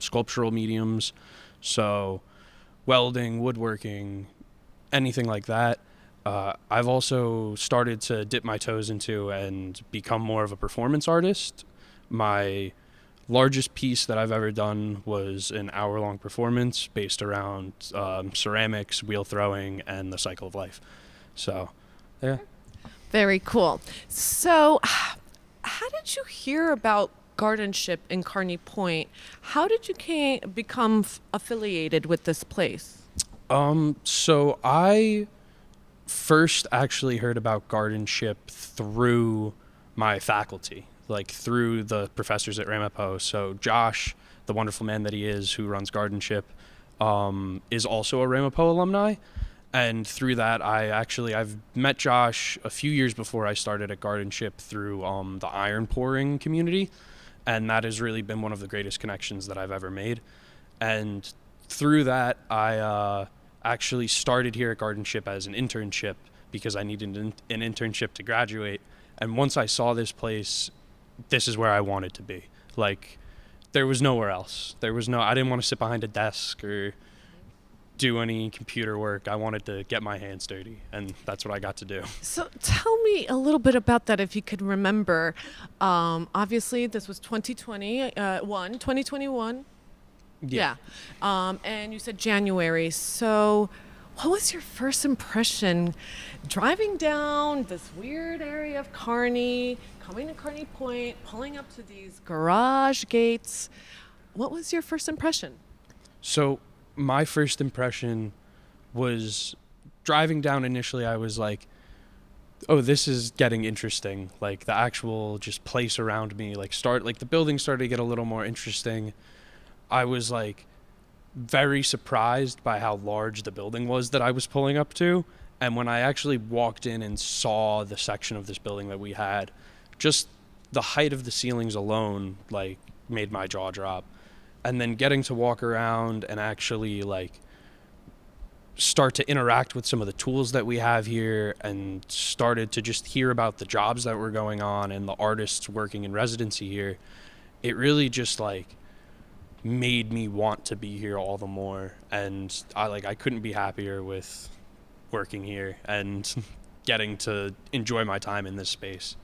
sculptural mediums, so welding, woodworking, anything like that. I've also started to dip my toes into and become more of a performance artist. My largest piece that I've ever done was an hour-long performance based around ceramics, wheel throwing, and the cycle of life. So, yeah. Very cool. So, how did you hear about gardenship in Kearney Point? How did you become affiliated with this place? So I first actually heard about gardenship through my faculty, like through the professors at Ramapo. So Josh, the wonderful man that he is, who runs gardenship, is also a Ramapo alumni. And through that, I've met Josh a few years before I started at gardenship through the iron pouring community. And that has really been one of the greatest connections that I've ever made. And through that, I actually started here at gardenship as an internship because I needed an internship to graduate. And once I saw this place, this is where I wanted to be. Like, there was nowhere else. I didn't want to sit behind a desk or do any computer work. I wanted to get my hands dirty, and that's what I got to do. So tell me a little bit about that, if you could remember. Obviously, this was 2021. Yeah. And you said January. So what was your first impression driving down this weird area of Kearney, coming to Kearney Point, pulling up to these garage gates? What was your first impression? So my first impression was driving down initially. I was like, oh, this is getting interesting. Like the actual just place around me, the building started to get a little more interesting. I was like very surprised by how large the building was that I was pulling up to. And when I actually walked in and saw the section of this building that we had, just the height of the ceilings alone, like, made my jaw drop. And then getting to walk around and actually like start to interact with some of the tools that we have here, and started to just hear about the jobs that were going on and the artists working in residency here, it really just like made me want to be here all the more. And I couldn't be happier with working here and getting to enjoy my time in this space.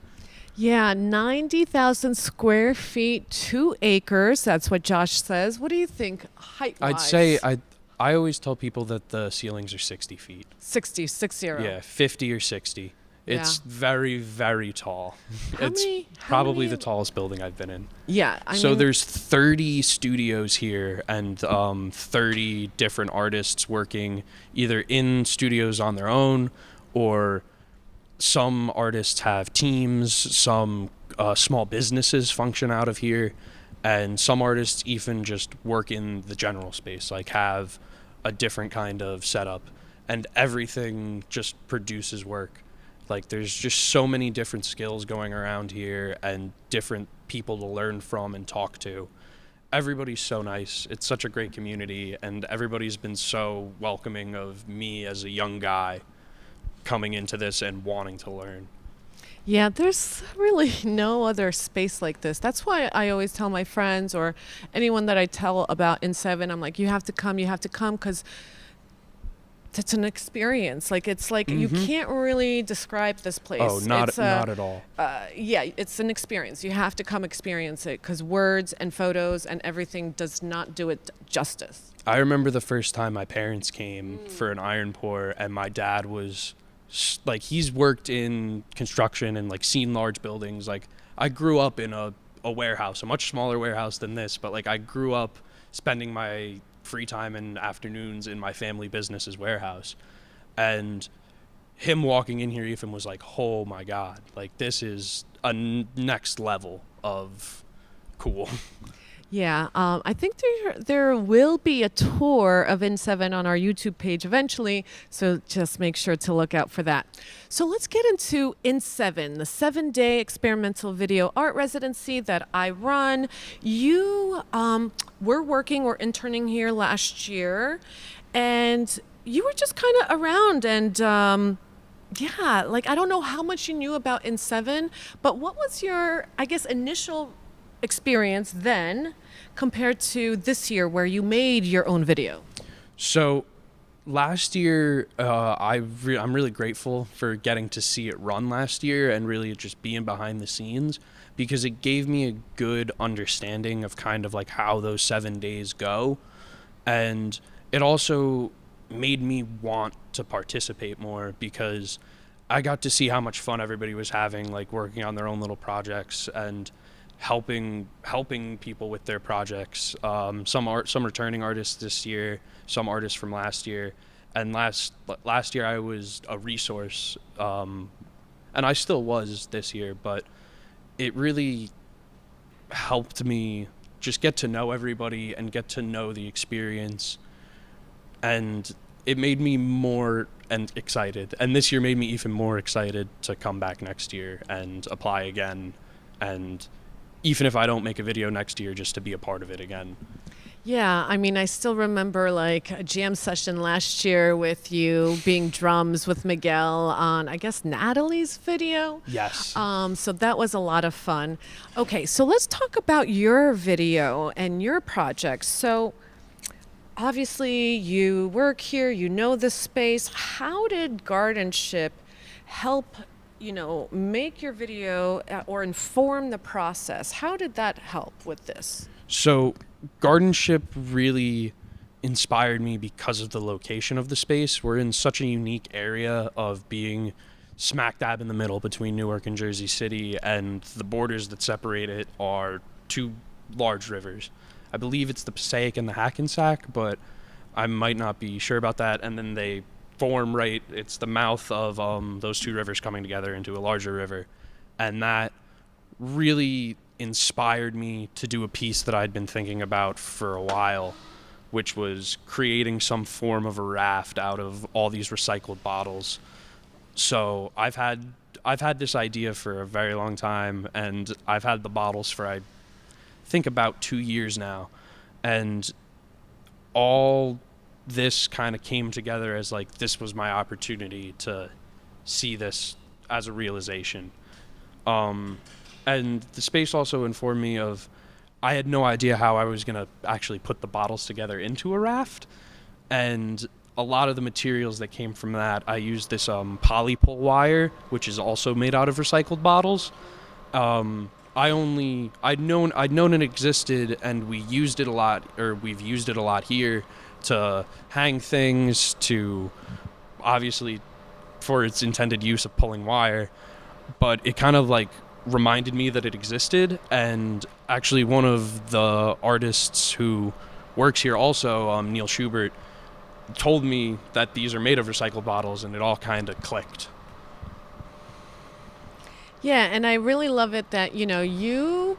Yeah, 90,000 square feet, 2 acres. That's what Josh says. What do you think height-wise? I'd say I always tell people that the ceilings are 60 feet. 60. Yeah, 50 or 60. It's very, very tall. It's probably the tallest building I've been in. Yeah. So there's 30 studios here and 30 different artists working either in studios on their own, or some artists have teams, some small businesses function out of here, and some artists even just work in the general space, like have a different kind of setup, and everything just produces work. Like there's just so many different skills going around here and different people to learn from and talk to. Everybody's so nice. It's such a great community, and everybody's been so welcoming of me as a young guy coming into this and wanting to learn. Yeah, there's really no other space like this. That's why I always tell my friends or anyone that I tell about In7, I'm like, you have to come, because it's an experience. Like, it's like you can't really describe this place. Oh, not at all. Yeah, it's an experience. You have to come experience it, because words and photos and everything does not do it justice. I remember the first time my parents came for an iron pour, and my dad was like, he's worked in construction and like seen large buildings. Like, I grew up in a warehouse, a much smaller warehouse than this, but like I grew up spending my free time and afternoons in my family business's warehouse. And him walking in here even was like, oh my God, like this is a next level of cool. Yeah, I think there will be a tour of In7 on our YouTube page eventually, so just make sure to look out for that. So let's get into In7, the 7-day experimental video art residency that I run. You were working or interning here last year, and you were just kind of around, and yeah, like I don't know how much you knew about In7, but what was your, I guess, initial experience then compared to this year where you made your own video? So last year, I'm really grateful for getting to see it run last year and really just being behind the scenes, because it gave me a good understanding of kind of like how those 7 days go. And it also made me want to participate more, because I got to see how much fun everybody was having, like working on their own little projects and helping people with their projects. Some returning artists this year, some artists from last year, and last year I was a resource, and I still was this year, but it really helped me just get to know everybody and get to know the experience, and it made me more excited. And this year made me even more excited to come back next year and apply again, and even if I don't make a video next year, just to be a part of it again. Yeah, I mean, I still remember like a jam session last year with you being drums with Miguel on, I guess, Natalie's video. Yes. So that was a lot of fun. Okay, so let's talk about your video and your project. So obviously you work here, you know the space. How did Gardenship help, make your video or inform the process? How did that help with this? So Gardenship really inspired me because of the location of the space. We're in such a unique area of being smack dab in the middle between Newark and Jersey City, and the borders that separate it are two large rivers. I believe it's the Passaic and the Hackensack, but I might not be sure about that. And then they form it's the mouth of those two rivers coming together into a larger river. And that really inspired me to do a piece that I'd been thinking about for a while, which was creating some form of a raft out of all these recycled bottles. So I've had this idea for a very long time, and I've had the bottles for I think about 2 years now, and all this kind of came together as like this was my opportunity to see this as a realization. And the space also informed me of, I had no idea how I was going to actually put the bottles together into a raft. And a lot of the materials that came from that, I used this polypole wire, which is also made out of recycled bottles. I'd known it existed, and we've used it a lot here to hang things, to obviously for its intended use of pulling wire. But it kind of like reminded me that it existed, and actually one of the artists who works here also, Neil Schubert, told me that these are made of recycled bottles, and it all kind of clicked. Yeah, and I really love it that, you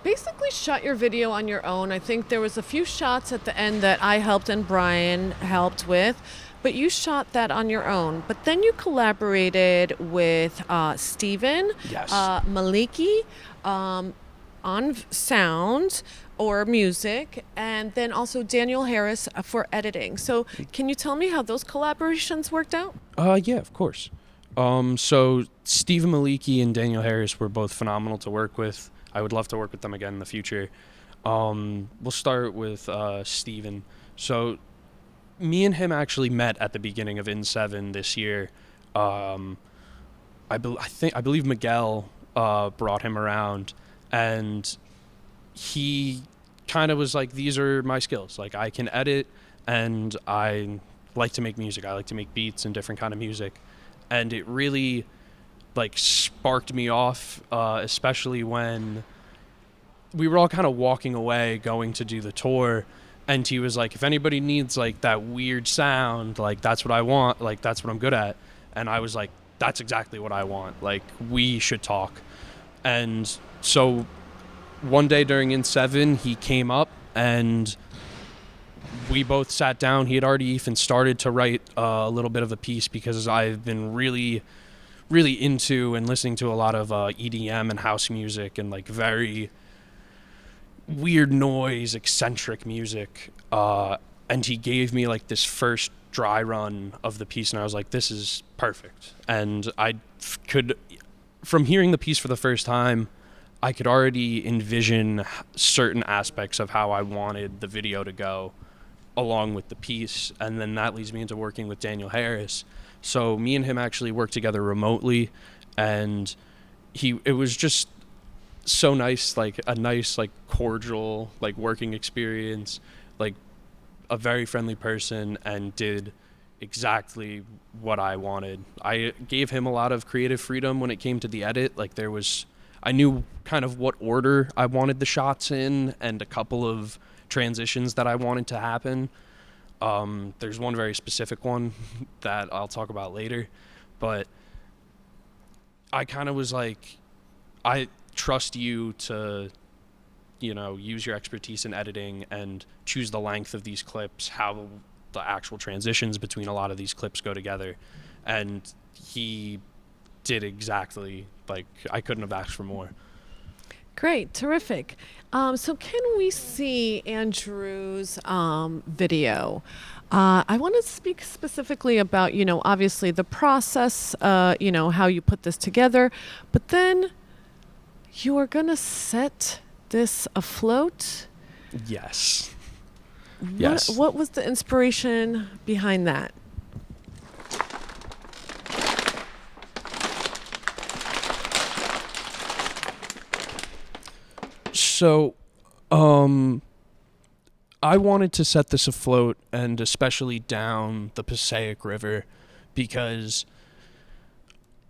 basically shot your video on your own. I think there was a few shots at the end that I helped and Brian helped with, but you shot that on your own. But then you collaborated with Stephen Yes. Maliki on sound or music, and then also Daniel Harris for editing. So can you tell me how those collaborations worked out? Yeah, of course. So Stephen Maliki and Daniel Harris were both phenomenal to work with. I would love to work with them again in the future. We'll start with Stephen. So me and him actually met at the beginning of In7 this year. I believe Miguel brought him around, and he kind of was like, these are my skills. Like, I can edit, and I like to make music. I like to make beats and different kind of music. And it really like sparked me off, especially when we were all kind of walking away going to do the tour, and he was like, if anybody needs like that weird sound, like that's what I want, like that's what I'm good at. And I was like, that's exactly what I want, like we should talk. And so one day during In7, he came up and we both sat down. He had already even started to write a little bit of a piece, because I've been really into and listening to a lot of EDM and house music and like very weird noise, eccentric music. And he gave me like this first dry run of the piece, and I was like, this is perfect. And I could, from hearing the piece for the first time, I could already envision certain aspects of how I wanted the video to go along with the piece. And then that leads me into working with Daniel Harris. So me and him actually worked together remotely, and it was just so nice, like a nice, like cordial, like working experience. Like a very friendly person and did exactly what I wanted. I gave him a lot of creative freedom when it came to the edit. Like I knew kind of what order I wanted the shots in and a couple of transitions that I wanted to happen. There's one very specific one that I'll talk about later, but I kind of was like, I trust you to, use your expertise in editing and choose the length of these clips, how the actual transitions between a lot of these clips go together. And he did exactly, like, I couldn't have asked for more. Great, terrific. So can we see Andrew's video? I want to speak specifically about, obviously the process, how you put this together, but then you are going to set this afloat. Yes. Yes. What was the inspiration behind that? So, I wanted to set this afloat, and especially down the Passaic River, because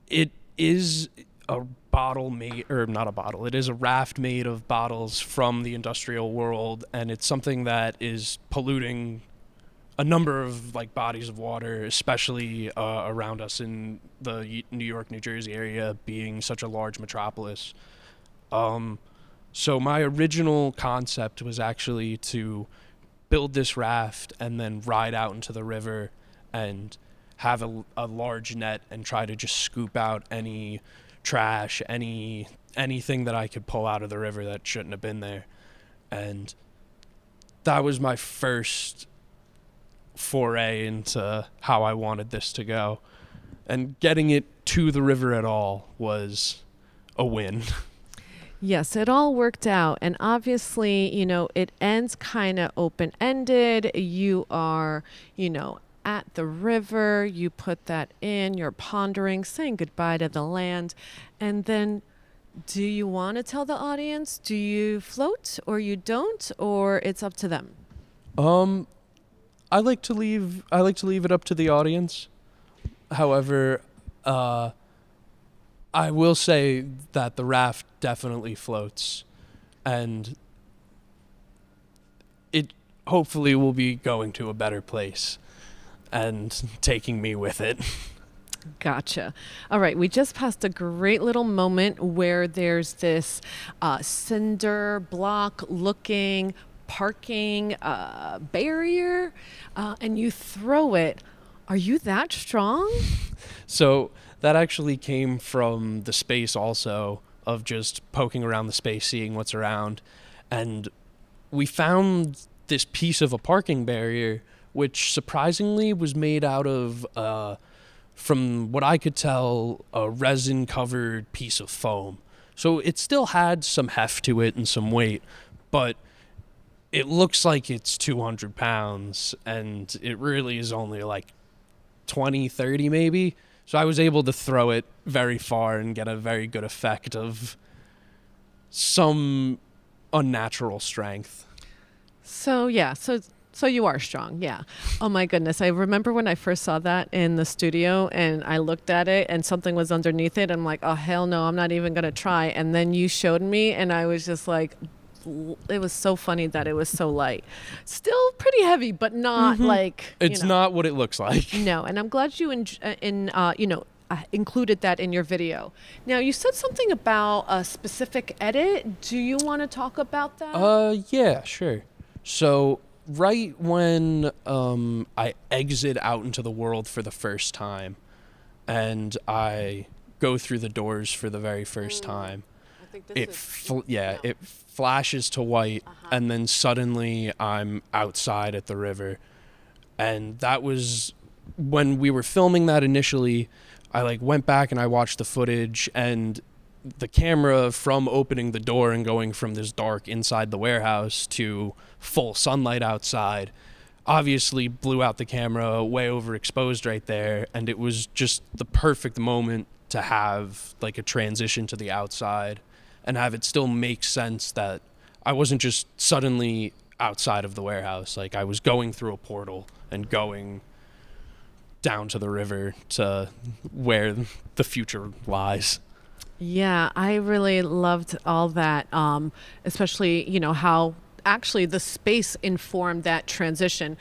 it is a it is a raft made of bottles from the industrial world, and it's something that is polluting a number of bodies of water, especially around us in the New York, New Jersey area, being such a large metropolis. So my original concept was actually to build this raft and then ride out into the river and have a large net and try to just scoop out any trash, anything that I could pull out of the river that shouldn't have been there. And that was my first foray into how I wanted this to go. And getting it to the river at all was a win. Yes, it all worked out. And obviously, it ends kind of open-ended. You are, at the river, you put that in, you're pondering, saying goodbye to the land. And then do you want to tell the audience? Do you float or you don't, or it's up to them? I like to leave it up to the audience. However, I will say that the raft definitely floats, and it hopefully will be going to a better place and taking me with it. Gotcha. All right. We just passed a great little moment where there's this cinder block looking parking barrier, and you throw it. Are you that strong? So that actually came from the space also, of just poking around the space, seeing what's around. And we found this piece of a parking barrier, which surprisingly was made out of, from what I could tell, a resin-covered piece of foam. So it still had some heft to it and some weight, but it looks like it's 200 pounds, and it really is only 20, 30 maybe. So I was able to throw it very far and get a very good effect of some unnatural strength. So yeah, so you are strong, yeah. Oh my goodness, I remember when I first saw that in the studio and I looked at it and something was underneath it. I'm like, oh hell no, I'm not even gonna try. And then you showed me and I was just like, it was so funny that it was so light. Still pretty heavy, but not It's not what it looks like. No, and I'm glad you included that in your video. Now, you said something about a specific edit. Do you want to talk about that? Yeah, sure. So right when I exit out into the world for the first time and I go through the doors for the very first time, it flashes to white, and then suddenly I'm outside at the river. And that was when we were filming that initially. I went back and I watched the footage, and the camera, from opening the door and going from this dark inside the warehouse to full sunlight outside, obviously blew out the camera, way overexposed right there. And it was just the perfect moment to have a transition to the outside and have it still make sense that I wasn't just suddenly outside of the warehouse. Like I was going through a portal and going down to the river to where the future lies. Yeah, I really loved all that, especially, how actually the space informed that transition.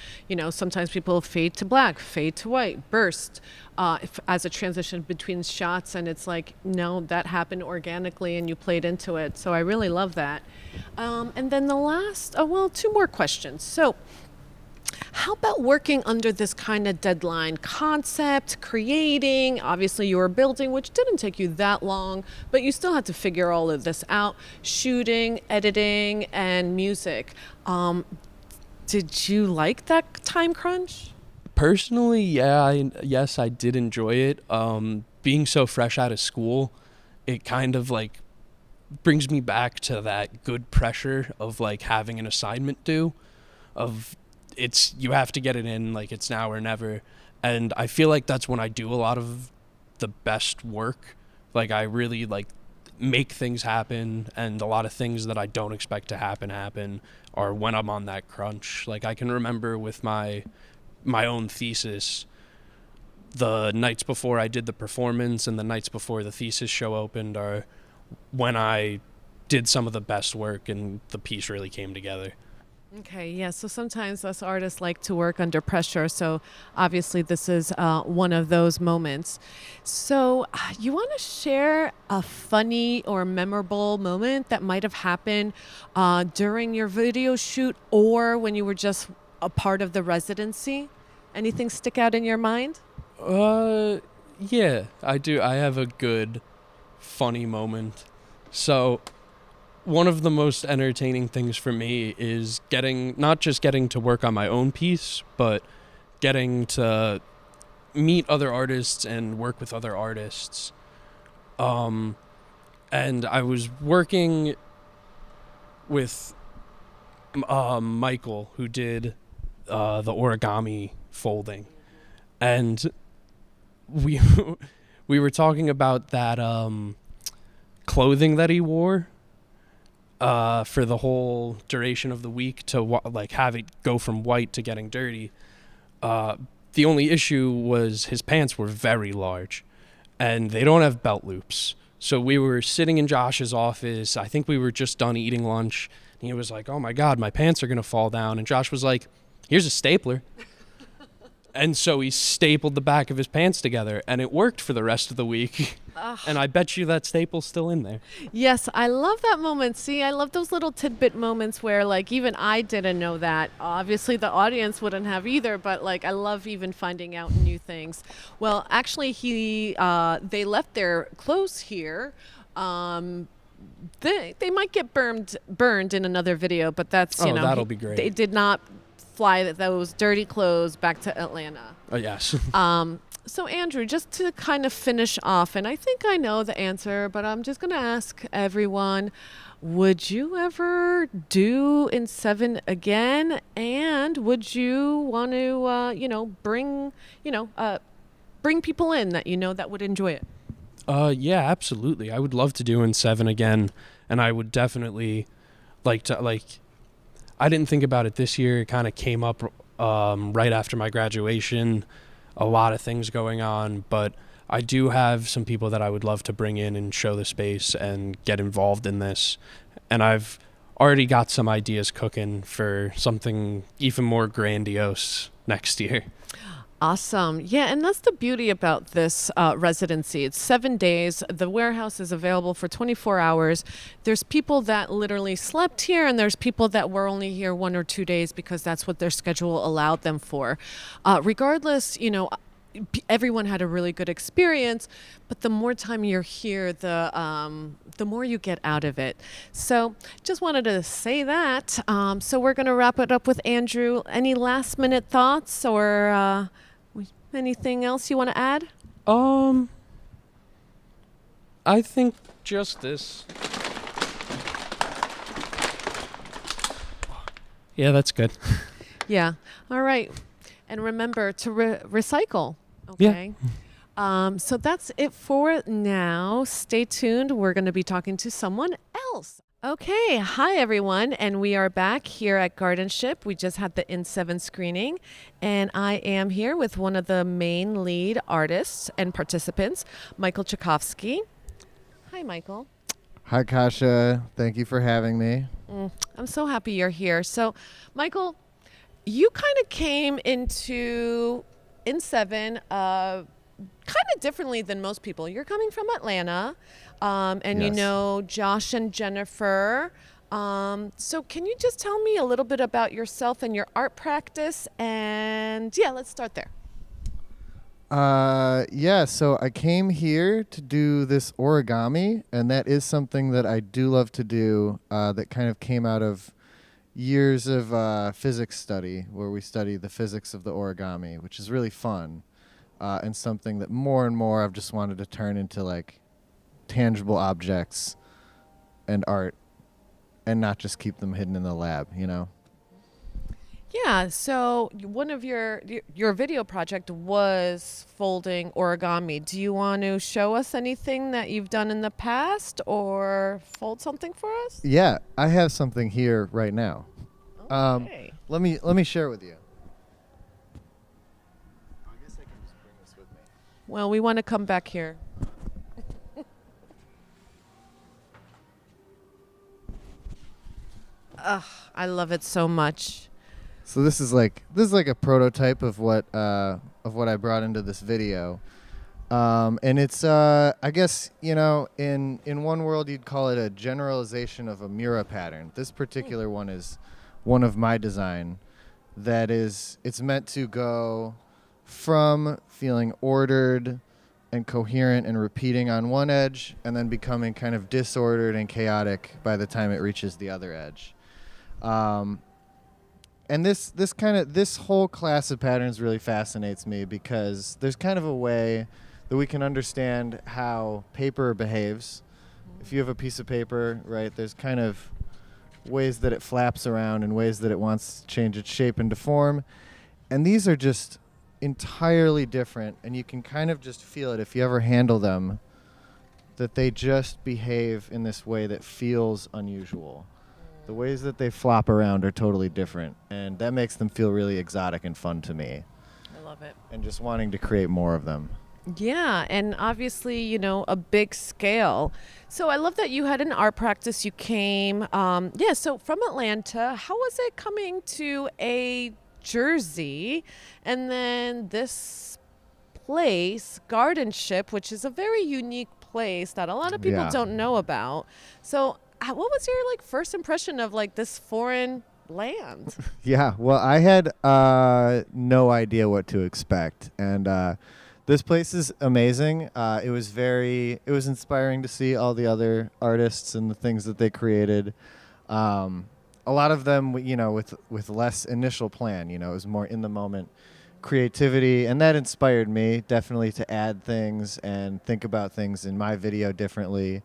Sometimes people fade to black, fade to white, burst as a transition between shots. And it's like, no, that happened organically and you played into it. So I really love that. And then the last, two more questions. So how about working under this kind of deadline? Concept, creating, obviously you were building, which didn't take you that long, but you still had to figure all of this out. Shooting, editing, and music. Did you like that time crunch? Personally, yes, I did enjoy it. Being so fresh out of school, it kind of like brings me back to that good pressure of like having an assignment due, of you have to get it in, like it's now or never. And I feel like that's when I do a lot of the best work. Like I really like make things happen, and a lot of things that I don't expect to happen are when I'm on that crunch. Like I can remember with my own thesis, the nights before I did the performance and the nights before the thesis show opened are when I did some of the best work and the piece really came together. Okay, yeah, so sometimes us artists like to work under pressure, so obviously this is one of those moments. So you want to share a funny or memorable moment that might have happened during your video shoot or when you were just a part of the residency? Anything stick out in your mind? Yeah, I do. I have a good funny moment. So one of the most entertaining things for me is not just getting to work on my own piece, but getting to meet other artists and work with other artists. And I was working with Michael, who did the origami folding, and we were talking about that clothing that he wore for the whole duration of the week to have it go from white to getting dirty. The only issue was his pants were very large and they don't have belt loops. So we were sitting in Josh's office. I think we were just done eating lunch. And he was like, "Oh my God, my pants are going to fall down." And Josh was like, "Here's a stapler." And so he stapled the back of his pants together, and it worked for the rest of the week. And I bet you that staple's still in there. Yes, I love that moment. See, I love those little tidbit moments where, like, even I didn't know that. Obviously, the audience wouldn't have either, but, like, I love even finding out new things. Well, actually, they left their clothes here. They might get burned in another video, but that's, that'll be great. They did not fly those dirty clothes back to Atlanta. Oh, yes. So, Andrew, just to kind of finish off, and I think I know the answer, but I'm just going to ask everyone, would you ever do In 7 again? And would you want to, bring people in that that would enjoy it? Yeah, absolutely. I would love to do In 7 again, and I would definitely like to, I didn't think about it this year. It kind of came up right after my graduation. A lot of things going on, but I do have some people that I would love to bring in and show the space and get involved in this. And I've already got some ideas cooking for something even more grandiose next year. Awesome. Yeah, and that's the beauty about this residency. It's 7 days. The warehouse is available for 24 hours. There's people that literally slept here, and there's people that were only here 1 or 2 days because that's what their schedule allowed them for. Regardless, everyone had a really good experience, but the more time you're here, the more you get out of it. So just wanted to say that. So we're going to wrap it up with Andrew. Any last minute thoughts or anything else you want to add? I think just this. Yeah, that's good. Yeah. All right. And remember to recycle. Okay. Yeah. So that's it for now. Stay tuned. We're going to be talking to someone else. Okay, hi everyone, and we are back here at Gardenship. We just had the In7 screening, and I am here with one of the main lead artists and participants, Michael Czajkowski. Hi, Michael. Hi, Kasia. Thank you for having me. I'm so happy you're here. So, Michael, you kind of came into In7 kind of differently than most people. You're coming from Atlanta, and you Yes. know Josh and Jennifer. So can you just tell me a little bit about yourself and your art practice? And yeah, let's start there. Yeah, so I came here to do this origami, and that is something that I do love to do, that kind of came out of years of physics study, where we study the physics of the origami, which is really fun, and something that more and more I've just wanted to turn into like tangible objects and art, and not just keep them hidden in the lab, you know? Yeah, so one of your video project was folding origami. Do you want to show us anything that you've done in the past or fold something for us? Yeah, I have something here right now. Okay. Let me share with you. I guess I can just bring this with me. Well, we want to come back here. Ugh, I love it so much. So this is like a prototype of what I brought into this video, and it's I guess, you know, in one world you'd call it a generalization of a Mura pattern. This particular one is one of my design. It's meant to go from feeling ordered and coherent and repeating on one edge, and then becoming kind of disordered and chaotic by the time it reaches the other edge. And this whole class of patterns really fascinates me, because there's kind of a way that we can understand how paper behaves. If you have a piece of paper, right, there's kind of ways that it flaps around and ways that it wants to change its shape into form. And these are just entirely different, and you can kind of just feel it if you ever handle them, that they just behave in this way that feels unusual. The ways that they flop around are totally different, and that makes them feel really exotic and fun to me. I love it. And just wanting to create more of them. Yeah, and obviously, you know, a big scale. So I love that you had an art practice. You came, so from Atlanta. How was it coming to a Jersey, and then this place, Gardenship, which is a very unique place that a lot of people don't know about. So what was your first impression of this foreign land? Yeah, well, I had no idea what to expect, and this place is amazing. It was inspiring to see all the other artists and the things that they created. A lot of them, with less initial plan. It was more in the moment creativity, and that inspired me definitely to add things and think about things in my video differently.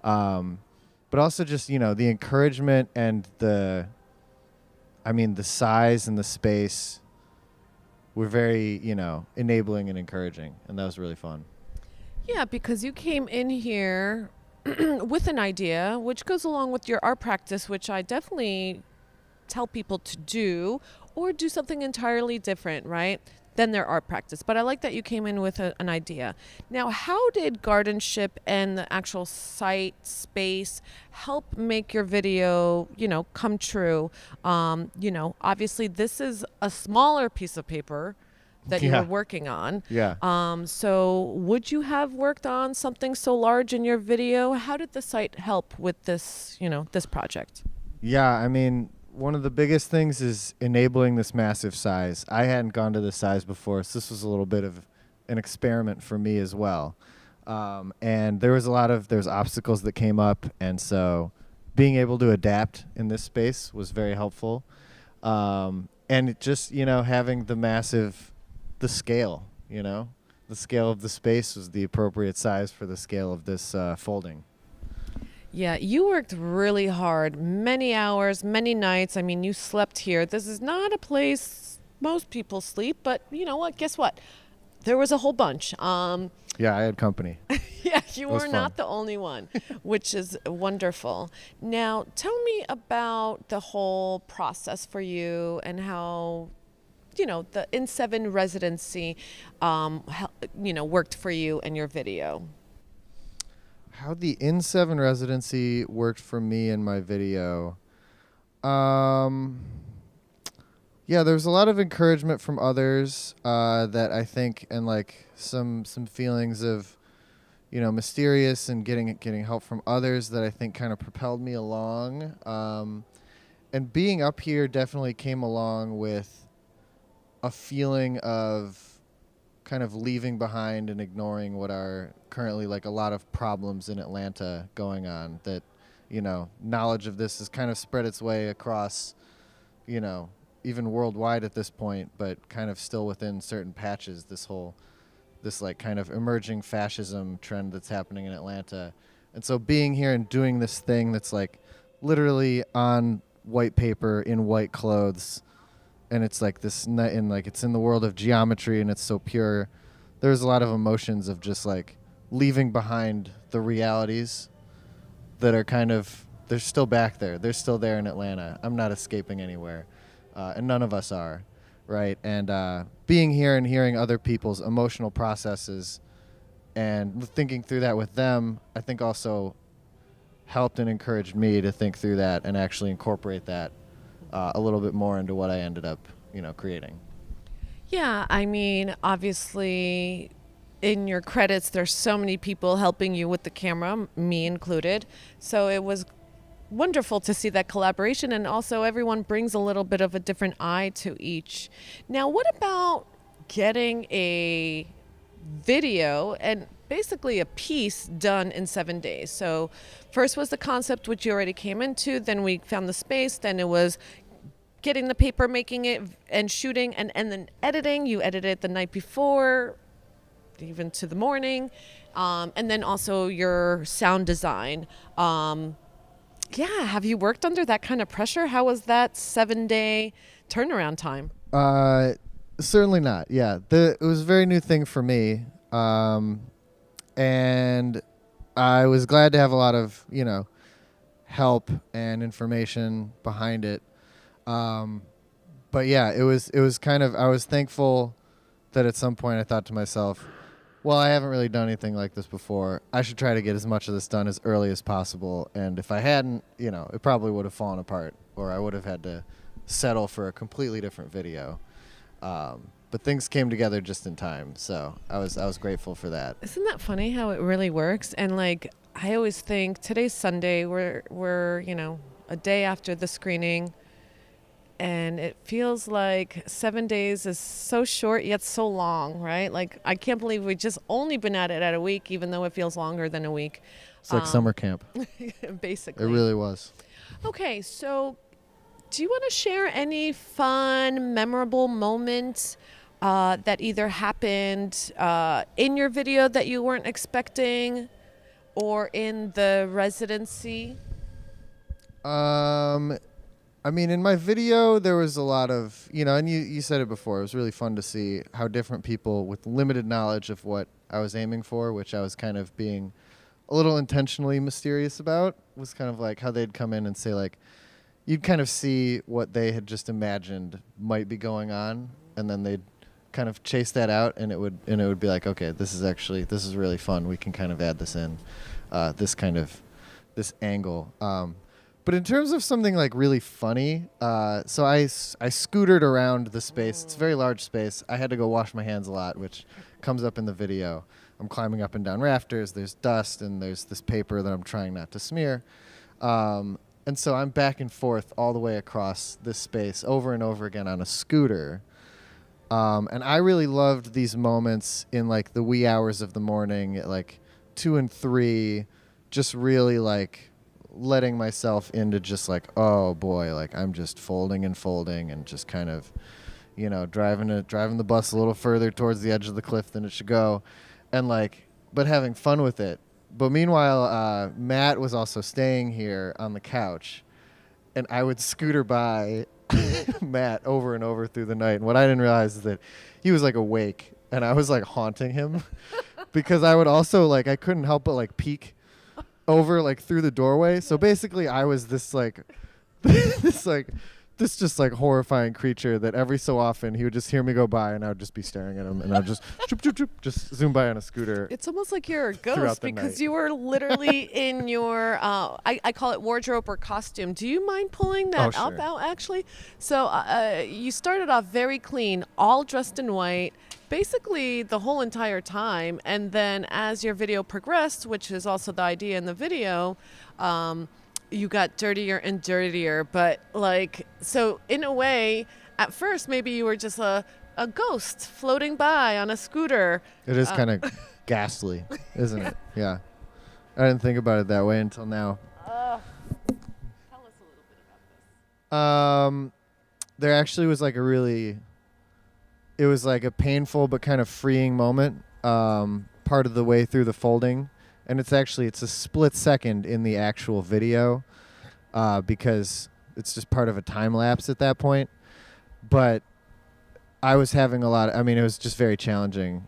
But also just, the encouragement and the size and the space were very, enabling and encouraging, and that was really fun. Yeah, because you came in here with an idea, which goes along with your art practice, which I definitely tell people to do, or do something entirely different, right, than their art practice. But I like that you came in with an idea. Now, how did Gardenship and the actual site space help make your video, come true? Obviously this is a smaller piece of paper that you were working on. Yeah. So would you have worked on something so large in your video? How did the site help with this, this project? Yeah, one of the biggest things is enabling this massive size. I hadn't gone to this size before, so this was a little bit of an experiment for me as well. And there was obstacles that came up, and so being able to adapt in this space was very helpful. And it just, having the scale, the scale of the space was the appropriate size for the scale of this folding. Yeah, you worked really hard, many hours, many nights. You slept here. This is not a place most people sleep, but you know what? Guess what? there was a whole bunch. Yeah, I had company. Yeah, you was were fun. not the only one, which is wonderful. Now, tell me about the whole process for you and how, the In7 residency, worked for you and your video. How the In7 residency worked for me in my video. Yeah, there's a lot of encouragement from others that I think, and like some feelings of, mysterious and getting help from others that I think kind of propelled me along. And being up here definitely came along with a feeling of kind of leaving behind and ignoring what are currently like a lot of problems in Atlanta going on, that, knowledge of this has kind of spread its way across, even worldwide at this point, but kind of still within certain patches, this like kind of emerging fascism trend that's happening in Atlanta. And so being here and doing this thing that's like literally on white paper in white clothes, and it's like this, and like it's in the world of geometry and it's so pure. There's a lot of emotions of just like leaving behind the realities that are kind of, they're still back there. They're still there in Atlanta. I'm not escaping anywhere. And none of us are, right? And being here and hearing other people's emotional processes and thinking through that with them, I think also helped and encouraged me to think through that and actually incorporate that a little bit more into what I ended up, creating. Yeah, I mean, obviously, in your credits, there's so many people helping you with the camera, me included. So it was wonderful to see that collaboration, and also everyone brings a little bit of a different eye to each. Now, what about getting a video and basically a piece done in 7 days? So first was the concept, which you already came into, then we found the space, then it was getting the paper, making it, and shooting, and then editing. You edited it the night before, even to the morning, and then also your sound design. Yeah, have you worked under that kind of pressure? How was that 7-day turnaround time? Certainly not. Yeah, it was a very new thing for me, and I was glad to have a lot of help and information behind it. But yeah, it was kind of, I was thankful that at some point I thought to myself, well, I haven't really done anything like this before. I should try to get as much of this done as early as possible. And if I hadn't, it probably would have fallen apart, or I would have had to settle for a completely different video. But things came together just in time, so I was grateful for that. Isn't that funny how it really works? And like, I always think today's Sunday, we're a day after the screening, and it feels like 7 days is so short yet so long, right? Like, I can't believe we've just only been at it a week, even though it feels longer than a week. It's like summer camp. Basically. It really was. Okay, so do you want to share any fun, memorable moments that either happened in your video that you weren't expecting, or in the residency? I mean, in my video, there was a lot of, and you said it before, it was really fun to see how different people with limited knowledge of what I was aiming for, which I was kind of being a little intentionally mysterious about, was kind of like how they'd come in and say, like, you'd kind of see what they had just imagined might be going on, and then they'd kind of chase that out, and it would be like, okay, this is really fun. We can kind of add this in, this angle. But in terms of something like really funny, so I scootered around the space. It's a very large space. I had to go wash my hands a lot, which comes up in the video. I'm climbing up and down rafters. There's dust, and there's this paper that I'm trying not to smear. And so I'm back and forth all the way across this space over and over again on a scooter. And I really loved these moments in like the wee hours of the morning at like 2 and 3, just really like letting myself into just like, oh boy, like I'm just folding and just kind of, driving the bus a little further towards the edge of the cliff than it should go, and like, but having fun with it. But meanwhile, Matt was also staying here on the couch, and I would scooter by Matt over and over through the night. And what I didn't realize is that he was like awake and I was like haunting him because I would also like I couldn't help but like peek over like through the doorway. So basically, I was this like this just like horrifying creature that every so often he would just hear me go by and I would just be staring at him and I'd just just zoom by on a scooter. It's almost like you're a throughout ghost the because night. you were literally in your, I call it wardrobe or costume. Do you mind pulling that up sure. out actually? So you started off very clean, all dressed in white, basically the whole entire time. And then as your video progressed, which is also the idea in the video, you got dirtier and dirtier. But like, so in a way, at first, maybe you were just a ghost floating by on a scooter. It is kind of ghastly, isn't it? Yeah. I didn't think about it that way until now. Tell us a little bit about this. There actually was like it was like a painful but kind of freeing moment part of the way through the folding. And it's a split second in the actual video because it's just part of a time lapse at that point. But I was having it was just very challenging.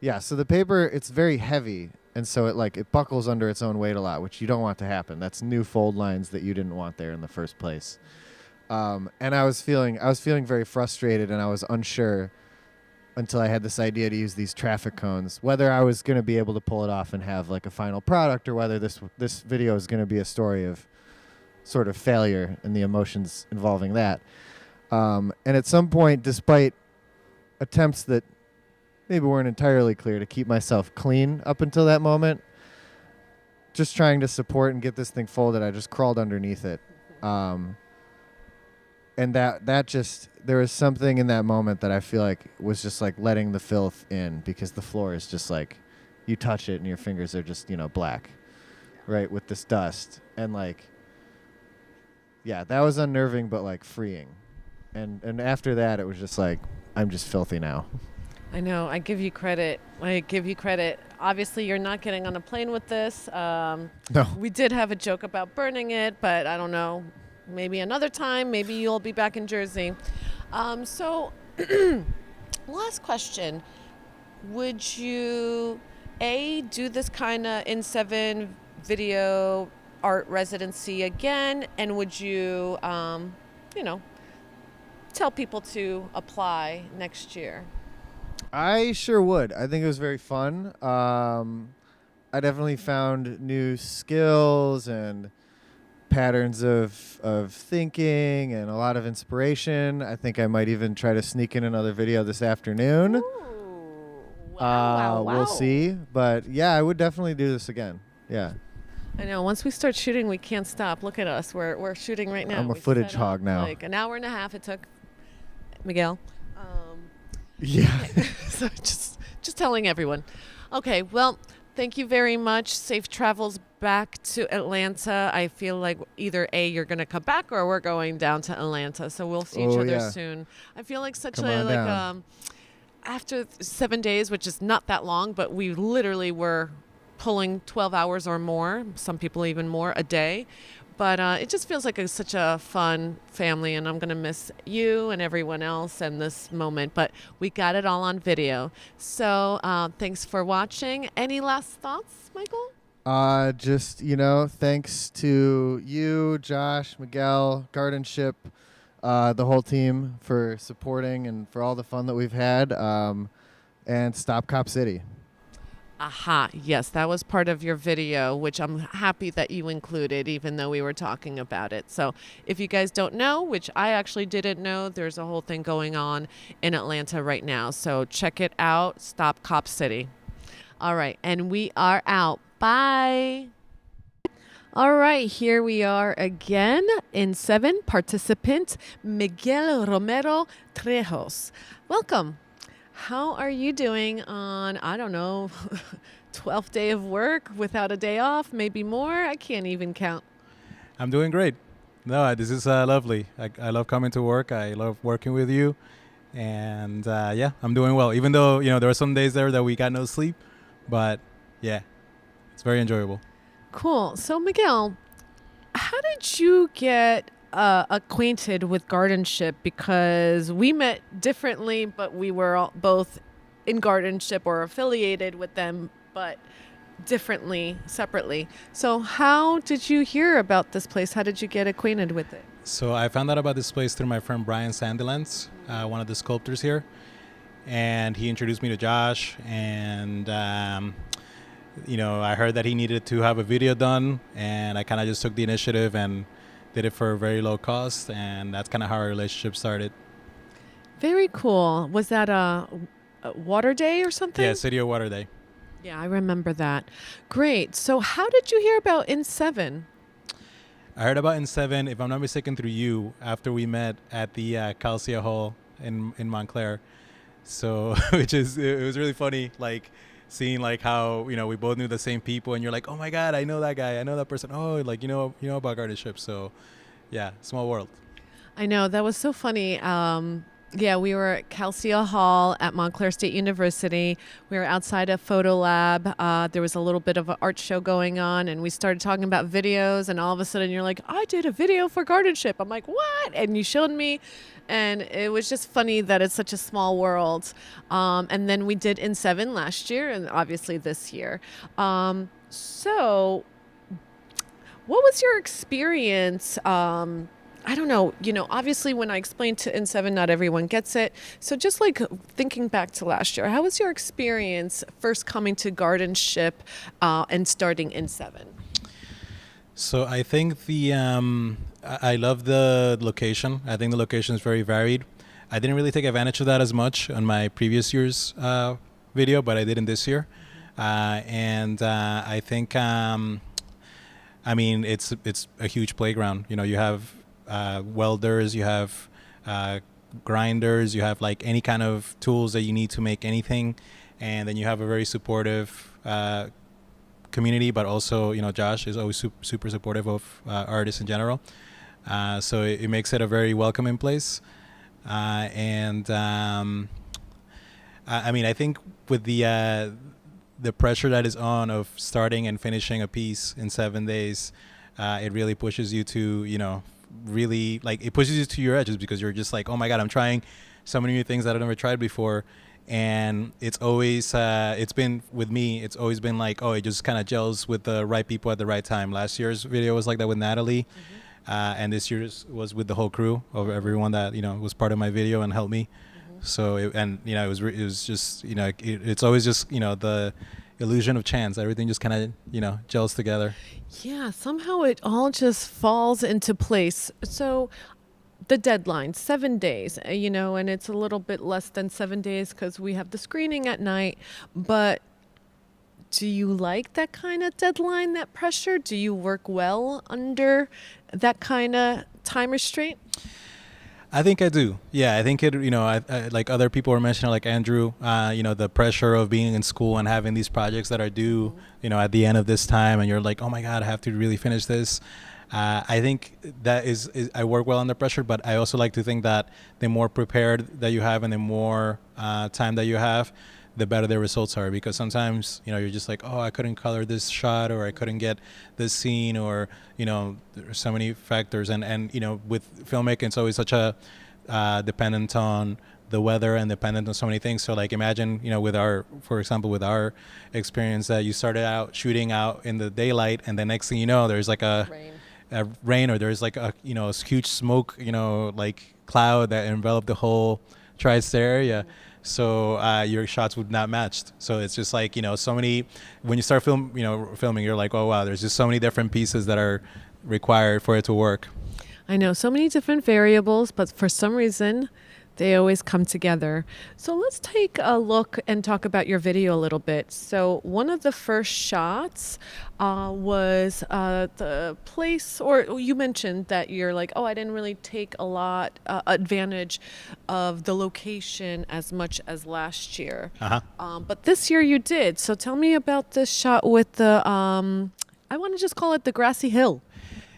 Yeah, so the paper, it's very heavy. And so it buckles under its own weight a lot, which you don't want to happen. That's new fold lines that you didn't want there in the first place. And I was feeling very frustrated and I was unsure until I had this idea to use these traffic cones, whether I was going to be able to pull it off and have like a final product, or whether this video is going to be a story of sort of failure and the emotions involving that. And at some point, despite attempts that maybe weren't entirely clear to keep myself clean up until that moment, just trying to support and get this thing folded, I just crawled underneath it. And that just, there was something in that moment that I feel like was just like letting the filth in, because the floor is just like, you touch it and your fingers are just, black, right, with this dust. And like, yeah, that was unnerving, but like freeing. And after that, it was just like, I'm just filthy now. I know. I give you credit. Obviously, you're not getting on a plane with this. No. We did have a joke about burning it, but I don't know. Maybe another time. Maybe you'll be back in Jersey. So, last question. Would you, do this kind of in-7 video art residency again? And would you, tell people to apply next year? I sure would. I think it was very fun. I definitely found new skills and patterns of thinking and a lot of inspiration. I think I might even try to sneak in another video this afternoon. Ooh. Wow. We'll see. But yeah, I would definitely do this again. Yeah. I know. Once we start shooting, we can't stop. Look at us. We're shooting right now. I'm a We footage set up hog now. Like an hour and a half it took, Miguel. Yeah. So just telling everyone. Okay, well, thank you very much. Safe travels back to Atlanta. I feel like either you're going to come back or we're going down to Atlanta. So we'll see each other soon. I feel like after 7 days, which is not that long, but we literally were pulling 12 hours or more, some people even more a day. But it just feels like such a fun family, and I'm going to miss you and everyone else and this moment. But we got it all on video. So thanks for watching. Any last thoughts, Michael? Just, thanks to you, Josh, Miguel, Gardenship, the whole team for supporting and for all the fun that we've had. And Stop Cop City. Aha, yes, that was part of your video, which I'm happy that you included, even though we were talking about it. So if you guys don't know, which I actually didn't know, there's a whole thing going on in Atlanta right now. So check it out, Stop Cop City. All right, and we are out. Bye. All right, here we are again in 7, participant Miguel Romero-Trejos. Welcome. How are you doing on, 12th day of work without a day off, maybe more? I can't even count. I'm doing great. No, this is lovely. I love coming to work. I love working with you. And I'm doing well. Even though, there are some days there that we got no sleep. But yeah, it's very enjoyable. Cool. So Miguel, how did you get acquainted with Gardenship? Because we met differently, but we were both in guardianship or affiliated with them, but differently, separately. So how did you hear about this place? How did you get acquainted with it? So I found out about this place through my friend Brian Sandilands, one of the sculptors here. And he introduced me to Josh. And, I heard that he needed to have a video done. And I kind of just took the initiative and did it for a very low cost. And that's kind of how our relationship started. Very cool. Was that a Water Day or something? Yeah, City of Water Day. Yeah, I remember that. Great. So how did you hear about In7? I heard about In7, if I'm not mistaken, through you after we met at the Calcia Hall in Montclair. So, it was really funny, like seeing like how, we both knew the same people and you're like, oh my God, I know that guy. I know that person. Oh, like, you know about guardianship. So yeah, small world. I know, that was so funny. Yeah, we were at Calcia Hall at Montclair State University. We were outside a photo lab. There was a little bit of an art show going on, and we started talking about videos, and all of a sudden you're like, I did a video for guardianship. I'm like, what? And you showed me, and it was just funny that it's such a small world. And then we did In7 last year, and obviously this year. So what was your experience? I don't know, obviously when I explained to In7, not everyone gets it. So just like thinking back to last year, how was your experience first coming to guardianship and starting In7? So I think I love the location. I think the location is very varied. I didn't really take advantage of that as much on my previous year's video, but I did in this year. I think, it's a huge playground. You have welders, you have grinders, you have like any kind of tools that you need to make anything, and then you have a very supportive community, but also Josh is always super supportive of artists in general, so it makes it a very welcoming place. I think with the pressure that is on of starting and finishing a piece in 7 days, it really pushes you to really, like, it pushes you to your edges, because you're just like, oh my God, I'm trying so many new things that I've never tried before. And it's always it's been with me, it's always been like, oh, it just kind of gels with the right people at the right time. Last year's video was like that with Natalie, and this year's was with the whole crew of everyone that was part of my video and helped me. So it was just it's always just the illusion of chance. Everything just kind of gels together. Yeah, somehow it all just falls into place. So the deadline, 7 days, and it's a little bit less than 7 days because we have the screening at night. But do you like that kind of deadline, that pressure? Do you work well under that kind of time restraint? I think I do. Yeah, I think it, I like other people were mentioning, like Andrew, the pressure of being in school and having these projects that are due, at the end of this time, and you're like, oh my God, I have to really finish this. I think that is I work well under pressure, but I also like to think that the more prepared that you have and the more time that you have, the better the results are, because sometimes you're just like, oh, I couldn't color this shot, or I couldn't get this scene, or there's so many factors, and with filmmaking it's always such a dependent on the weather and dependent on so many things. So like imagine for example with our experience, that you started out shooting out in the daylight, and the next thing you know there's like a rain, or there's like a huge smoke like cloud that enveloped the whole tri-state area. So your shots would not match. So it's just like, so many, when you start filming, you're like, oh, wow, there's just so many different pieces that are required for it to work. I know, so many different variables, but for some reason, they always come together. So let's take a look and talk about your video a little bit. So one of the first shots was the place, or you mentioned that you're like, oh, I didn't really take a lot advantage of the location as much as last year. But this year you did. So tell me about this shot with the, I want to just call it the grassy hill.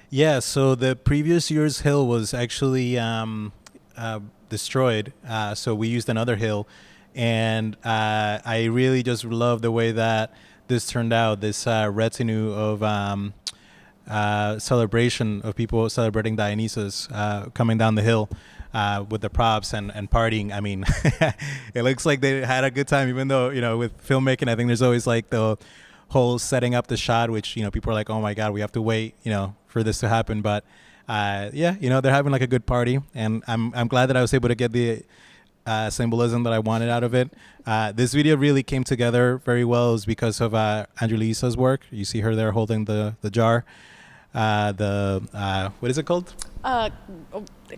Yeah, so the previous year's hill was actually destroyed, so we used another hill, and I really just love the way that this turned out, this retinue of celebration of people celebrating Dionysus coming down the hill. with the props and partying. I mean, it looks like they had a good time, even though, with filmmaking, I think there's always like the whole setting up the shot, which, people are like, oh my God, we have to wait, for this to happen. But they're having like a good party, and I'm glad that I was able to get the symbolism that I wanted out of it. This video really came together very well is because of Andrelisa's work. You see her there holding the jar. What is it called?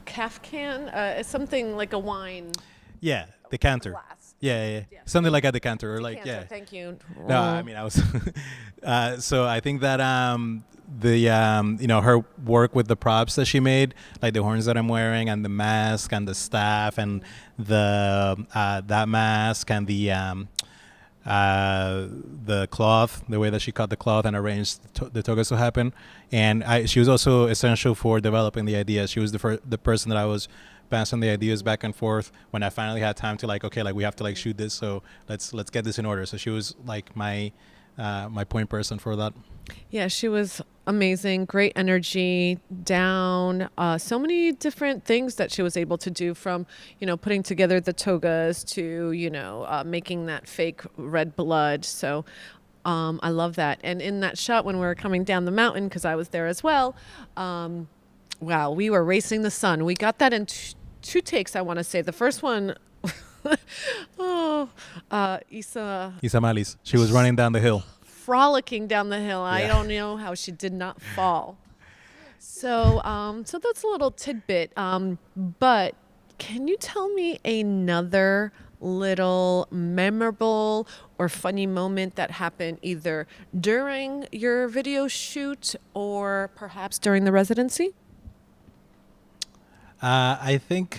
Calf can. It's something like a wine. Yeah, decanter. Yeah. Something like a decanter or like Decanter, thank you. No, I mean I was. So I think that her work with the props that she made, like the horns that I'm wearing and the mask and the staff and the that mask and the cloth, the way that she cut the cloth and arranged the togas to happen. And she was also essential for developing the ideas. She was the person that I was bouncing the ideas back and forth when I finally had time to we have to shoot this, so let's get this in order. So she was like my point person for that. Yeah, she was amazing, great energy, down, so many different things that she was able to do, from, putting together the togas to, making that fake red blood. So I love that. And in that shot when we were coming down the mountain, because I was there as well, wow, we were racing the sun. We got that in two takes, I want to say. The first one, Ysamalis. She was running down the hill. Frolicking down the hill. Yeah. I don't know how she did not fall. So that's a little tidbit. But can you tell me another little memorable or funny moment that happened either during your video shoot or perhaps during the residency? I think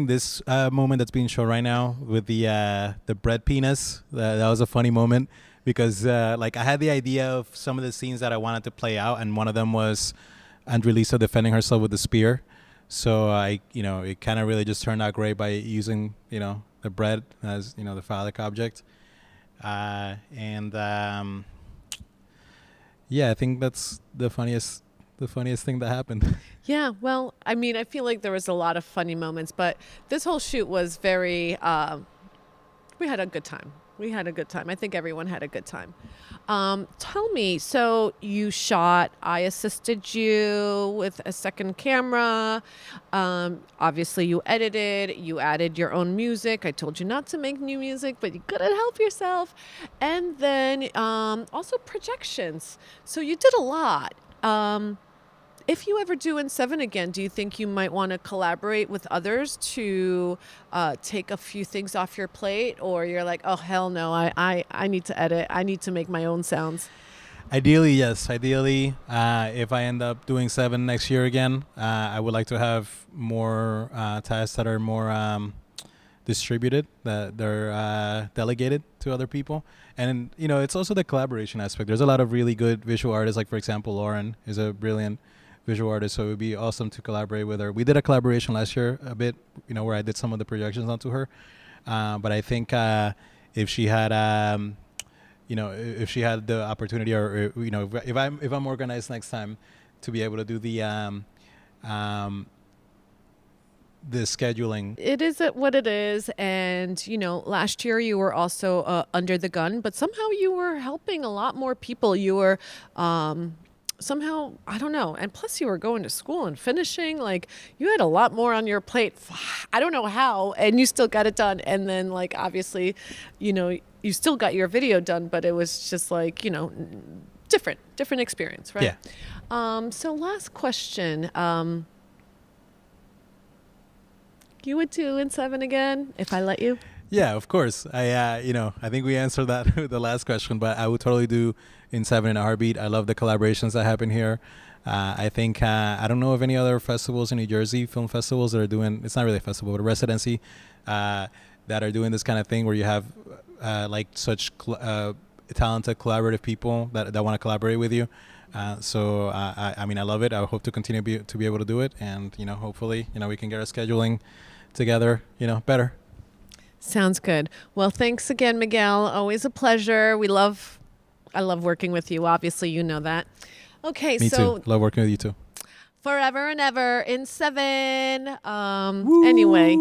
this moment that's being shown right now with the bread penis, that was a funny moment because I had the idea of some of the scenes that I wanted to play out, and one of them was Andrelisa defending herself with the spear. So it kind of really just turned out great by using the bread as the phallic object, I think that's the funniest thing that happened. Yeah, well, I mean, I feel like there was a lot of funny moments, but this whole shoot was very, we had a good time. I think everyone had a good time. Tell me, so you shot, I assisted you with a second camera. Obviously you edited, you added your own music. I told you not to make new music, but you couldn't help yourself. And then also projections. So you did a lot. If you ever do In7 again, do you think you might want to collaborate with others to take a few things off your plate? Or you're like, oh, hell no, I need to edit. I need to make my own sounds. Ideally, yes. Ideally, if I end up doing 7 next year again, I would like to have more tasks that are more distributed, that they're delegated to other people. And, it's also the collaboration aspect. There's a lot of really good visual artists. Like, for example, Lauren is a brilliant visual artist, so it would be awesome to collaborate with her. We did a collaboration last year a bit, where I did some of the projections onto her. But I think if she had, if she had the opportunity, or if I'm organized next time, to be able to do the scheduling. It is what it is. And, last year you were also under the gun, but somehow you were helping a lot more people. You were somehow, I don't know. And plus you were going to school and finishing, like you had a lot more on your plate. I don't know how, and you still got it done. And then obviously, you still got your video done, but it was just different experience, right? Yeah. So last question, you would do In7 again if I let you? Yeah, of course. I think we answered that with the last question, but I would totally do In7 in a heartbeat. I love the collaborations that happen here. I think, I don't know of any other festivals in New Jersey, film festivals that are doing, it's not really a festival, but a residency, that are doing this kind of thing where you have such talented collaborative people that want to collaborate with you. So I love it. I hope to continue to be able to do it. And, hopefully, we can get our scheduling together, better. Sounds good. Well, thanks again, Miguel. Always a pleasure. I love working with you. Obviously, you know that. Okay, Me too. Love working with you too. forever and ever in 7. Anyway,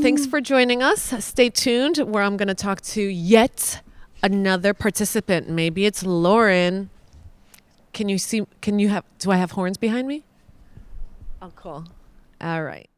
thanks for joining us. Stay tuned where I'm going to talk to yet another participant. Maybe it's Lauren. Do I have horns behind me? Oh, cool. All right.